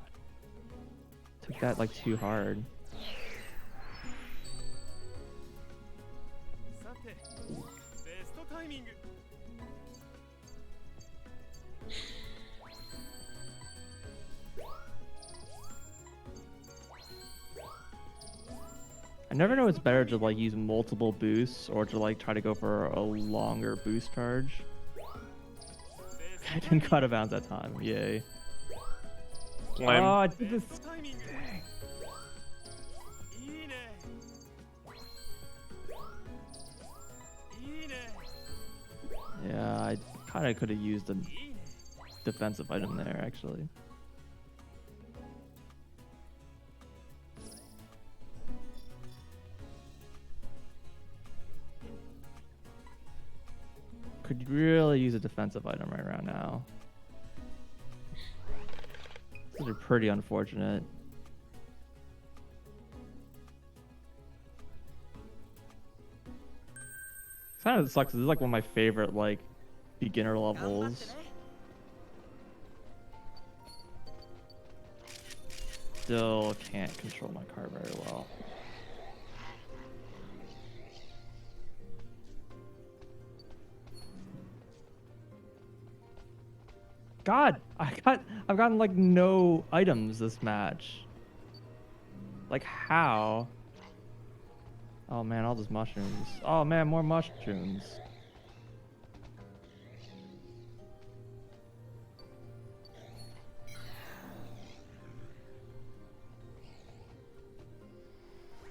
Took that like too hard. I never know it's better to like use multiple boosts or to like try to go for a longer boost charge. I didn't cut out of bounds that time. Yay. Lame. Oh, I did this. Dang. Yeah, I kind of could have used a defensive item there, actually. Could really use a defensive item right around now. These are pretty unfortunate. Kind of sucks. This is like one of my favorite like beginner levels. Still can't control my car very well. God, I've gotten like no items this match. Like how? Oh man, all those mushrooms. Oh man, more mushrooms.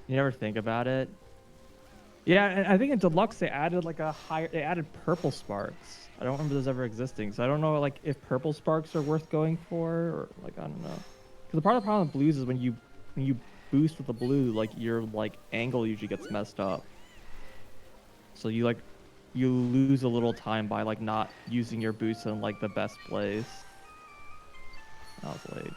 You never think about it. Yeah, and I think in Deluxe they added like they added purple sparks. I don't remember those ever existing, so I don't know like if purple sparks are worth going for, or like I don't know. Because the part of the problem with blues is when you boost with the blue, like your like angle usually gets messed up. So you lose a little time by like not using your boost in like the best place. I was late.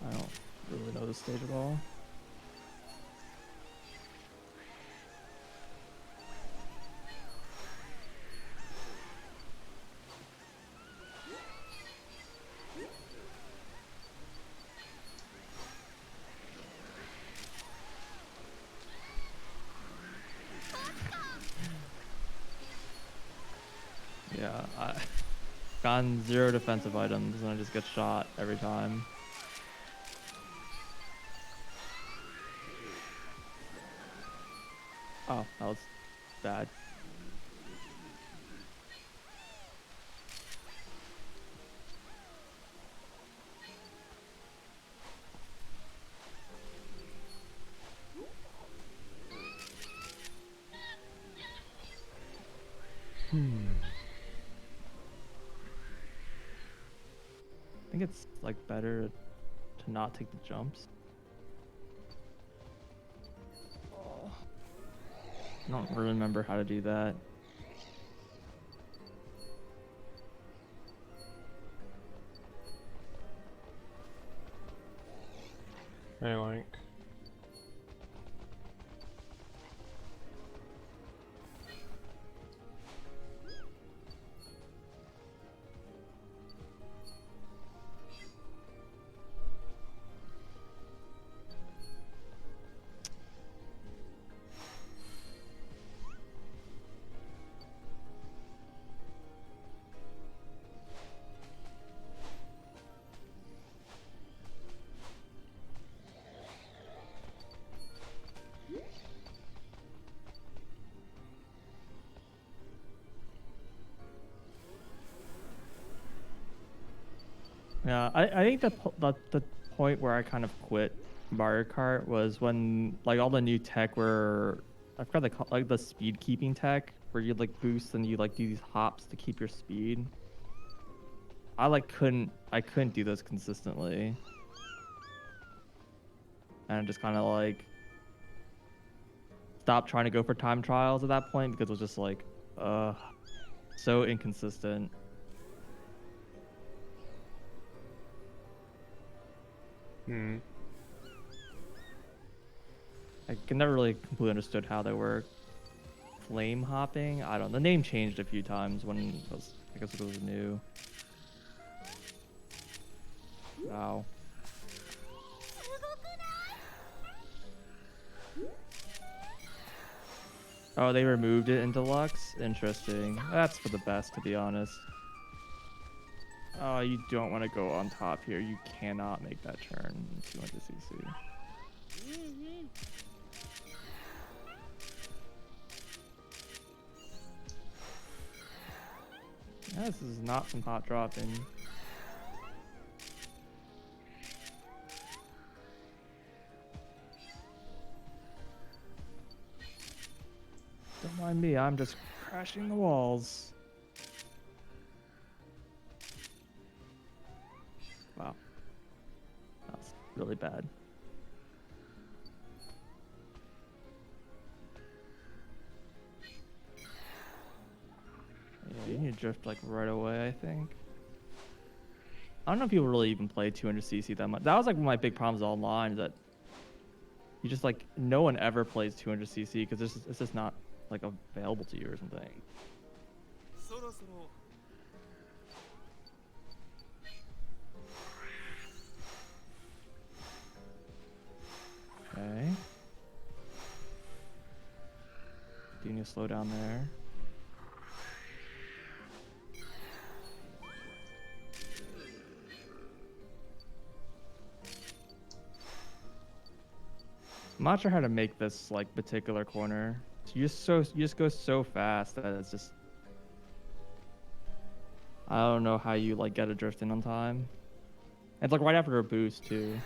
I don't really know this stage at all. Yeah, I gotten 0 defensive items and I just get shot every time. Oh, that was bad. I think it's like better to not take the jumps. Oh, I don't really remember how to do that. Hey, Link. Yeah, I think the point where I kind of quit Mario Kart was when like all the new tech were I forgot like the speed keeping tech where you like boost and you like do these hops to keep your speed. I couldn't do those consistently. And I just kind of like stopped trying to go for time trials at that point because it was just like so inconsistent. Hmm. I can never really completely understood how they work. Flame hopping? I don't know. The name changed a few times when it was, I guess it was new. Wow. Oh, they removed it in Deluxe? Interesting. That's for the best, to be honest. Oh, you don't want to go on top here. You cannot make that turn in 200cc. Yeah, this is not some hot dropping. Don't mind me, I'm just crashing the walls. Wow. That's really bad. Yeah, you need to drift like right away, I think. I don't know if people really even play 200cc that much. That was like one of my big problems online, that you just like no one ever plays 200cc because it's just not like available to you or something. Okay. Do you need to slow down there? I'm not sure how to make this like particular corner. You just go so fast that it's just I don't know how you like get a drift in on time. It's like right after a boost too.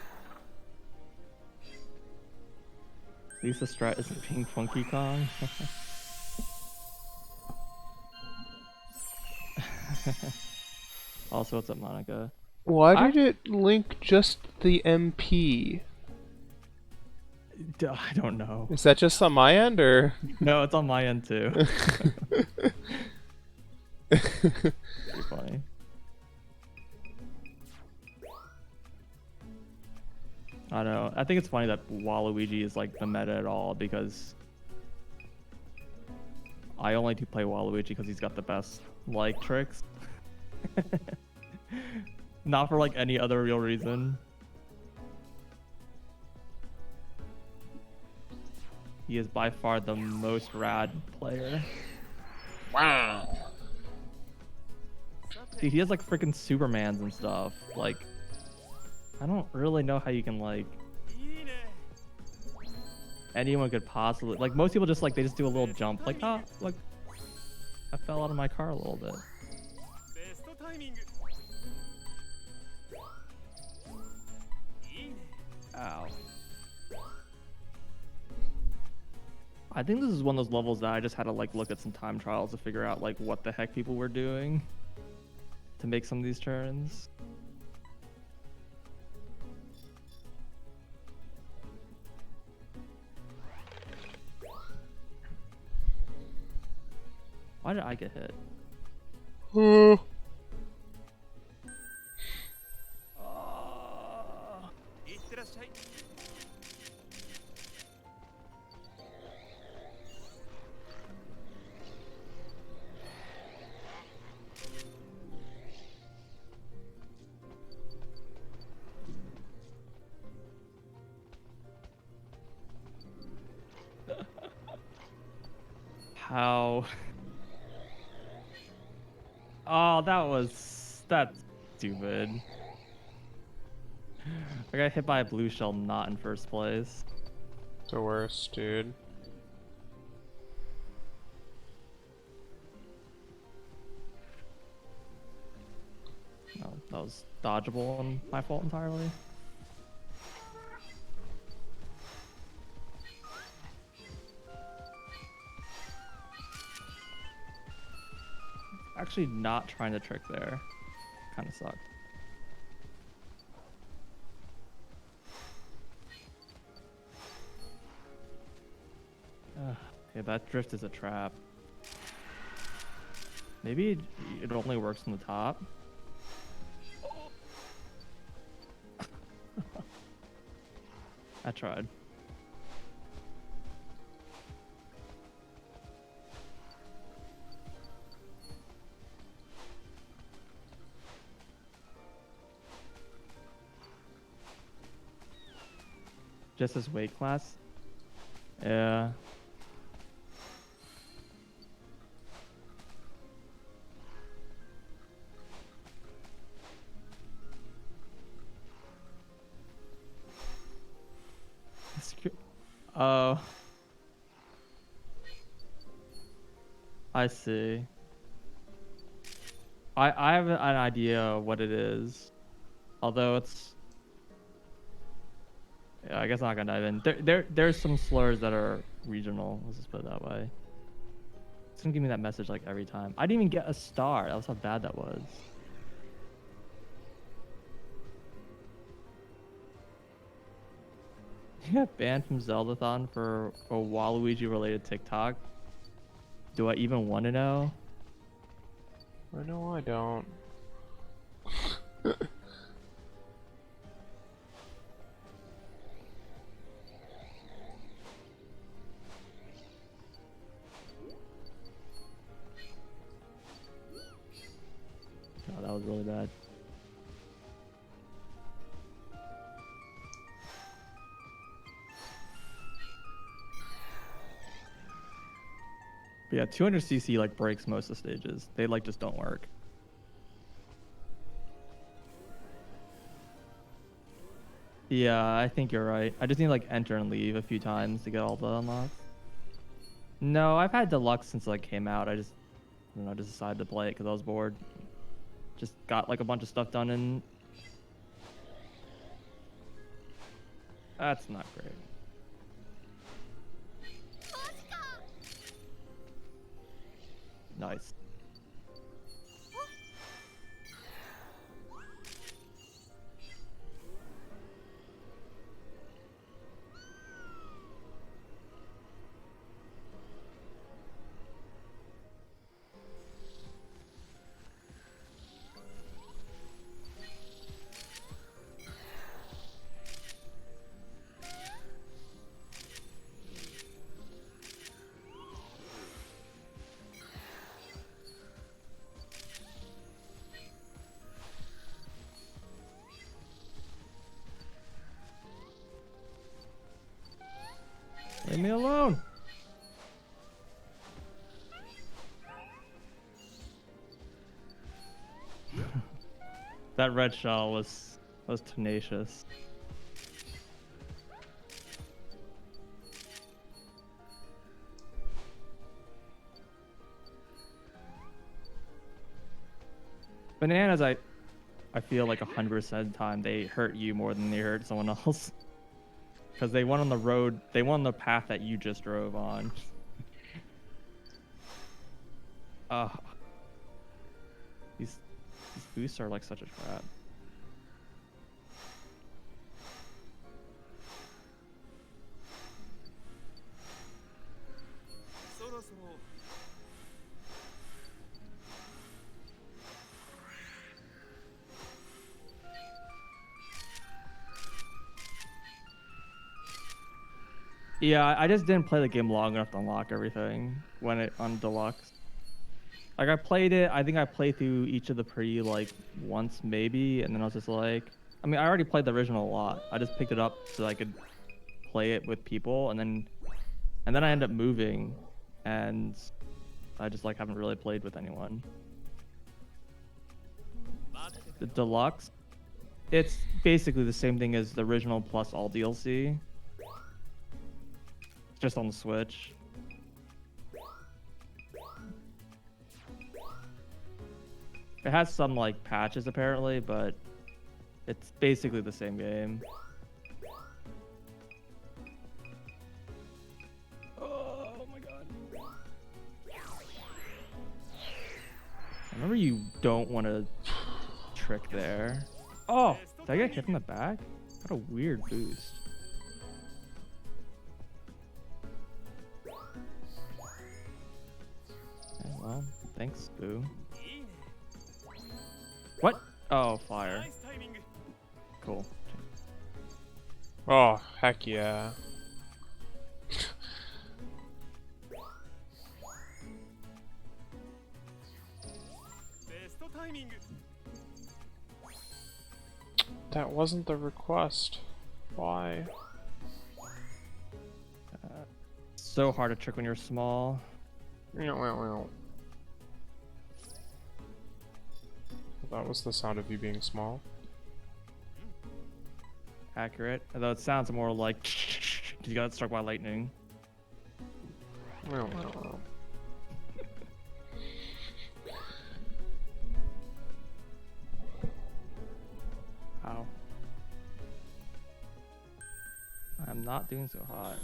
At least the strat isn't being Funky Kong. Also, what's up, Monica? Why did it link just the MP? I don't know. Is that just on my end, or? No, it's on my end too. Pretty funny. I don't know. I think it's funny that Waluigi is like the meta at all because I only do play Waluigi because he's got the best like tricks. Not for like any other real reason. He is by far the most rad player. Wow. Dude, he has like freaking Supermans and stuff. Like, I don't really know how you can like. Anyone could possibly like. Most people just like they just do a little jump. Like, oh, look, I fell out of my car a little bit. Ow. I think this is one of those levels that I just had to like look at some time trials to figure out like what the heck people were doing to make some of these turns. Why did I get hit? How? Oh, that's stupid. I got hit by a blue shell not in first place. The worst, dude. No, that was dodgeable and my fault entirely. Actually not trying to trick there. Kind of sucked. Yeah, that drift is a trap. Maybe it only works on the top. I tried. Just his weight class? Yeah. Oh. I see. I have an idea what it is. Although it's yeah, I guess I'm not gonna dive in. There's some slurs that are regional, let's just put it that way. It's gonna give me that message like every time. I didn't even get a star. That was how bad that was. You got banned from Zeldathon for a Waluigi related TikTok. Do I even want to know? I know I don't. Oh, that was really bad. But yeah, 200cc like breaks most of the stages. They like just don't work. Yeah, I think you're right. I just need to like enter and leave a few times to get all the unlocks. No, I've had deluxe since like came out. I don't know, just decided to play it because I was bored. Just got like a bunch of stuff done and that's not great. Nice. Leave me alone. That red shell was tenacious. Bananas, I feel like 100% of the time they hurt you more than they hurt someone else. Because they went on the road, they went on the path that you just drove on. These boosts are like such a trap. Yeah, I just didn't play the game long enough to unlock everything when it on deluxe. Like I played it, I think I played through each of the pre like once maybe, and then I was just like, I mean, I already played the original a lot. I just picked it up so I could play it with people, and then I ended up moving, and I just like haven't really played with anyone. The deluxe, it's basically the same thing as the original plus all DLC. Just on the Switch. It has some like patches apparently, but it's basically the same game. Oh my god. I remember you don't want to trick there. Oh, did I get hit from the back? What a weird boost. Okay, well, thanks, Boo. What? Oh, fire. Cool. Oh, heck yeah. That wasn't the request. Why? So hard to trick when you're small. That was the sound of you being small. Accurate. Although it sounds more like you got struck by lightning. How? I'm not doing so hot.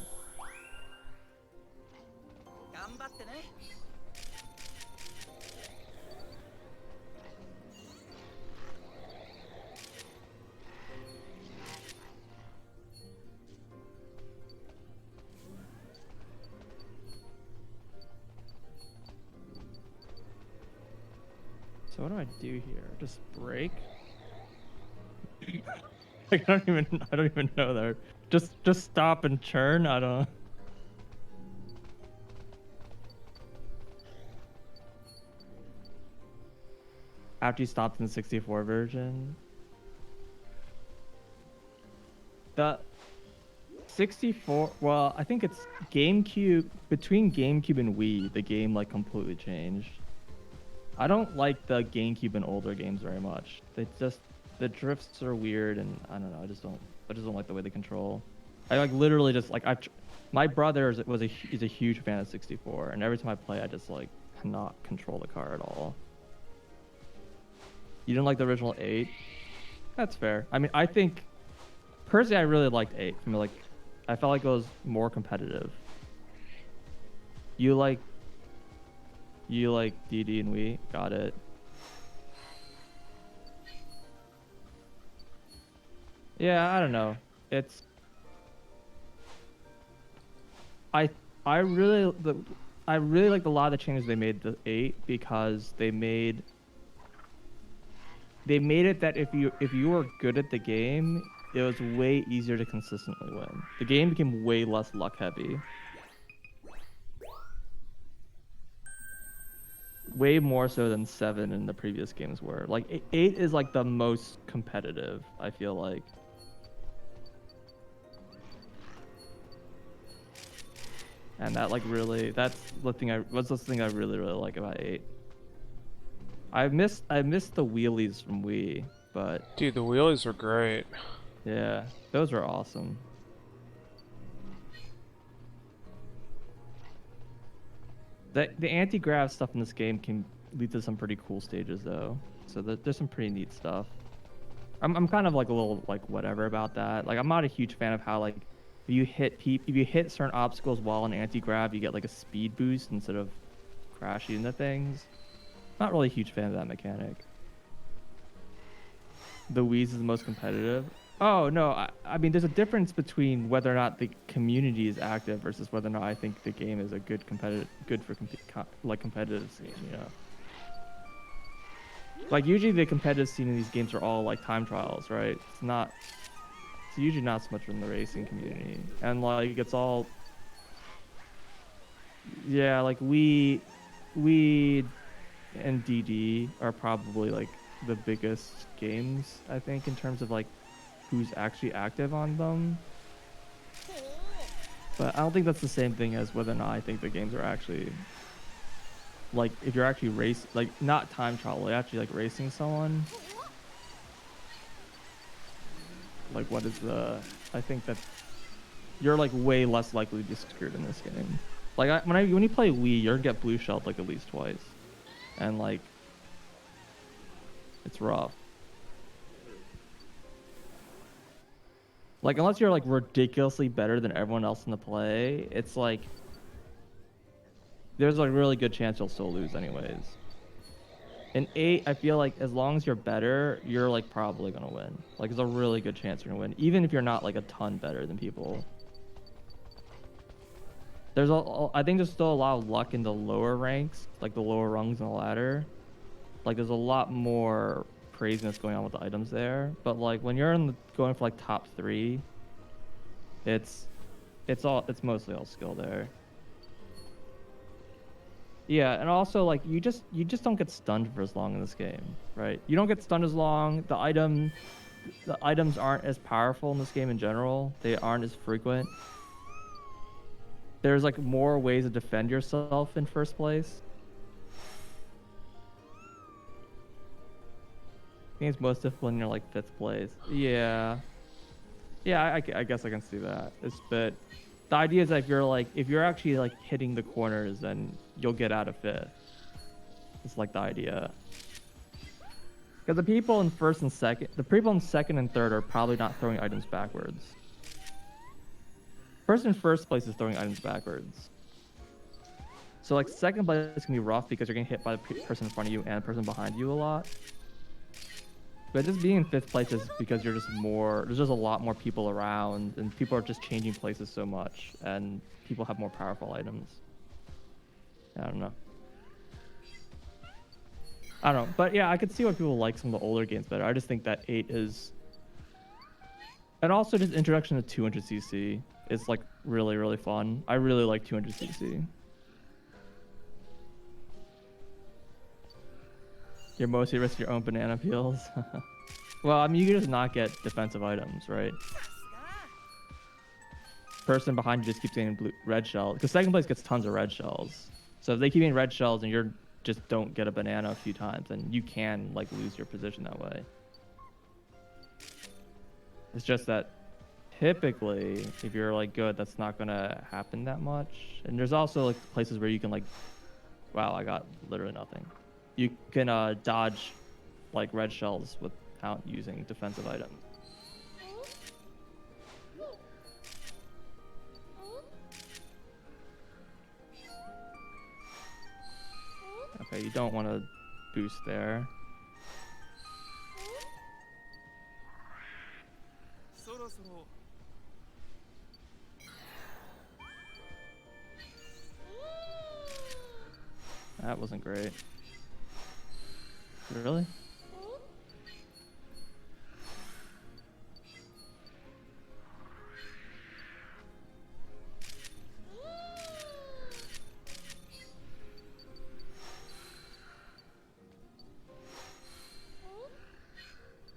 So what do I do here? Just break? Like, I don't even know there. Just stop and churn? I don't know. After you stopped in the 64 version. The 64. Well, I think it's GameCube. Between GameCube and Wii, the game like completely changed. I don't like the GameCube and older games very much. They just the drifts are weird, and I don't know. I just don't like the way they control. I like literally just like my brother is a huge fan of 64, and every time I play, I just like cannot control the car at all. You didn't like the original 8? That's fair. I mean, I think personally, I really liked 8. I mean, like, I felt like it was more competitive. You like DD and Wii? Got it. Yeah, I don't know. It's I I really the I really liked a lot of the changes they made to 8 because they made it that if you were good at the game, it was way easier to consistently win. The game became way less luck heavy. Way more so than 7 in the previous games were. Like 8 is like the most competitive, I feel like. And that like really that's the thing I really like about 8. I missed the wheelies from Wii, but Dude, the wheelies were great. yeah, those were awesome. The anti-grav stuff in this game can lead to some pretty cool stages though. So there's some pretty neat stuff. I'm kind of like a little like whatever about that. Like I'm not a huge fan of how like if you hit certain obstacles while in anti-grav, you get like a speed boost instead of crashing into things. Not really a huge fan of that mechanic. The Wii's is the most competitive. Oh no, I mean there's a difference between whether or not the community is active versus whether or not I think the game is a good competitive scene, you know. Like usually the competitive scene in these games are all like time trials, right? It's usually not so much from the racing community. And like it's all yeah, like we and DD are probably like the biggest games, I think, in terms of like who's actually active on them. But I don't think that's the same thing as whether or not I think the games are actually like if you're actually like not time trial, like actually like racing someone. Like what is I think that you're like way less likely to be screwed in this game. Like when you play Wii, you're gonna get blue shelled like at least twice. And like it's rough. Like unless you're like ridiculously better than everyone else in the play, it's like there's a really good chance you'll still lose anyways. In 8, I feel like as long as you're better, you're like probably gonna win. Like there's a really good chance you're gonna win, even if you're not like a ton better than people. I think there's still a lot of luck in the lower ranks, like the lower rungs on the ladder. Like there's a lot more craziness going on with the items there. But like when you're going for like top 3, it's mostly all skill there. Yeah, and also like you just don't get stunned for as long in this game, right? You don't get stunned as long. The items aren't as powerful in this game in general. They aren't as frequent. There's like more ways to defend yourself in first place. I think it's most difficult when you're like 5th place. Yeah. Yeah, I guess I can see that. But the idea is that if you're actually like hitting the corners, then you'll get out of 5th. It's like the idea. Because the people in second and third are probably not throwing items backwards. Person in first place is throwing items backwards. So like second place can be rough because you're getting hit by the person in front of you and the person behind you a lot. But just being in 5th place is because there's just a lot more people around and people are just changing places so much and people have more powerful items. I don't know. But yeah, I could see why people like some of the older games better. I just think that 8 is... And also just introduction to 200cc is like really, really fun. I really like 200cc. You're mostly risking your own banana peels. Well, I mean, you can just not get defensive items, right? person behind you just keeps getting red shells, because second place gets tons of red shells. So if they keep getting red shells and you're just don't get a banana a few times, then you can like lose your position that way. It's just that typically, if you're like good, that's not gonna happen that much. And there's also like places where you can like, wow, I got literally nothing. You can dodge like red shells without using defensive items. Okay, you don't want to boost there. That wasn't great. Really?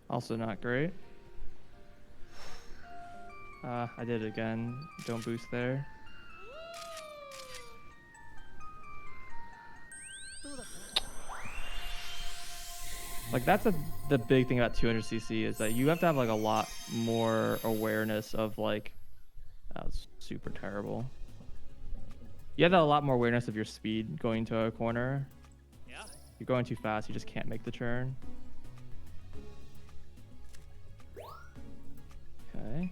Also not great. I did it again. Don't boost there. Like that's the big thing about 200cc is that you have to have like a lot more awareness of like, that was super terrible. You have to have a lot more awareness of your speed going to a corner. You're going too fast, you just can't make the turn. Okay.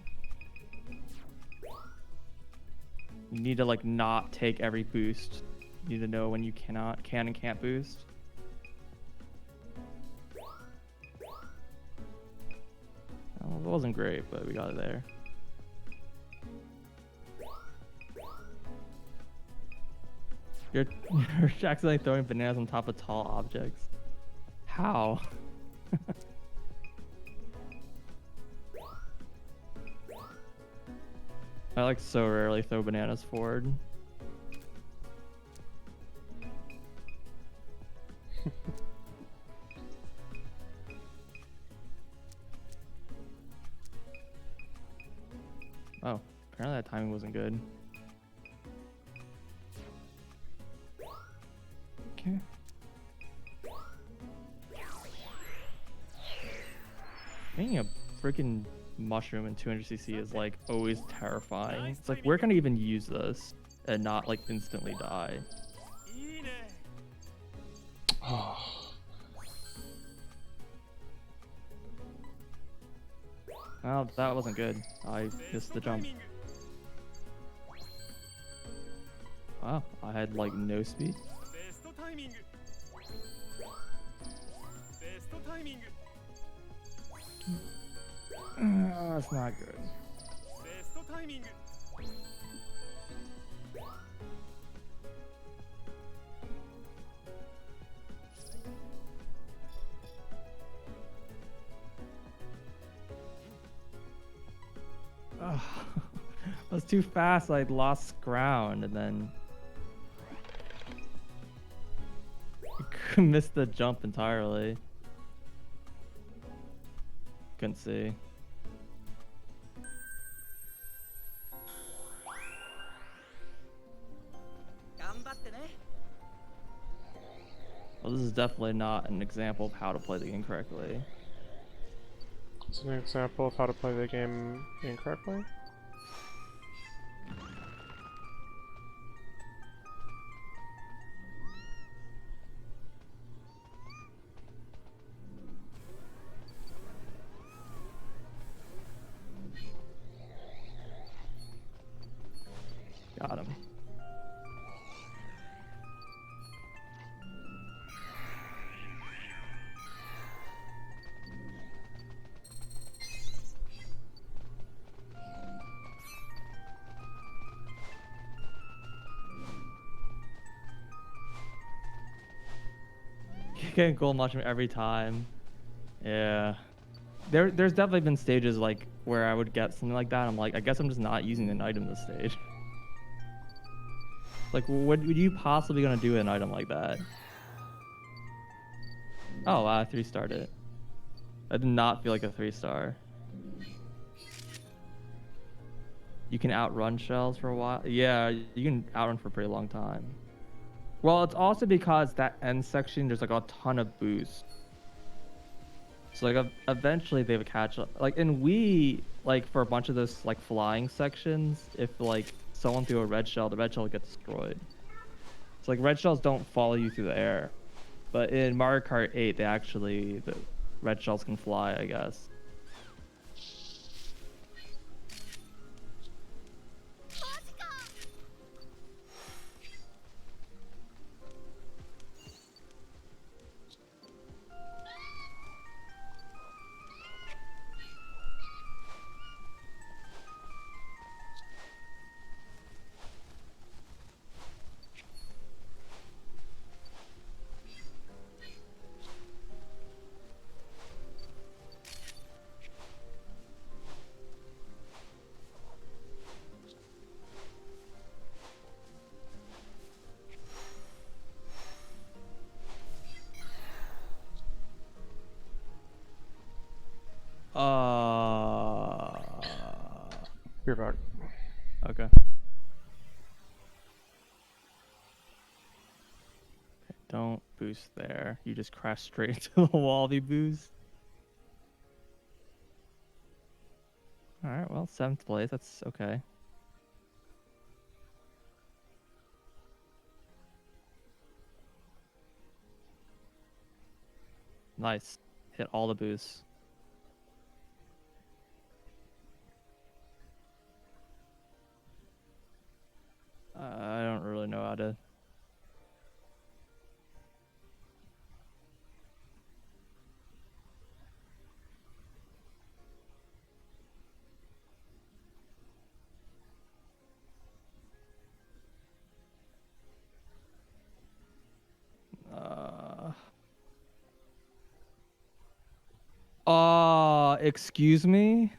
You need to like not take every boost. You need to know when you can and can't boost. Oh, it wasn't great, but we got it there. You're accidentally throwing bananas on top of tall objects. How? I like so rarely throw bananas forward. Oh, apparently that timing wasn't good. Okay. Being a freaking mushroom in 200cc is like always terrifying. It's like, where can I even use this and not like instantly die? Well, that wasn't good. I missed the jump. Wow, I had like no speed. That's not good. I was too fast. I lost ground and then missed the jump entirely. Couldn't see. Well, this is definitely not an example of how to play the game correctly. It's an example of how to play the game incorrectly. Got him. Getting gold mushroom every time. Yeah. There's definitely been stages like where I would get something like that. I'm like, I guess I'm just not using an item this stage. Like, what would you possibly gonna do with an item like that? Oh, wow, I 3-starred it. I did not feel like a 3-star. You can outrun shells for a while. Yeah, you can outrun for a pretty long time. Well, it's also because that end section, there's like a ton of boost. So like eventually they would catch up. Like in Wii, like for a bunch of those like flying sections, if like someone threw a red shell, the red shell would get destroyed. So like red shells don't follow you through the air. But in Mario Kart 8, the red shells can fly, I guess. You're back. Okay. Don't boost there. You just crash straight into the wall if you boost. All right, well, 7th place. That's okay. Nice. Hit all the boosts. I don't really know how to. Excuse me?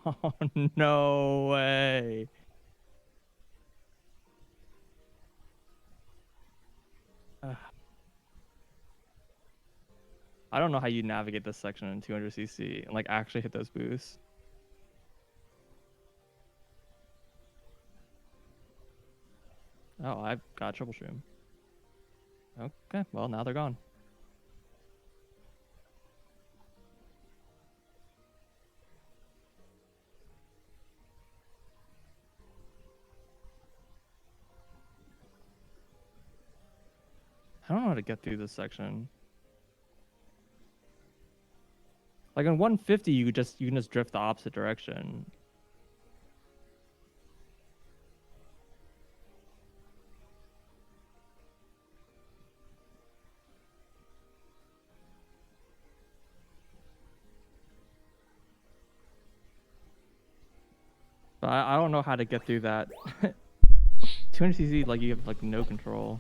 Oh, no way. Uh, I don't know how you navigate this section in 200cc and like actually hit those boosts. Oh, I've got troubleshoot. Okay, well, now they're gone. I don't know how to get through this section. Like on 150, you can just drift the opposite direction. But I don't know how to get through that. 200cc, like you have like no control.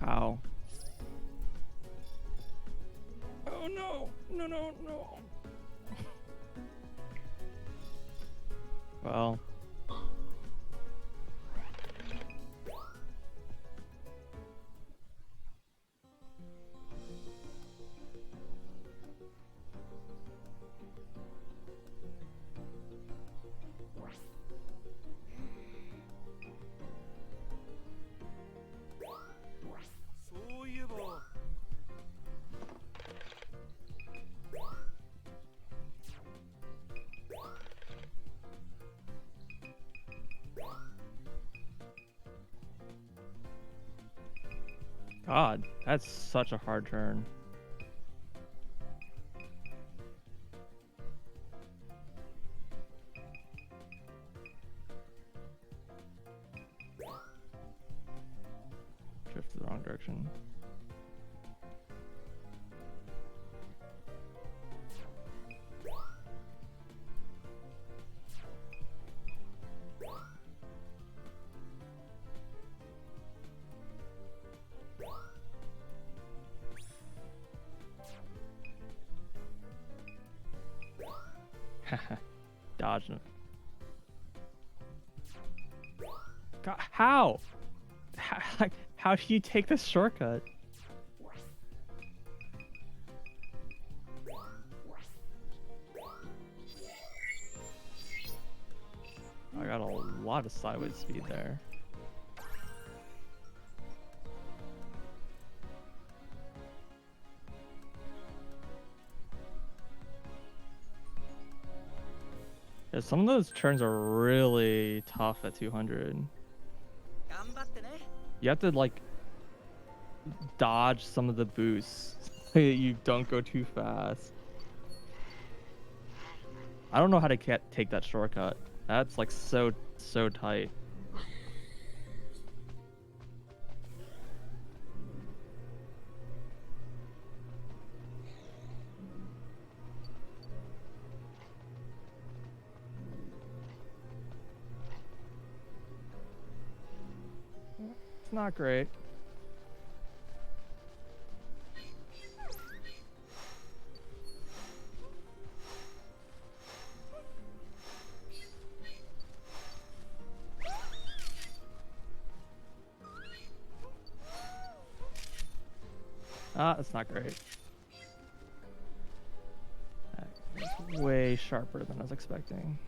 How? Oh no! No, no, no! Well. God, that's such a hard turn. Drifted the wrong direction. Dodging. God, how? How do you take this shortcut? I got a lot of sideways speed there. Yeah, some of those turns are really tough at 200. You have to like dodge some of the boosts so you don't go too fast. I don't know how to take that shortcut. That's like so tight. It's not great. It's not great. It's way sharper than I was expecting.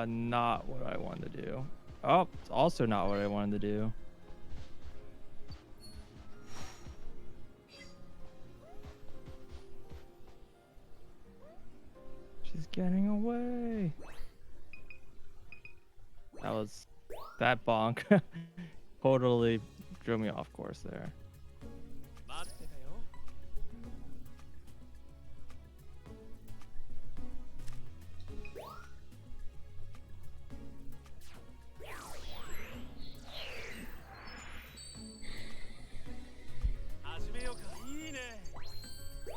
Not what I wanted to do. Oh, it's also not what I wanted to do. She's getting away. That bonk totally drew me off course there.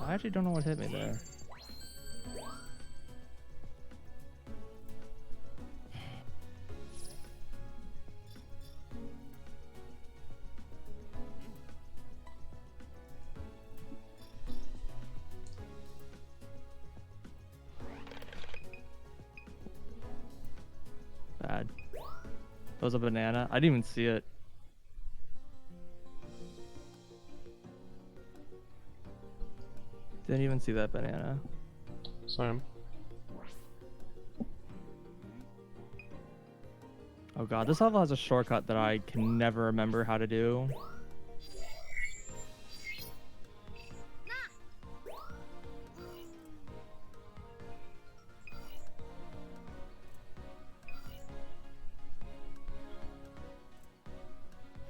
I actually don't know what hit me there. Bad. That was a banana. I didn't even see it. Didn't even see that banana. Same. Oh god, this level has a shortcut that I can never remember how to do.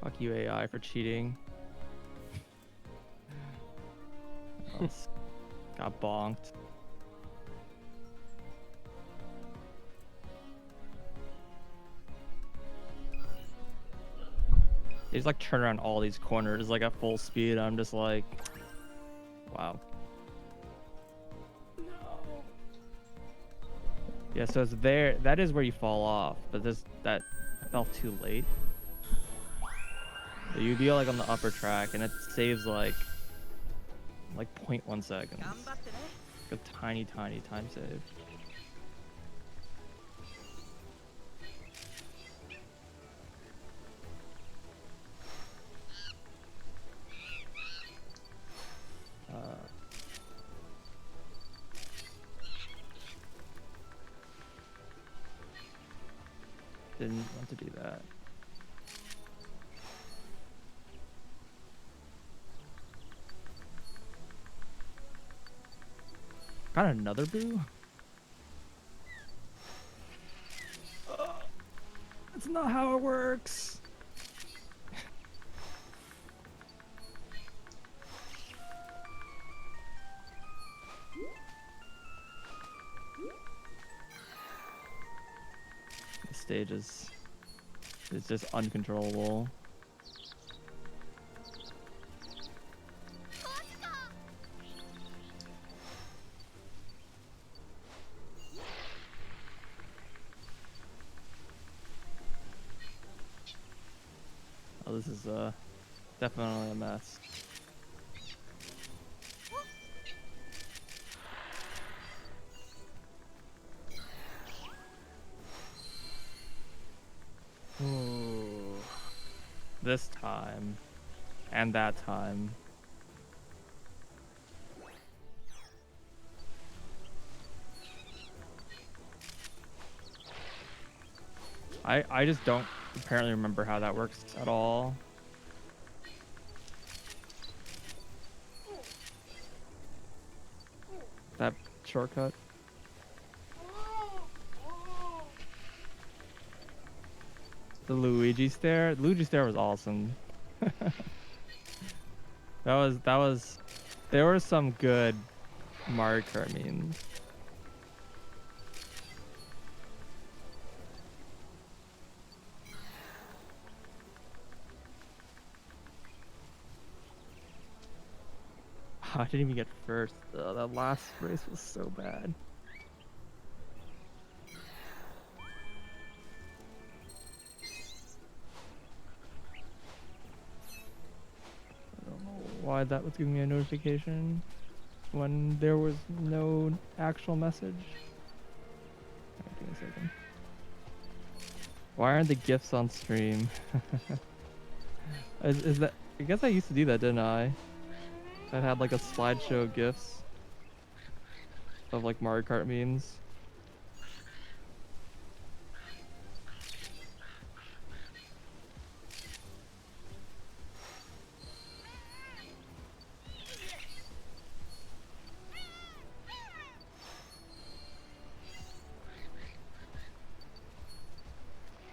Fuck you, AI, for cheating. Got bonked. They just like turn around all these corners like at full speed. I'm just like, wow. No. Yeah, so it's there. That is where you fall off, but that I fell too late. So you'd be like on the upper track, and it saves like 0.1 seconds. A tiny time save. Didn't want to do that. Got another boo? That's not how it works. stage is just uncontrollable. Oh, this is definitely a mess. Ooh. This time. And that time. I just don't apparently remember how that works at all. That shortcut. The Luigi stare. The Luigi stare was awesome. that was there were some good Mario Kart memes. I didn't even get first. That last race was so bad. I don't know why that was giving me a notification when there was no actual message. Alright, give me a second. Why aren't the GIFs on stream? is that? I guess I used to do that, didn't I? That had like a slideshow of GIFs of like Mario Kart memes.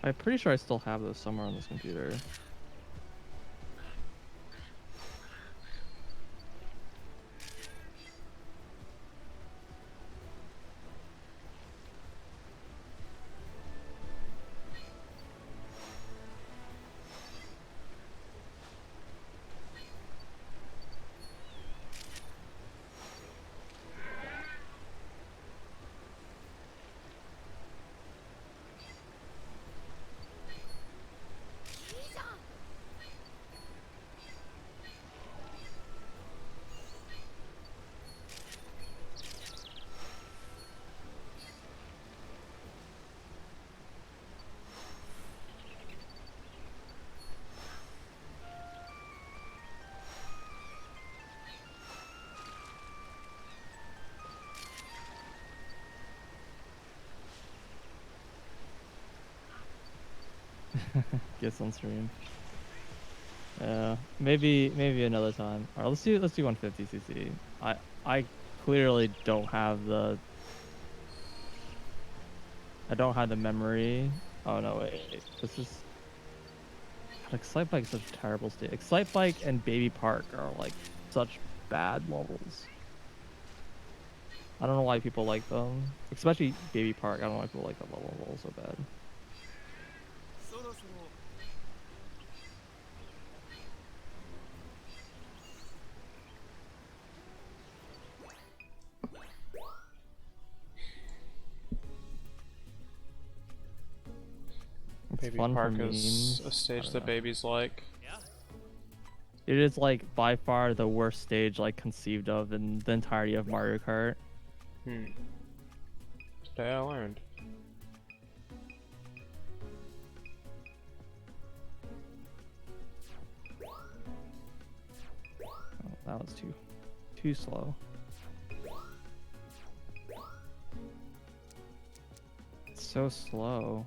I'm pretty sure I still have those somewhere on this computer. Gets on stream. Maybe another time. All right, let's do 150cc. I clearly don't have the memory. Oh no, wait. This is God, Excite Bike is such a terrible state. Excite Bike and Baby Park are like such bad levels. I don't know why people like them, especially Baby Park. I don't know why people like that level so bad. It's Baby fun Park for is memes. a stage I that don't know. babies like. It is like by far the worst stage like conceived of in the entirety of Mario Kart. Today I learned. Oh, that was too slow. It's so slow.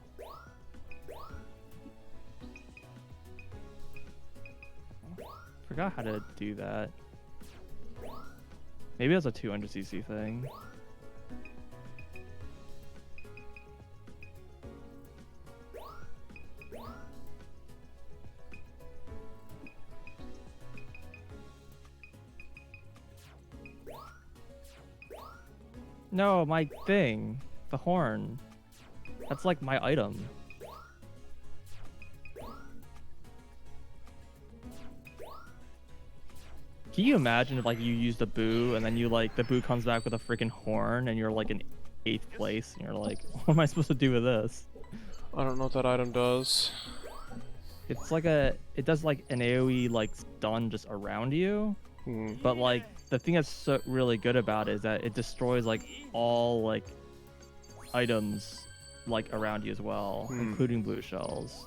Forgot how to do that. Maybe that's a 200cc thing. No, my thing. The horn. That's like my item. Can you imagine if like you used a boo and then you like the boo comes back with a freaking horn and you're like in 8th place and you're like, what am I supposed to do with this? I don't know what that item does. It's like it does like an AoE like stun just around you, Hmm. but like the thing that's so really good about it is that it destroys like all like items like around you as well, including blue shells.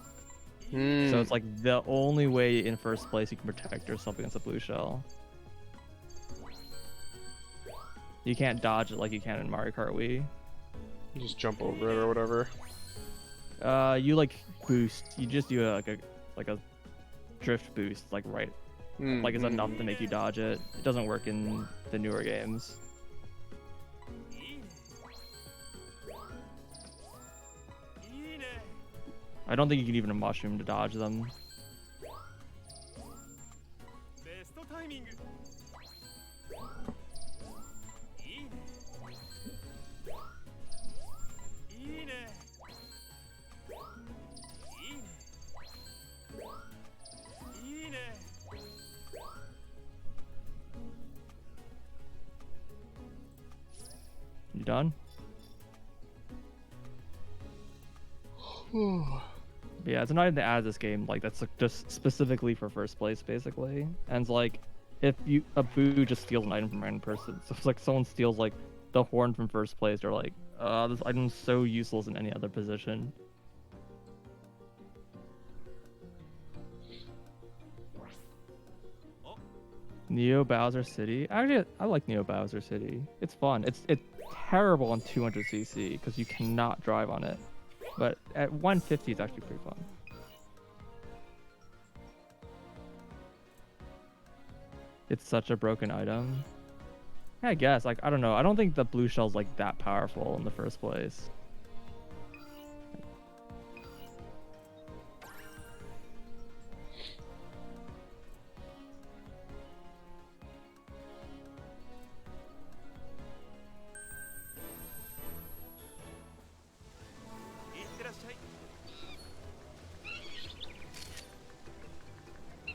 So it's like the only way in first place you can protect yourself against a blue shell. You can't dodge it like you can in Mario Kart Wii. You just jump over it or whatever. You like boost. You just do like a drift boost, like right, like it's enough to make you dodge it. It doesn't work in the newer games. I don't think you can even a mushroom to dodge them. You done? Yeah, it's not even to add this game. Like that's like, just specifically for first place, basically. And it's like, if a boo just steals an item from a random person, so it's like someone steals like the horn from first place, they're like, this item's so useless in any other position. Neo Bowser City. Actually, I like Neo Bowser City. It's fun. It's terrible on 200cc because you cannot drive on it. But at 150, it's actually pretty fun. It's such a broken item. Yeah, I guess. Like, I don't know. I don't think the blue shell's like that powerful in the first place.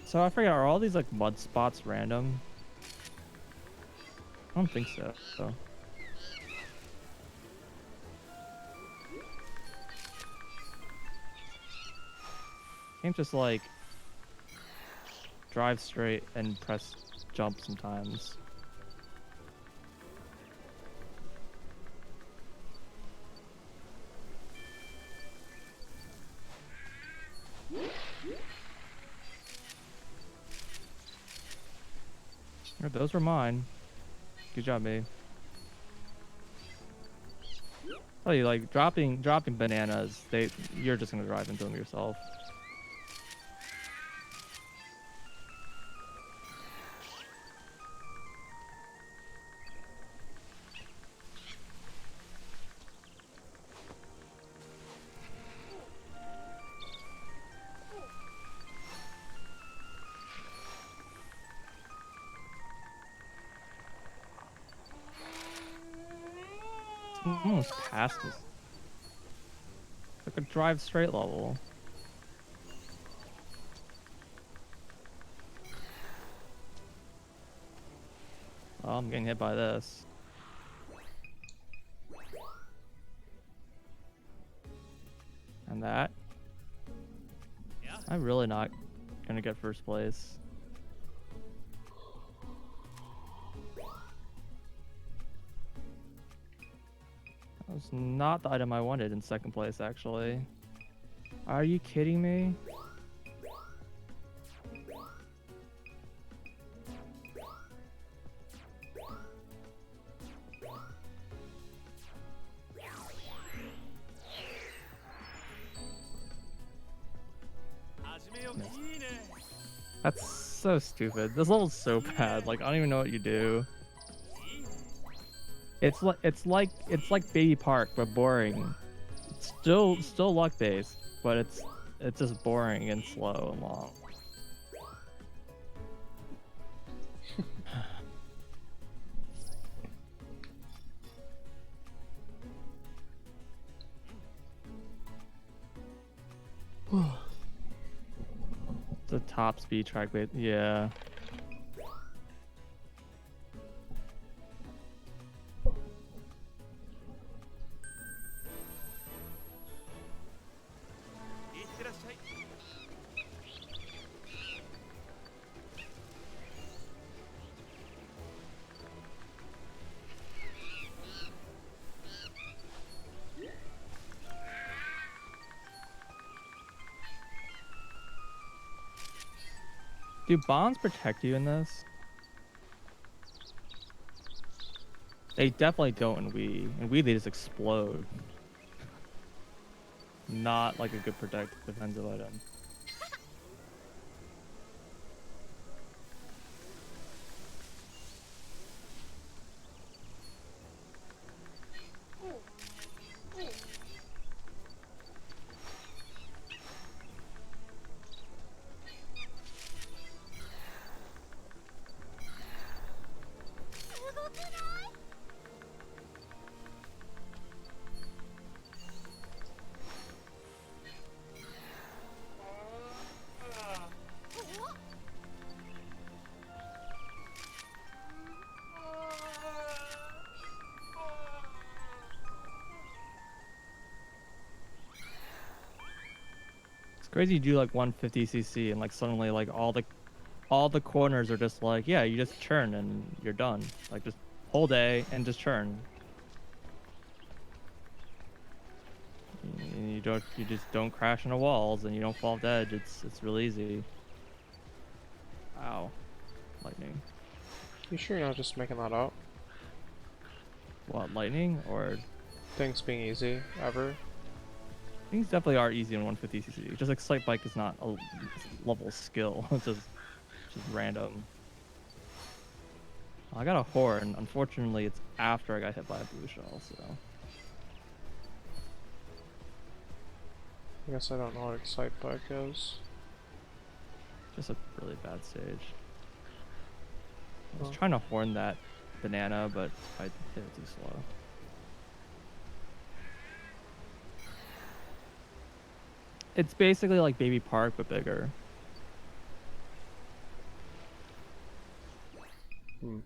So I forget, are all these like mud spots random? I don't think so. Can't just like drive straight and press jump sometimes. Those were mine. Good job, babe. Oh, you like dropping bananas? You're just gonna drive into them yourself. Almost past this. Like a drive straight level. Oh, I'm getting hit by this. And that. I'm really not gonna get first place. That was not the item I wanted in second place, actually. Are you kidding me? That's so stupid. This level's so bad. Like, I don't even know what you do. It's like Baby Park, but boring. It's still luck based, but it's just boring and slow and long. The top speed track, yeah. Do bonds protect you in this? They definitely don't in Wii. In Wii, they just explode. Not like a good protect defensive item. It's crazy you do like 150cc and like suddenly like all the corners are just like, yeah, you just churn and you're done. Like just hold A and just churn. And you just don't crash into walls and you don't fall off the edge. It's real easy. Ow. Lightning. You sure you're not just making that up? What, lightning? Or Things being easy, ever? things definitely are easy in 150cc. Just like Slight Bike is not a level skill. It's just random. I got a horn. Unfortunately, it's after I got hit by a blue shell, so. I guess I don't know what Excite Bike is. Just a really bad stage. I was trying to horn that banana, but I hit it too slow. It's basically like Baby Park, but bigger. Hmm.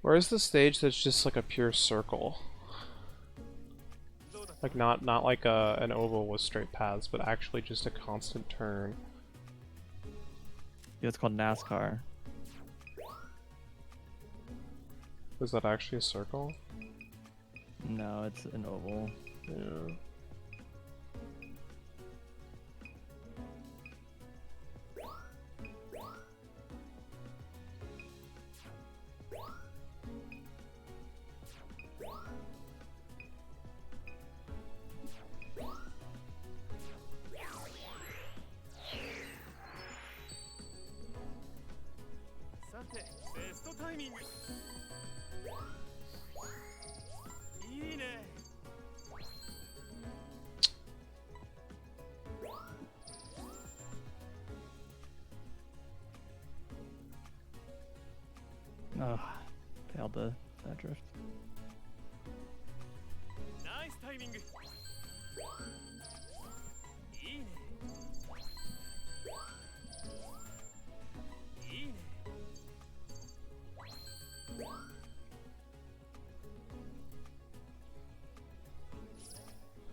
Where's the stage that's just like a pure circle? Like not like an oval with straight paths, but actually just a constant turn. Yeah, it's called NASCAR. Is that actually a circle? No, it's an oval. Yeah. Oh, failed that drift. Nice timing.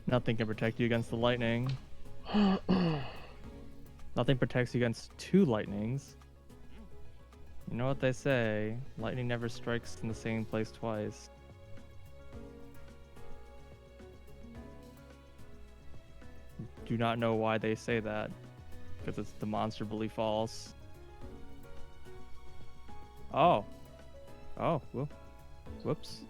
Nothing can protect you against the lightning. Nothing protects you against two lightnings. You know what they say, lightning never strikes in the same place twice. Do not know why they say that, because it's demonstrably false. Oh. Oh, whoops. Oops.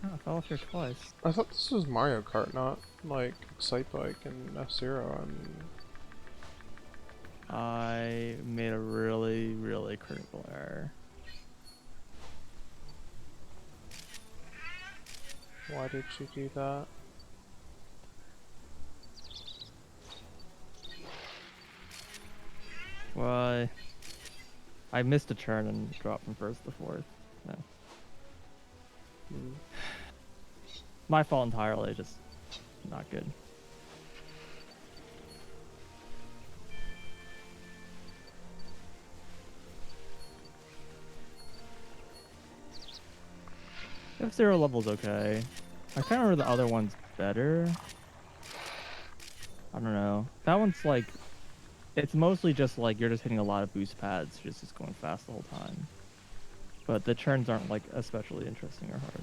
Oh, I fell off here twice. I thought this was Mario Kart, not like Excite Bike and F-Zero and... I made a really, really critical error. Why did you do that? Well, I missed a turn and dropped from first to fourth. No. Hmm. My fault entirely. Just not good. F-Zero level's okay. I can't remember the other one's better. I don't know. That one's like, it's mostly just like you're just hitting a lot of boost pads, just going fast the whole time. But the turns aren't like especially interesting or hard.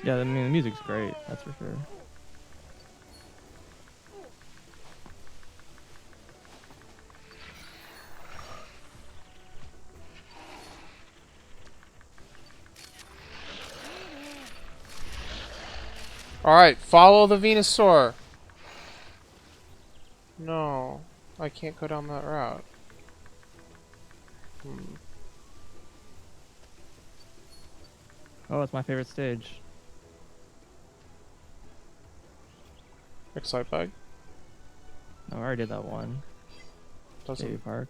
Yeah, I mean the music's great, that's for sure. Alright, follow the Venusaur. No, I can't go down that route. Oh, it's my favorite stage. Excite bag? Oh, I already did that one. Doesn't. Baby Park.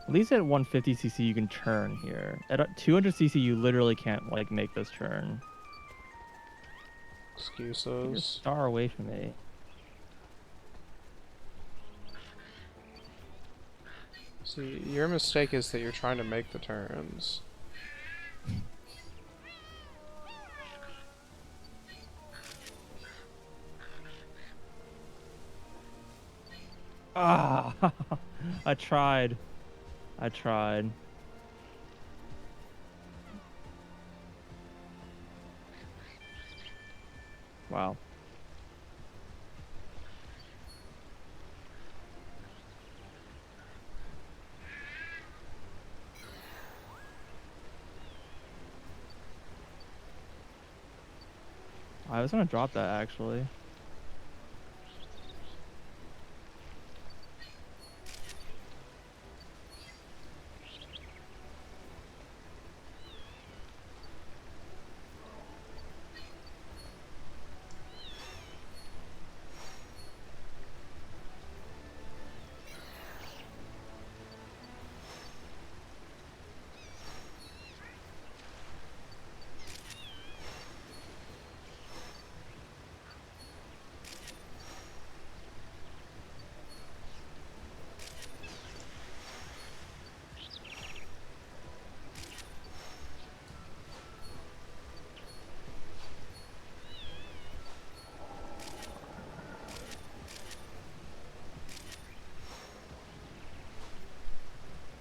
At least at 150cc you can turn here. At 200cc you literally can't like make this turn. Get your Excuses. star away from me. See, your mistake is that you're trying to make the turns. Ah, I tried. I tried. Wow. I was gonna drop that actually.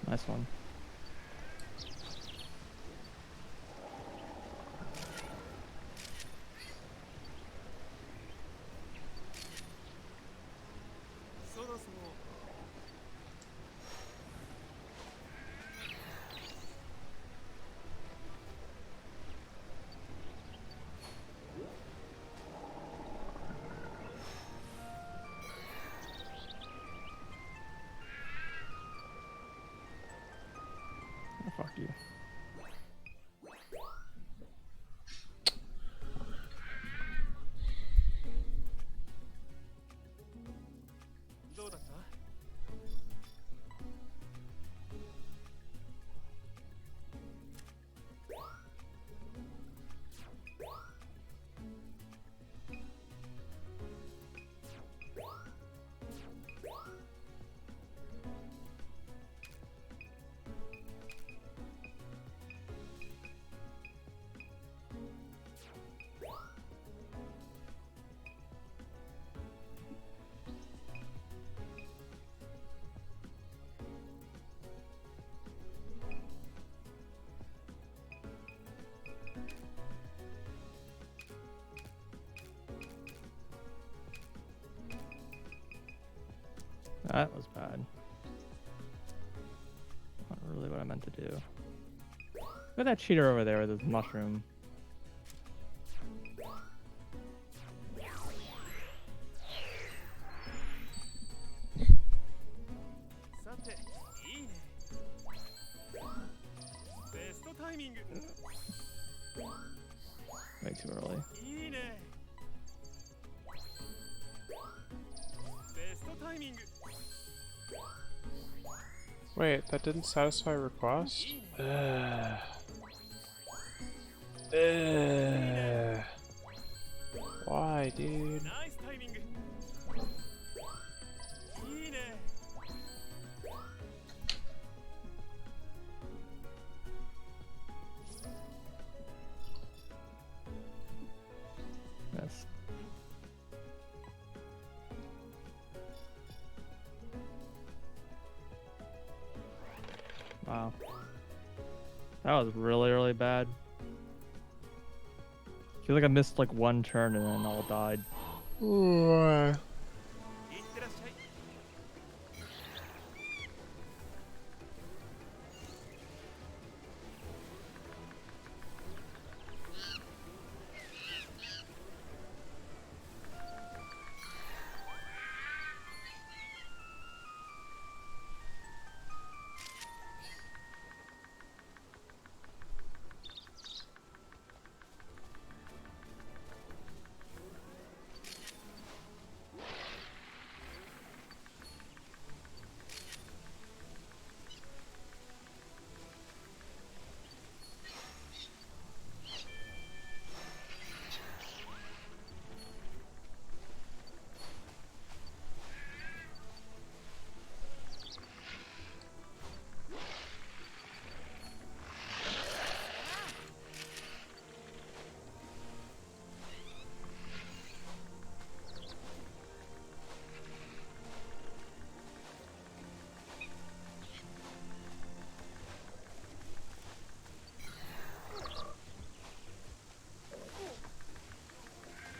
Nice one. Oh, fuck you. That was bad. Not really what I meant to do. Look at that cheater over there with his mushroom. Way too early. Wait, that didn't satisfy request? Why, dude? Yes. Wow. That was really, really bad. I feel like I missed like one turn and then all died.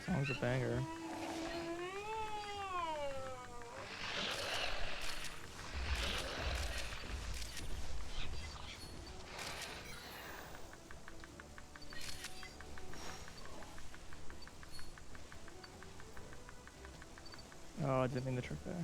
Song's a banger. Oh, I didn't mean the trick there.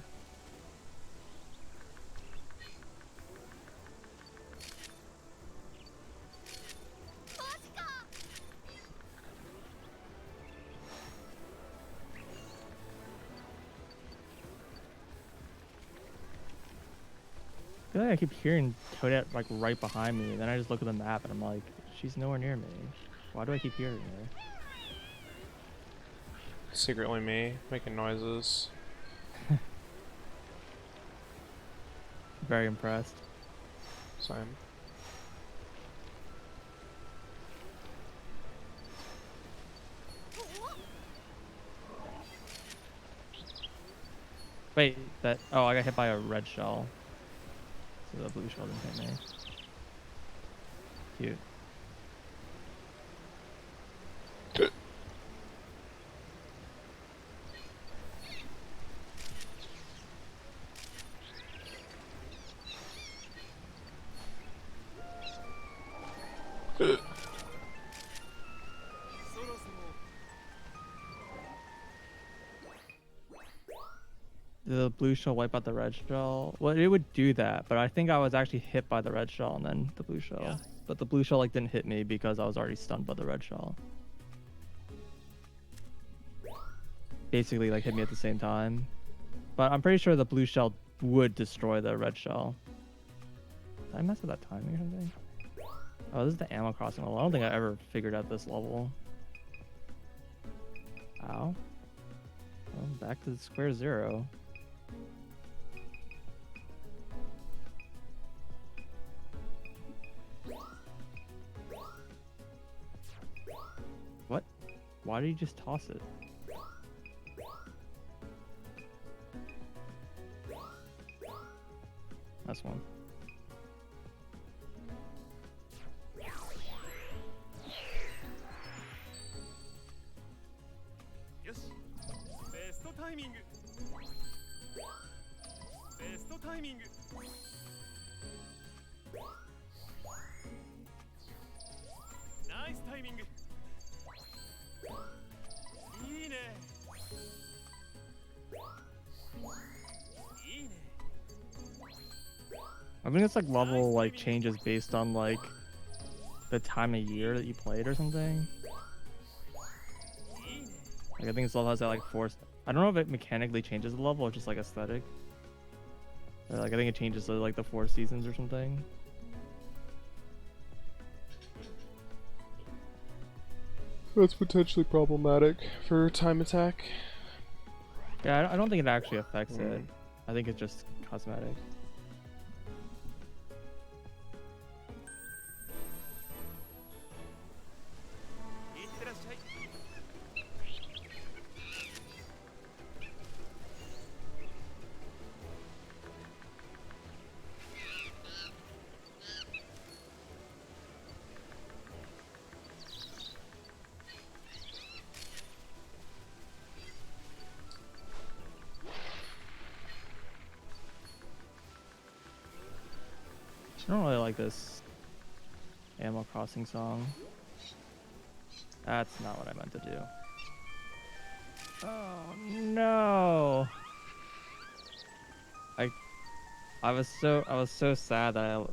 I feel like I keep hearing Toadette like right behind me, and then I just look at the map and I'm like, she's nowhere near me. Why do I keep hearing her? Secretly me, making noises. Very impressed. Same. Wait, that. Oh, I got hit by a red shell. So the blue shell didn't hit me. Cute. Did the blue shell wipe out the red shell? Well, it would do that, but I think I was actually hit by the red shell and then the blue shell. Yeah. But the blue shell like didn't hit me because I was already stunned by the red shell. Basically like hit me at the same time. But I'm pretty sure the blue shell would destroy the red shell. Did I mess with that timing or something? Oh, this is the Animal Crossing level. I don't think I ever figured out this level. Ow. Well, back to square zero. What? Why did you just toss it? That's one. I mean, it's like level like changes based on like the time of year that you played or something. Like I think this level has that like force. I don't know if it mechanically changes the level or just like aesthetic. Or, like I think it changes to like the 4 seasons or something. That's potentially problematic for time attack. Yeah, I don't think it actually affects Mm. it. I think it's just cosmetic. I don't really like this Animal Crossing song. That's not what I meant to do. Oh no! I was so sad that I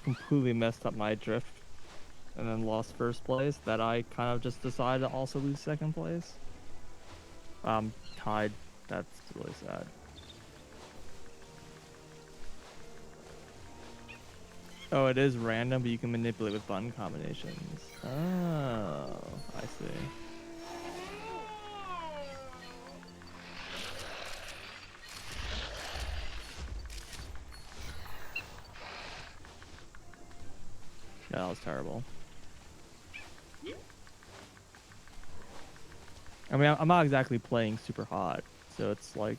completely messed up my drift and then lost first place that I kind of just decided to also lose second place. Tied. That's really sad. Oh, it is random, but you can manipulate with button combinations. Oh, I see. Yeah, that was terrible. I mean, I'm not exactly playing super hot, so it's like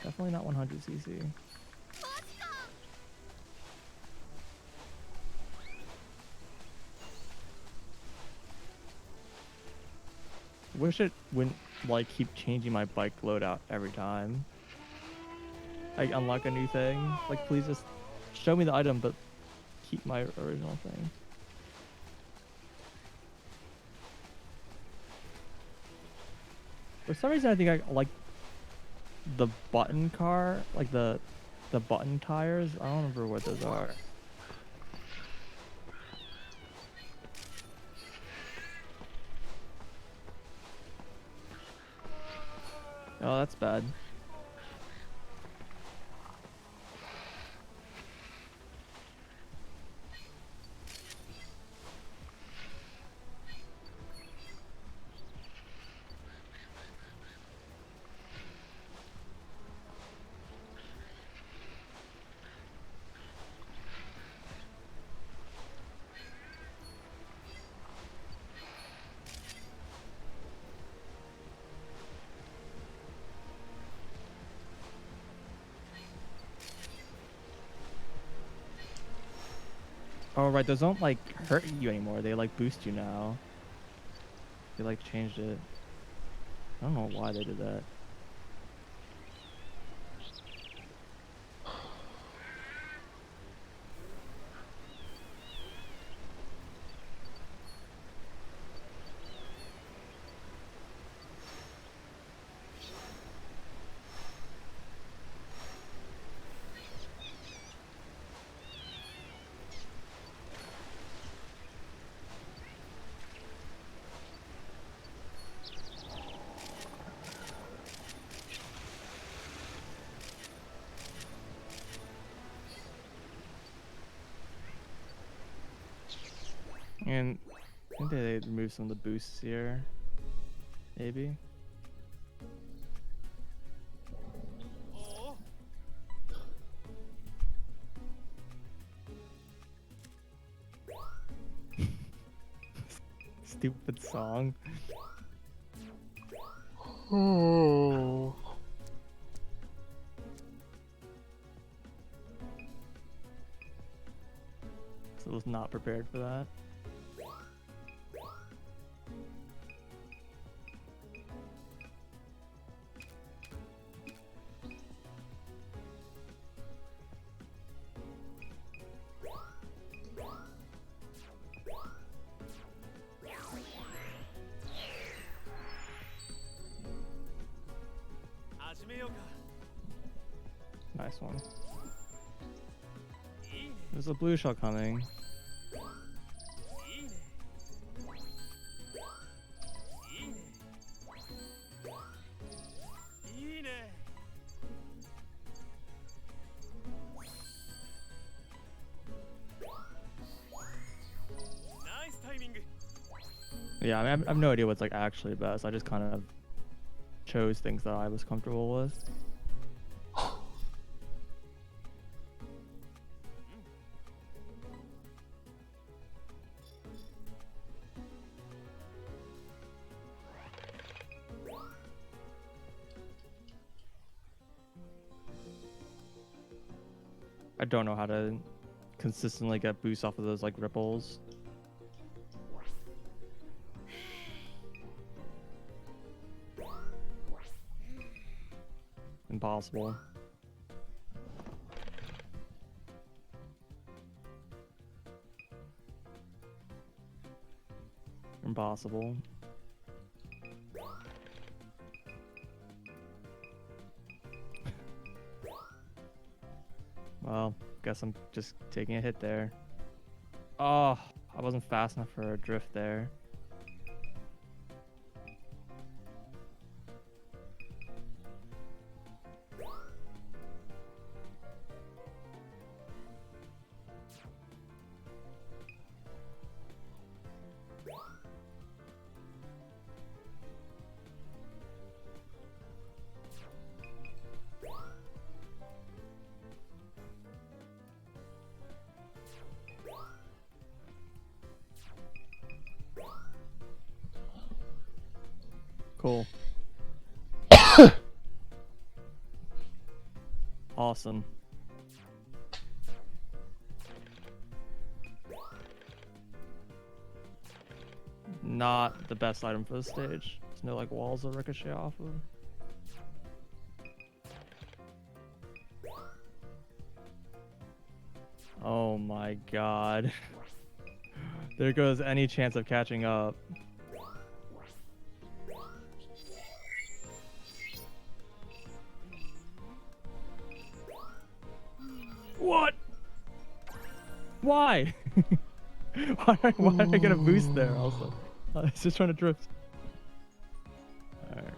definitely not 100cc. Wish it wouldn't like keep changing my bike loadout every time I unlock a new thing. Like, please just show me the item, but keep my original thing. For some reason, I think I like the button car, like the button tires. I don't remember what those are. Oh, that's bad. Oh, right. Those don't like hurt you anymore. They like boost you now. They like changed it. I don't know why they did that. And I think they removed some of the boosts here. Maybe. Stupid song. Oh. So I was not prepared for that. Nice one. There's a blue shell coming. Yeah, I have no idea what's like actually best. I just kind of chose things that I was comfortable with. I don't know how to consistently get boosts off of those like ripples. Impossible. Impossible. Well, guess I'm just taking a hit there. Oh, I wasn't fast enough for a drift there. Cool. Awesome. Not the best item for the stage. There's no like walls that ricochet off of. Oh my god. There goes any chance of catching up. What? Why? Why did I get a boost there also? I was just trying to drift. Alright.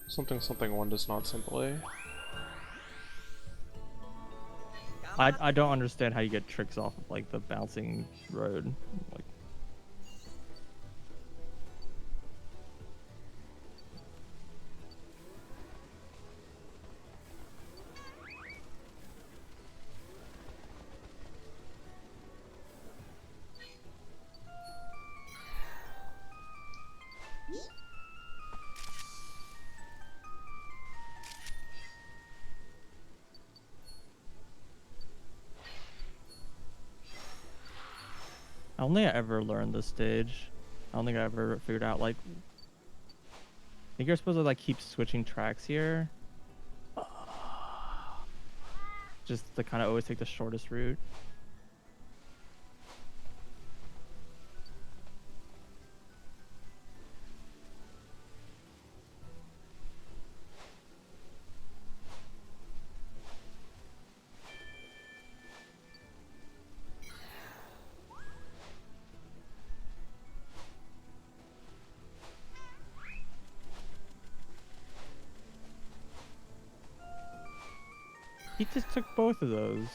Something one does not simply. I don't understand how you get tricks off of like the bouncing road. Like I don't think I ever learned this stage. I don't think I ever figured out like I think you're supposed to like keep switching tracks here. Just to kind of always take the shortest route. He just took both of those.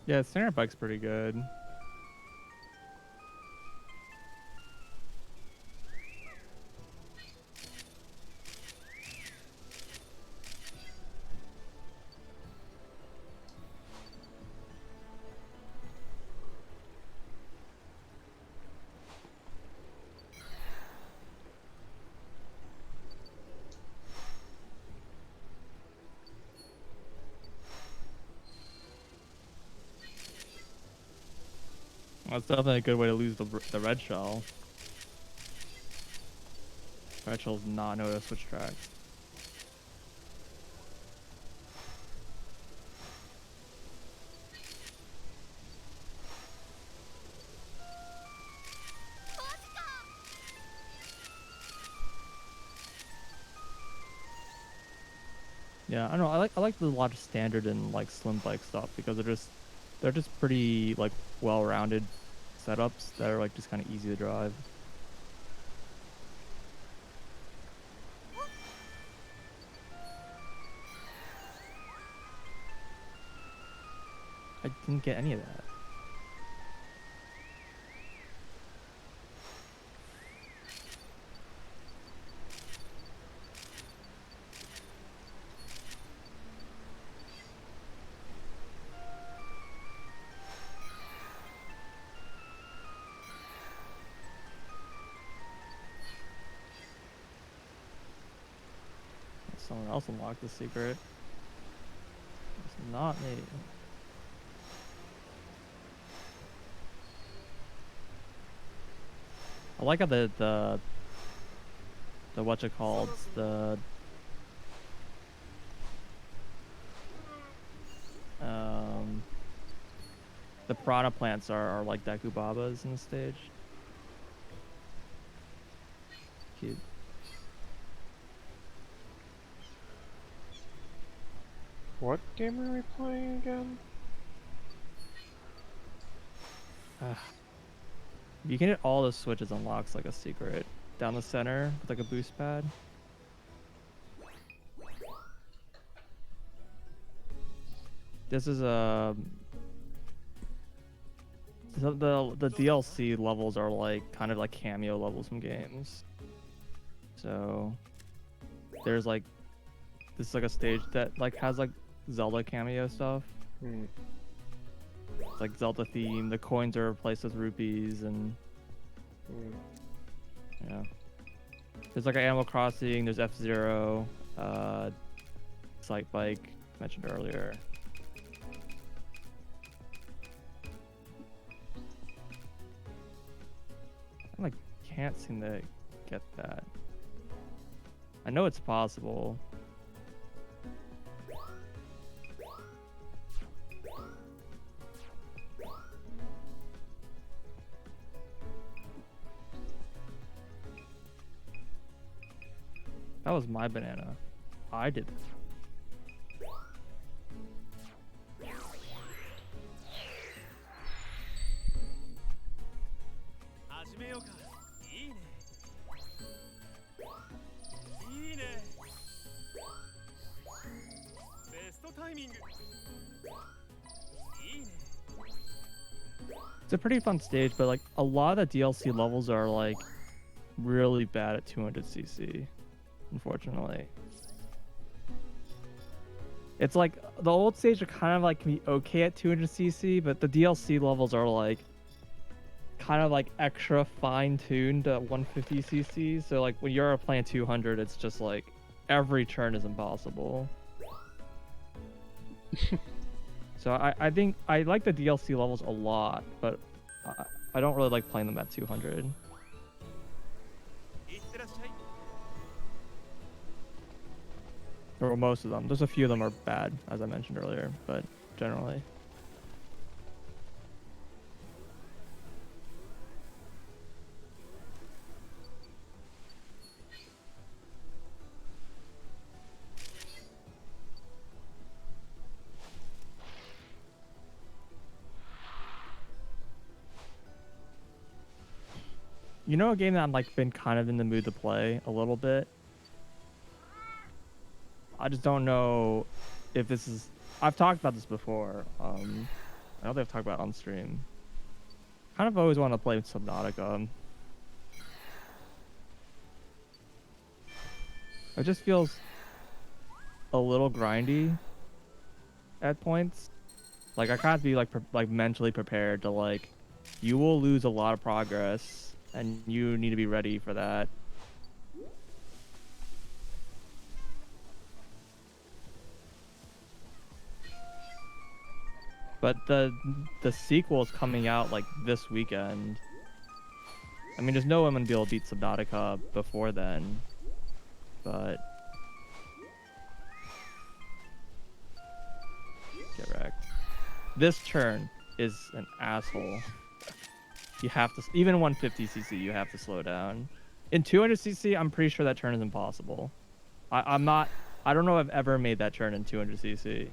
Yeah, Snare Bike's pretty good. That's definitely a good way to lose the red shell. Red shell does not know how to switch tracks. Yeah, I don't know. I like the lot of standard and like slim bike stuff because they're just pretty like well-rounded setups that are like just kind of easy to drive. I didn't get any of that. Someone else unlocked the secret. It's not me. I like how the what's it called? Um the piranha plants are like Deku Babas in the stage. Cute. What game are we playing again? You can hit all the switches unlocks like a secret down the center with like a boost pad. This is the DLC levels are like kind of like cameo levels from games. So there's like this is like a stage that like has like Zelda cameo stuff. Hmm. It's like Zelda theme. The coins are replaced with rupees and yeah. There's like an Animal Crossing. There's F-Zero, Sight Bike mentioned earlier. I like can't seem to get that. I know it's possible. That was my banana. I did. It's a pretty fun stage, but like a lot of the DLC levels are like really bad at 200cc, unfortunately. It's like the old stage are kind of like can be okay at 200cc, but the DLC levels are like kind of like extra fine-tuned at 150cc. So like when you're playing 200, it's just like every turn is impossible. So I think I like the DLC levels a lot, but I don't really like playing them at 200. Or most of them. There's a few of them are bad, as I mentioned earlier, but generally. You know a game that I'm like been kind of in the mood to play a little bit? I just don't know if this is... I've talked about this before. I know they've talked about it on stream. Kind of always want to play Subnautica. It just feels a little grindy at points. Like I kind of be like mentally prepared to like, you will lose a lot of progress, and you need to be ready for that. But the sequel is coming out like this weekend. I mean, there's no way I'm gonna be able to beat Subnautica before then. But get wrecked. This turn is an asshole. You have to, even 150cc, you have to slow down. In 200cc, I'm pretty sure that turn is impossible. I'm not, I don't know if I've ever made that turn in 200cc.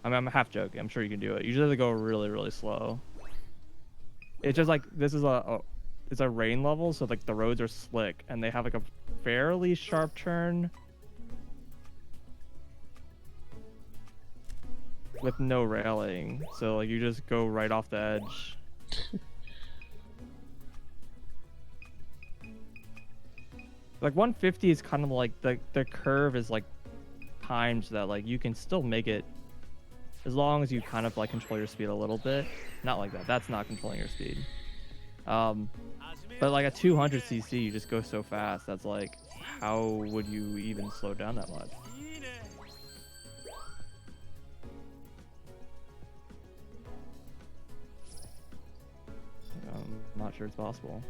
I mean, I'm half joking. I'm sure you can do it. You just have to go really, really slow. It's just like, this is it's a rain level, so like the roads are slick, and they have like a fairly sharp turn with no railing. So like you just go right off the edge. Like 150 is kind of like the curve is like timed so that like you can still make it as long as you kind of like control your speed a little bit. Not like that. That's not controlling your speed. But like a 200cc, you just go so fast. That's like, how would you even slow down that much? I'm not sure it's possible.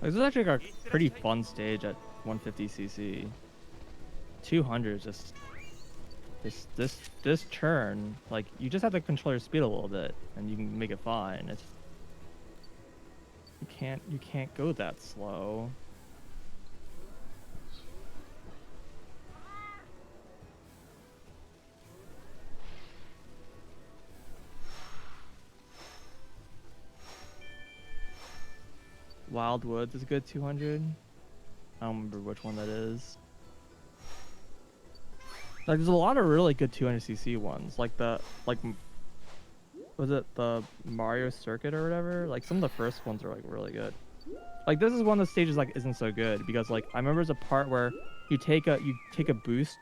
This is actually a pretty fun stage at 150cc. 200 is just this turn, like you just have to control your speed a little bit and you can make it fine. It's you can't go that slow. Wild Woods is a good 200. I don't remember which one that is. Like, there's a lot of really good 200cc ones. Like was it the Mario Circuit or whatever? Like, some of the first ones are like really good. Like, this is one of the stages like isn't so good because like I remember there's a part where you take a boost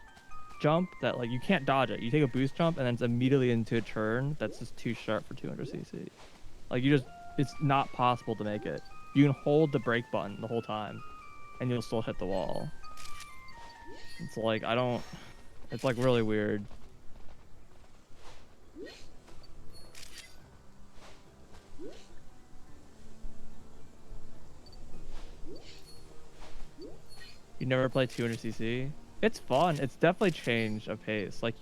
jump that like you can't dodge it. You take a boost jump and then it's immediately into a turn that's just too sharp for 200cc. Like, it's not possible to make it. You can hold the brake button the whole time, and you'll still hit the wall. It's like, it's like really weird. You never played 200cc? It's fun. It's definitely changed a pace. Like,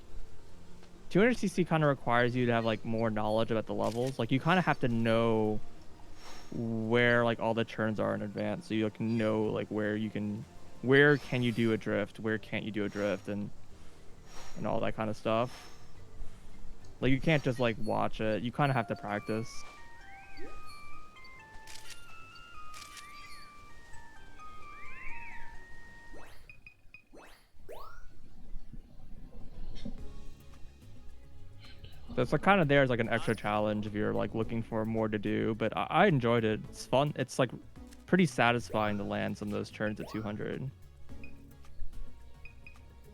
200cc kind of requires you to have like more knowledge about the levels. Like, you kind of have to know where like all the turns are in advance, so you can know like where can you do a drift, where can't you do a drift, and all that kind of stuff. Like, you can't just like watch it. You kind of have to practice. So it's like kind of there as like an extra challenge if you're like looking for more to do. But I enjoyed it. It's fun. It's like pretty satisfying to land some of those turns at 200.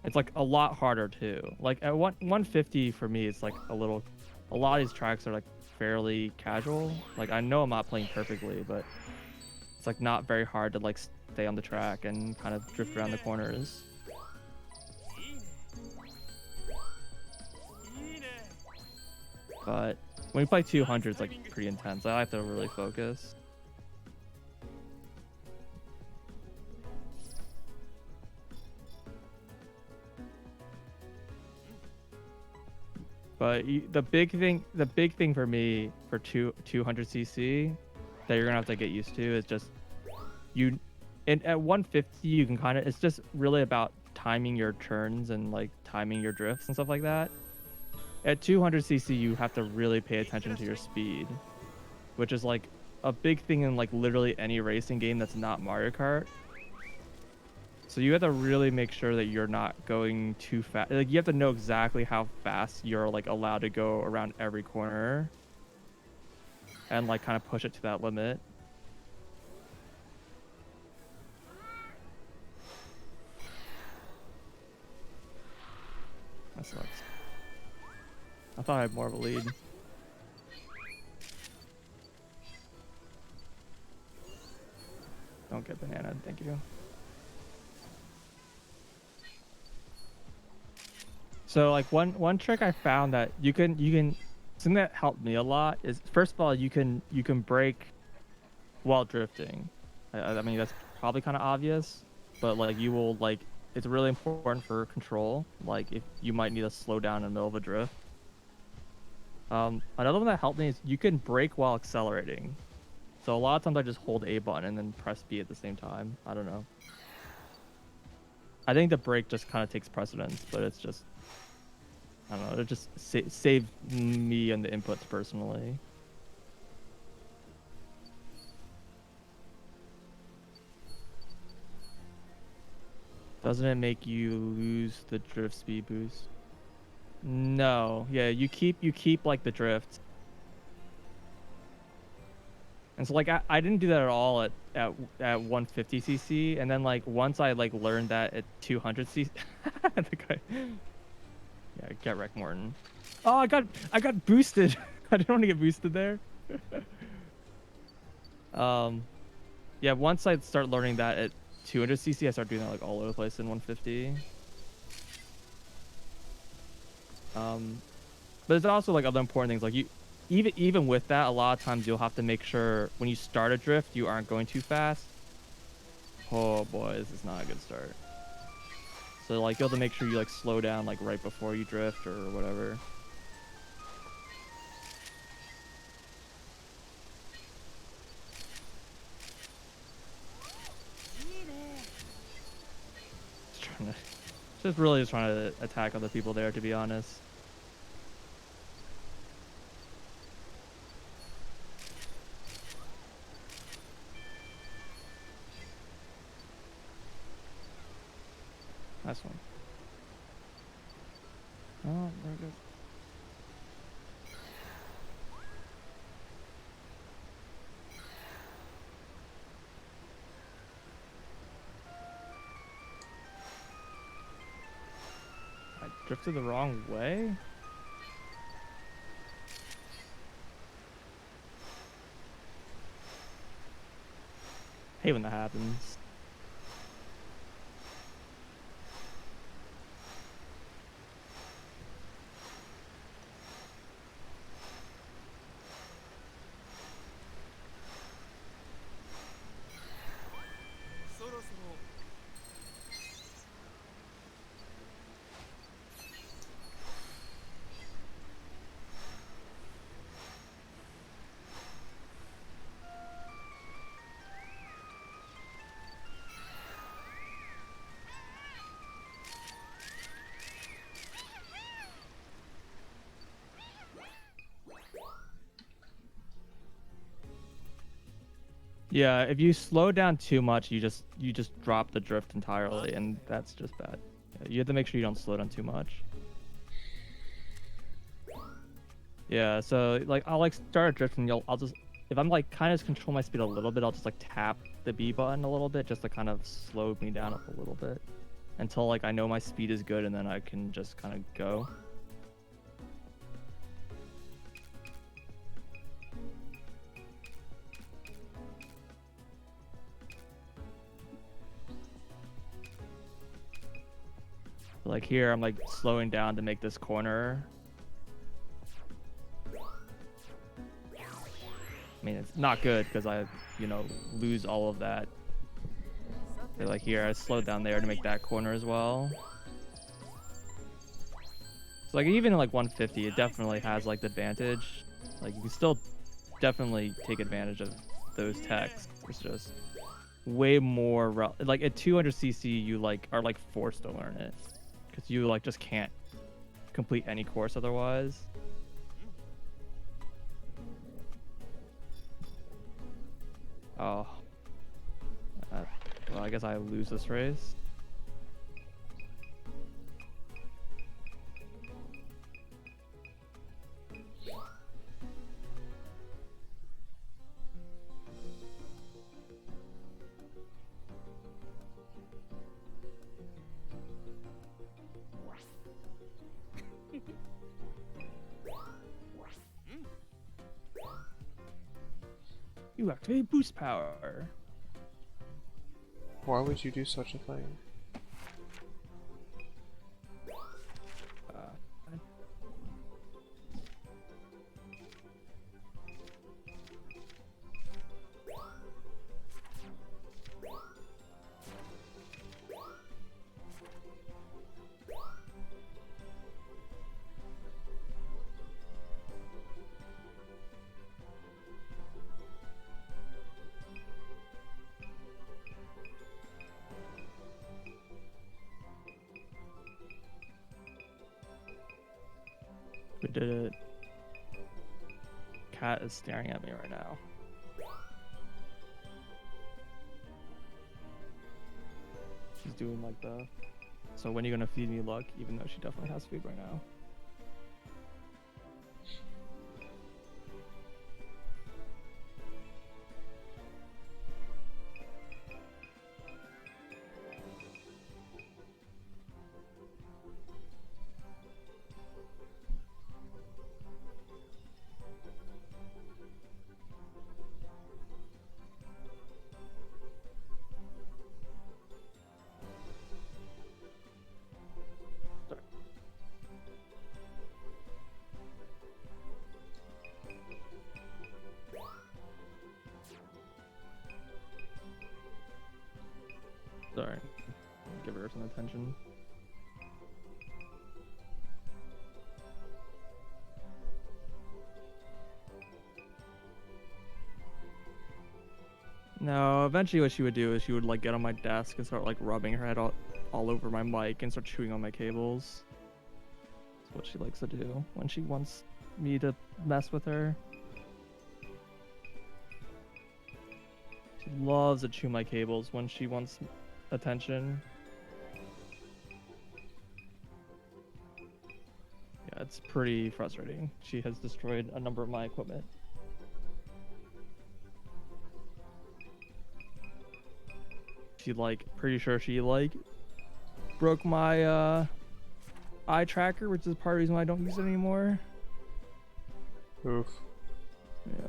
It's like a lot harder too. Like at 150 for me, it's like a lot of these tracks are like fairly casual. Like, I know I'm not playing perfectly, but it's like not very hard to like stay on the track and kind of drift around the corners. But when you play 200, it's like pretty intense. I have to really focus. But the big thing for me for 200cc that you're gonna have to get used to is just at 150 you can kind of, it's just really about timing your turns and like timing your drifts and stuff like that. At 200cc you have to really pay attention to your speed, which is like a big thing in like literally any racing game that's not Mario Kart. So you have to really make sure that you're not going too fast. Like, you have to know exactly how fast you're like allowed to go around every corner and like kind of push it to that limit. That sucks. I thought I had more of a lead. Don't get banana, thank you. So like one trick I found that you can something that helped me a lot is, first of all, you can break while drifting. I mean, that's probably kind of obvious, but like you will like, it's really important for control. Like if you might need to slow down in the middle of a drift. Another one that helped me is you can brake while accelerating. So a lot of times I just hold A button and then press B at the same time. I don't know. I think the brake just kind of takes precedence, but it's just, I don't know. It just saved me and the inputs personally. Doesn't it make you lose the drift speed boost? No. Yeah, you keep like the drift. And so like I didn't do that at all at 150cc, and then like once I like learned that at 200cc, the guy, yeah, get wrecked, Morton. Oh, I got boosted. I didn't want to get boosted there. Yeah, once I start learning that at 200cc, I start doing that like all over the place in 150. But there's also like other important things, like you, even with that, a lot of times you'll have to make sure when you start a drift you aren't going too fast. Oh boy, this is not a good start. So like you have to make sure you like slow down like right before you drift or whatever. Just really just trying to attack other people there, to be honest. Nice one. Oh, very good. I drifted the wrong way? I hate when that happens. Yeah, if you slow down too much, you just drop the drift entirely, and that's just bad. Yeah, you have to make sure you don't slow down too much. Yeah, so like I'll like start a drift, and I'll just, if I'm like kind of control my speed a little bit, I'll just like tap the B button a little bit just to kind of slow me down a little bit until like I know my speed is good, and then I can just kind of go. Like here, I'm like slowing down to make this corner. I mean, it's not good because I, you know, lose all of that. But like here, I slowed down there to make that corner as well. So like even in like 150, it definitely has like the advantage. Like you can still definitely take advantage of those techs. It's just way more like at 200cc, you like are like forced to learn it because you like just can't complete any course otherwise. Oh, well, I guess I lose this race. You activate boost power. Why would you do such a thing? We did it. Cat is staring at me right now. She's doing like the... So when are you gonna feed me luck? Even though she definitely has food right now. Sorry. Give her some attention. No, eventually what she would do is she would like get on my desk and start like rubbing her head all over my mic and start chewing on my cables. That's what she likes to do when she wants me to mess with her. She loves to chew my cables when she wants attention. Yeah, it's pretty frustrating. She has destroyed a number of my equipment. She pretty sure she broke my eye tracker, which is part of the reason why I don't use it anymore. Oof. Yeah,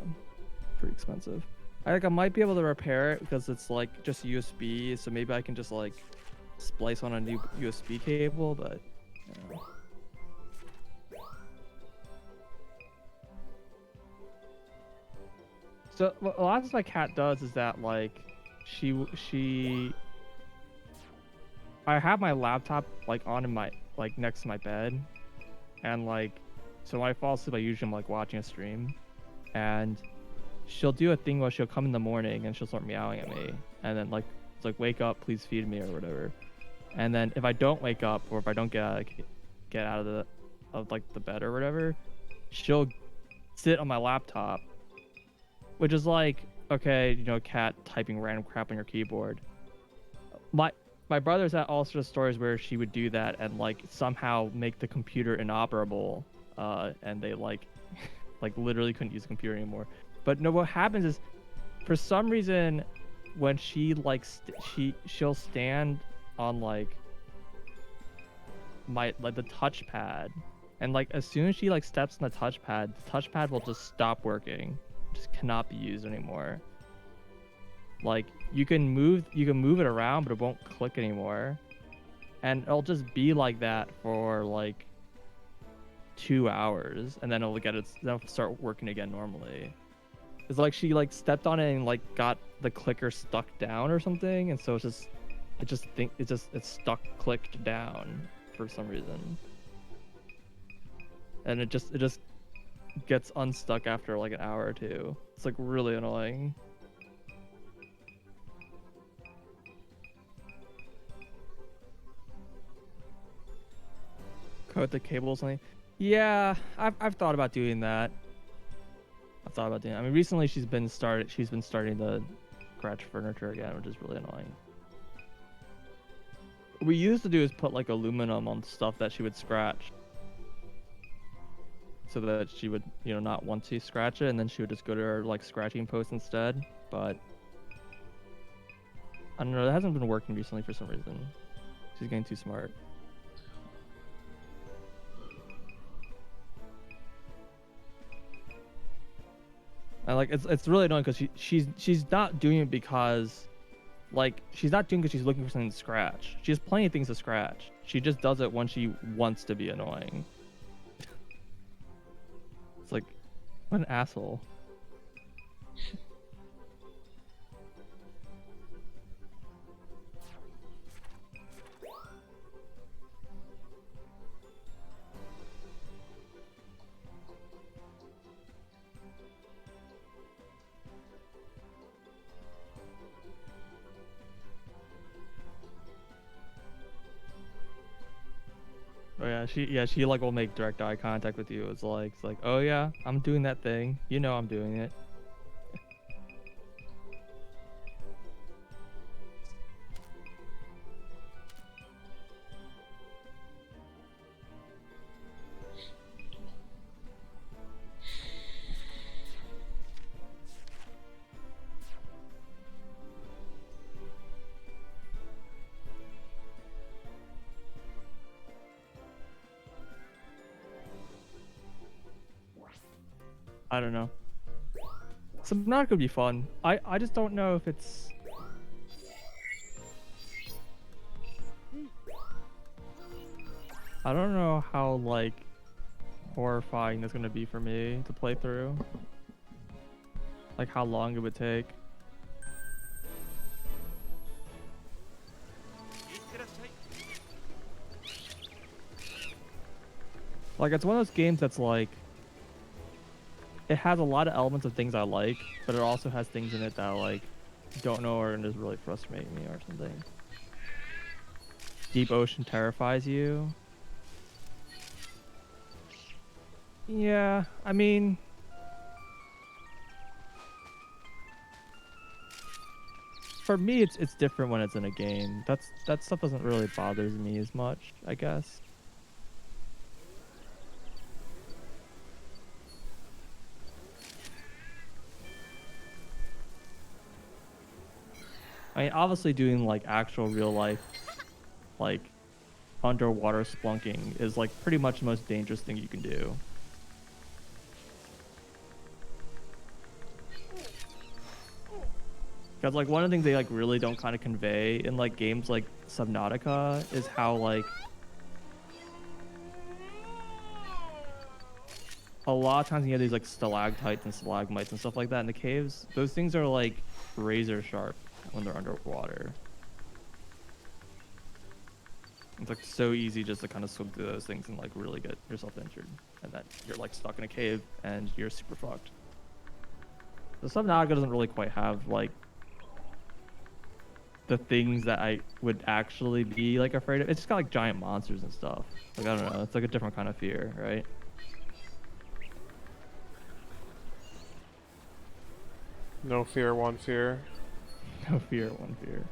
pretty expensive. I might be able to repair it because it's just USB, so maybe I can just splice on a new USB cable, but yeah. So what a lot of my cat does is that I have my laptop on in my next to my bed, and so when I fall asleep I usually am watching a stream, and she'll do a thing where she'll come in the morning and she'll start meowing at me, and then it's like, wake up, please feed me or whatever. And then if I don't wake up, or if I don't get out of the bed or whatever, she'll sit on my laptop, which is okay, cat typing random crap on your keyboard. My brother's had all sorts of stories where she would do that and somehow make the computer inoperable, and they literally couldn't use the computer anymore. But no, what happens is, for some reason, when she she'll stand on the touchpad, and as soon as she steps on the touchpad will just stop working, just cannot be used anymore. You can move it around, but it won't click anymore, and it'll just be like that for 2 hours, and then it'll start working again normally. It's she stepped on it and got the clicker stuck down or something, and so it's stuck clicked down for some reason, and it just gets unstuck after an hour or two. It's really annoying. Coat the cable or something. Yeah, I've thought about doing that. I mean, recently she's been starting to scratch furniture again, which is really annoying. What we used to do is put aluminum on stuff that she would scratch, so that she would not want to scratch it, and then she would just go to her scratching post instead. But I don't know, that hasn't been working recently for some reason. She's getting too smart. And like it's really annoying because she's not doing it because like she's not doing it because she's looking for something to scratch. She has plenty of things to scratch. She just does it when she wants to be annoying. It's like, what an asshole. Oh she like will make direct eye contact with you. It's like, oh yeah, I'm doing that thing. You know I'm doing it. I don't know. Subnautica would be fun. I just don't know if it's. I don't know how like horrifying that's gonna be for me to play through. Like how long it would take. Like it's one of those games that's like it has a lot of elements of things I like, but it also has things in it that I like don't know or just really frustrate me or something. Deep ocean terrifies you. Yeah, I mean, for me it's different when it's in a game. That stuff doesn't really bother me as much, I guess. I mean, obviously doing like actual real life, like underwater splunking is like pretty much the most dangerous thing you can do. Because like one of the things they like really don't kind of convey in like games like Subnautica is how like a lot of times you have these like stalactites and stalagmites and stuff like that in the caves. Those things are like razor sharp when they're underwater. It's like so easy just to kind of swim through those things and like really get yourself injured, and then you're like stuck in a cave and you're super fucked. The Subnautica doesn't really quite have like the things that I would actually be like afraid of. It's just got like giant monsters and stuff. Like I don't know, it's like a different kind of fear, right? No fear, one fear. No fear, one fear.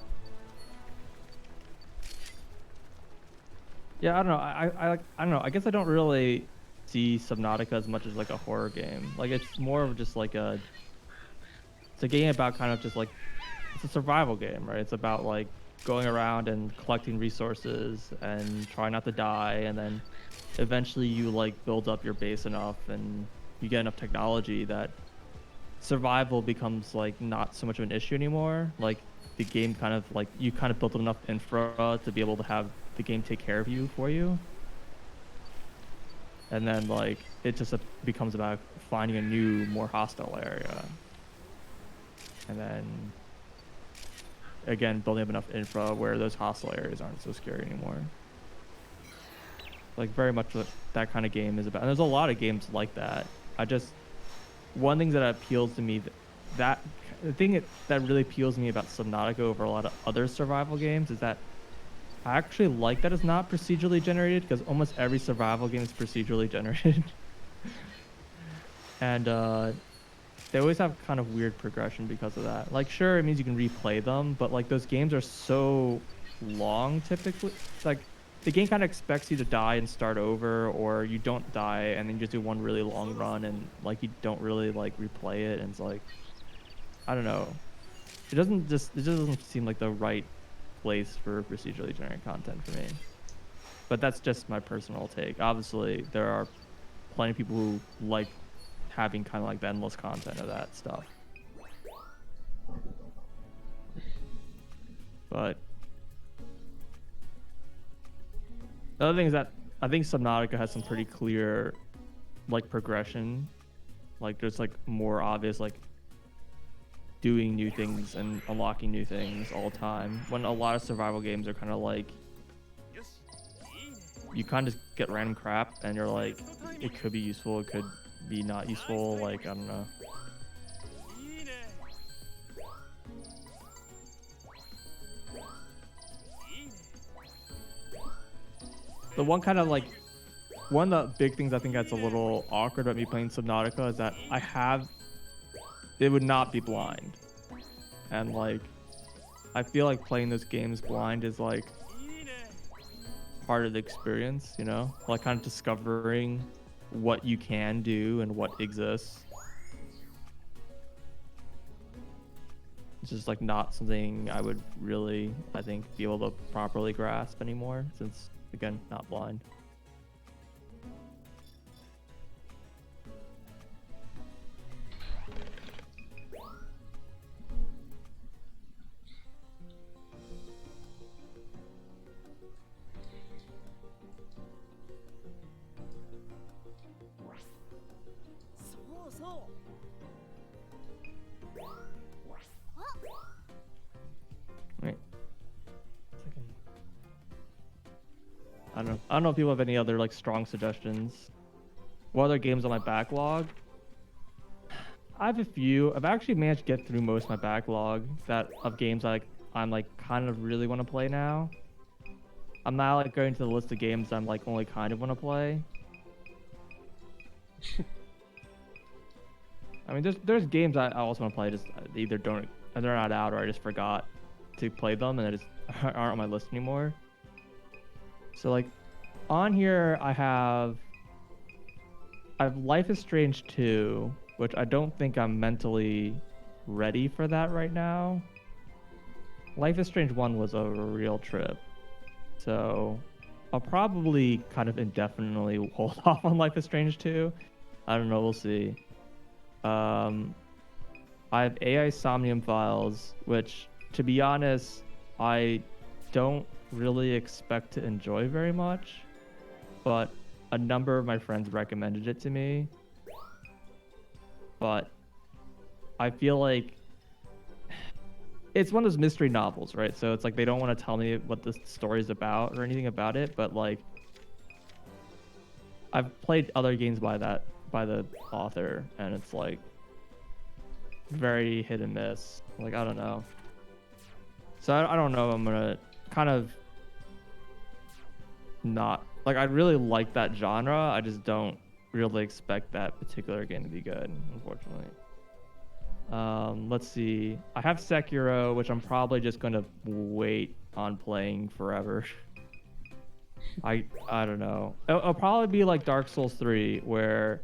Yeah, I don't know. I don't know. I guess I don't really see Subnautica as much as like a horror game. Like it's more of just like it's a game about kind of just like it's a survival game, right? It's about like going around and collecting resources and trying not to die, and then eventually you like build up your base enough and you get enough technology that survival becomes like not so much of an issue anymore. Like the game kind of like you kind of built enough infra to be able to have the game take care of you for you. And then like it just becomes about finding a new, more hostile area. And then again, building up enough infra where those hostile areas aren't so scary anymore. Like very much what that kind of game is about. And there's a lot of games like that. One thing that appeals to me the thing that really appeals to me about Subnautica over a lot of other survival games is that I actually like that it's not procedurally generated, because almost every survival game is procedurally generated. And they always have kind of weird progression because of that. Like sure, it means you can replay them, but like those games are so long typically. It's like the game kind of expects you to die and start over, or you don't die and then you just do one really long run and like you don't really like replay it, and it's like I don't know. It just doesn't seem like the right place for procedurally generated content for me. But that's just my personal take. Obviously, there are plenty of people who like having kind of like the endless content of that stuff. But the other thing is that I think Subnautica has some pretty clear like progression. Like there's like more obvious like doing new things and unlocking new things all the time. When a lot of survival games are kind of like you kind of just get random crap and you're like it could be useful, it could be not useful, like I don't know. The one kind of like one of the big things I think that's a little awkward about me playing Subnautica is that it would not be blind. And like I feel like playing those games blind is like part of the experience, you know? Like kind of discovering what you can do and what exists. It's just like not something I would really, I think, be able to properly grasp anymore since, again, not blind. Right. I don't know if people have any other like strong suggestions. What other games on my backlog? I have a few. I've actually managed to get through most of my backlog of games I'm like kind of really want to play now. I'm not like going to the list of games I'm like only kind of want to play. I mean, there's games I also want to play, just they either they're not out or I just forgot to play them and they just aren't on my list anymore. So like on here I have Life is Strange 2, which I don't think I'm mentally ready for that right now. Life is Strange 1 was a real trip. So I'll probably kind of indefinitely hold off on Life is Strange 2. I don't know, we'll see. I have AI Somnium Files, which, to be honest, I don't really expect to enjoy very much, but a number of my friends recommended it to me. But I feel like it's one of those mystery novels, right? So it's like they don't want to tell me what the story's about or anything about it, but like I've played other games by the author, and it's like very hit and miss. Like I don't know. So I don't know. I'm gonna kind of not like I really like that genre. I just don't really expect that particular game to be good, unfortunately. Let's see. I have Sekiro, which I'm probably just gonna wait on playing forever. I don't know. It'll probably be like Dark Souls 3, where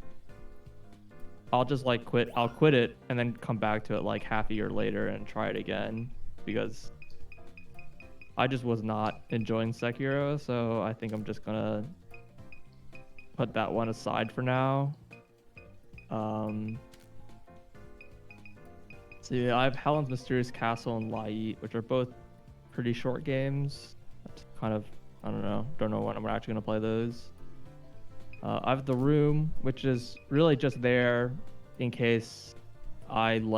I'll just like I'll quit it and then come back to it like half a year later and try it again, because I just was not enjoying Sekiro, so I think I'm just gonna put that one aside for now. So yeah, I have Helen's Mysterious Castle and Light, which are both pretty short games. That's kind of, I don't know when I'm actually gonna play those. I have The Room, which is really just there in case I'm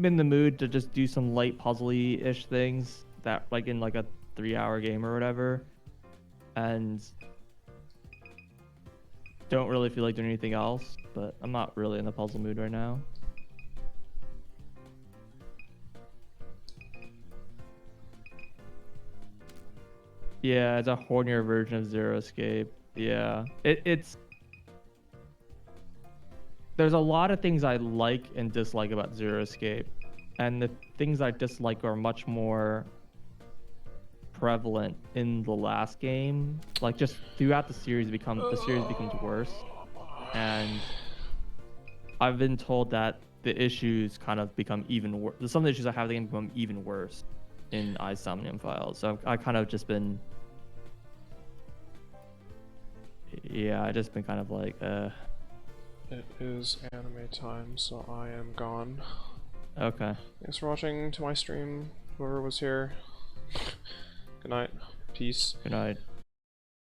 in the mood to just do some light puzzly-ish things that like in like a 3-hour game or whatever, and don't really feel like doing anything else. But I'm not really in the puzzle mood right now. Yeah, it's a hornier version of Zero Escape. Yeah, it's there's a lot of things I like and dislike about Zero Escape, and the things I dislike are much more prevalent in the last game. Like just throughout the series becomes worse, and I've been told that the issues kind of become even worse. Some of the issues I have the game become even worse in Somnium Files. So I kind of just been, yeah, I just been kind of like, it is anime time, so I am gone. Okay. Thanks for watching to my stream, whoever was here. Good night. Peace. Good night.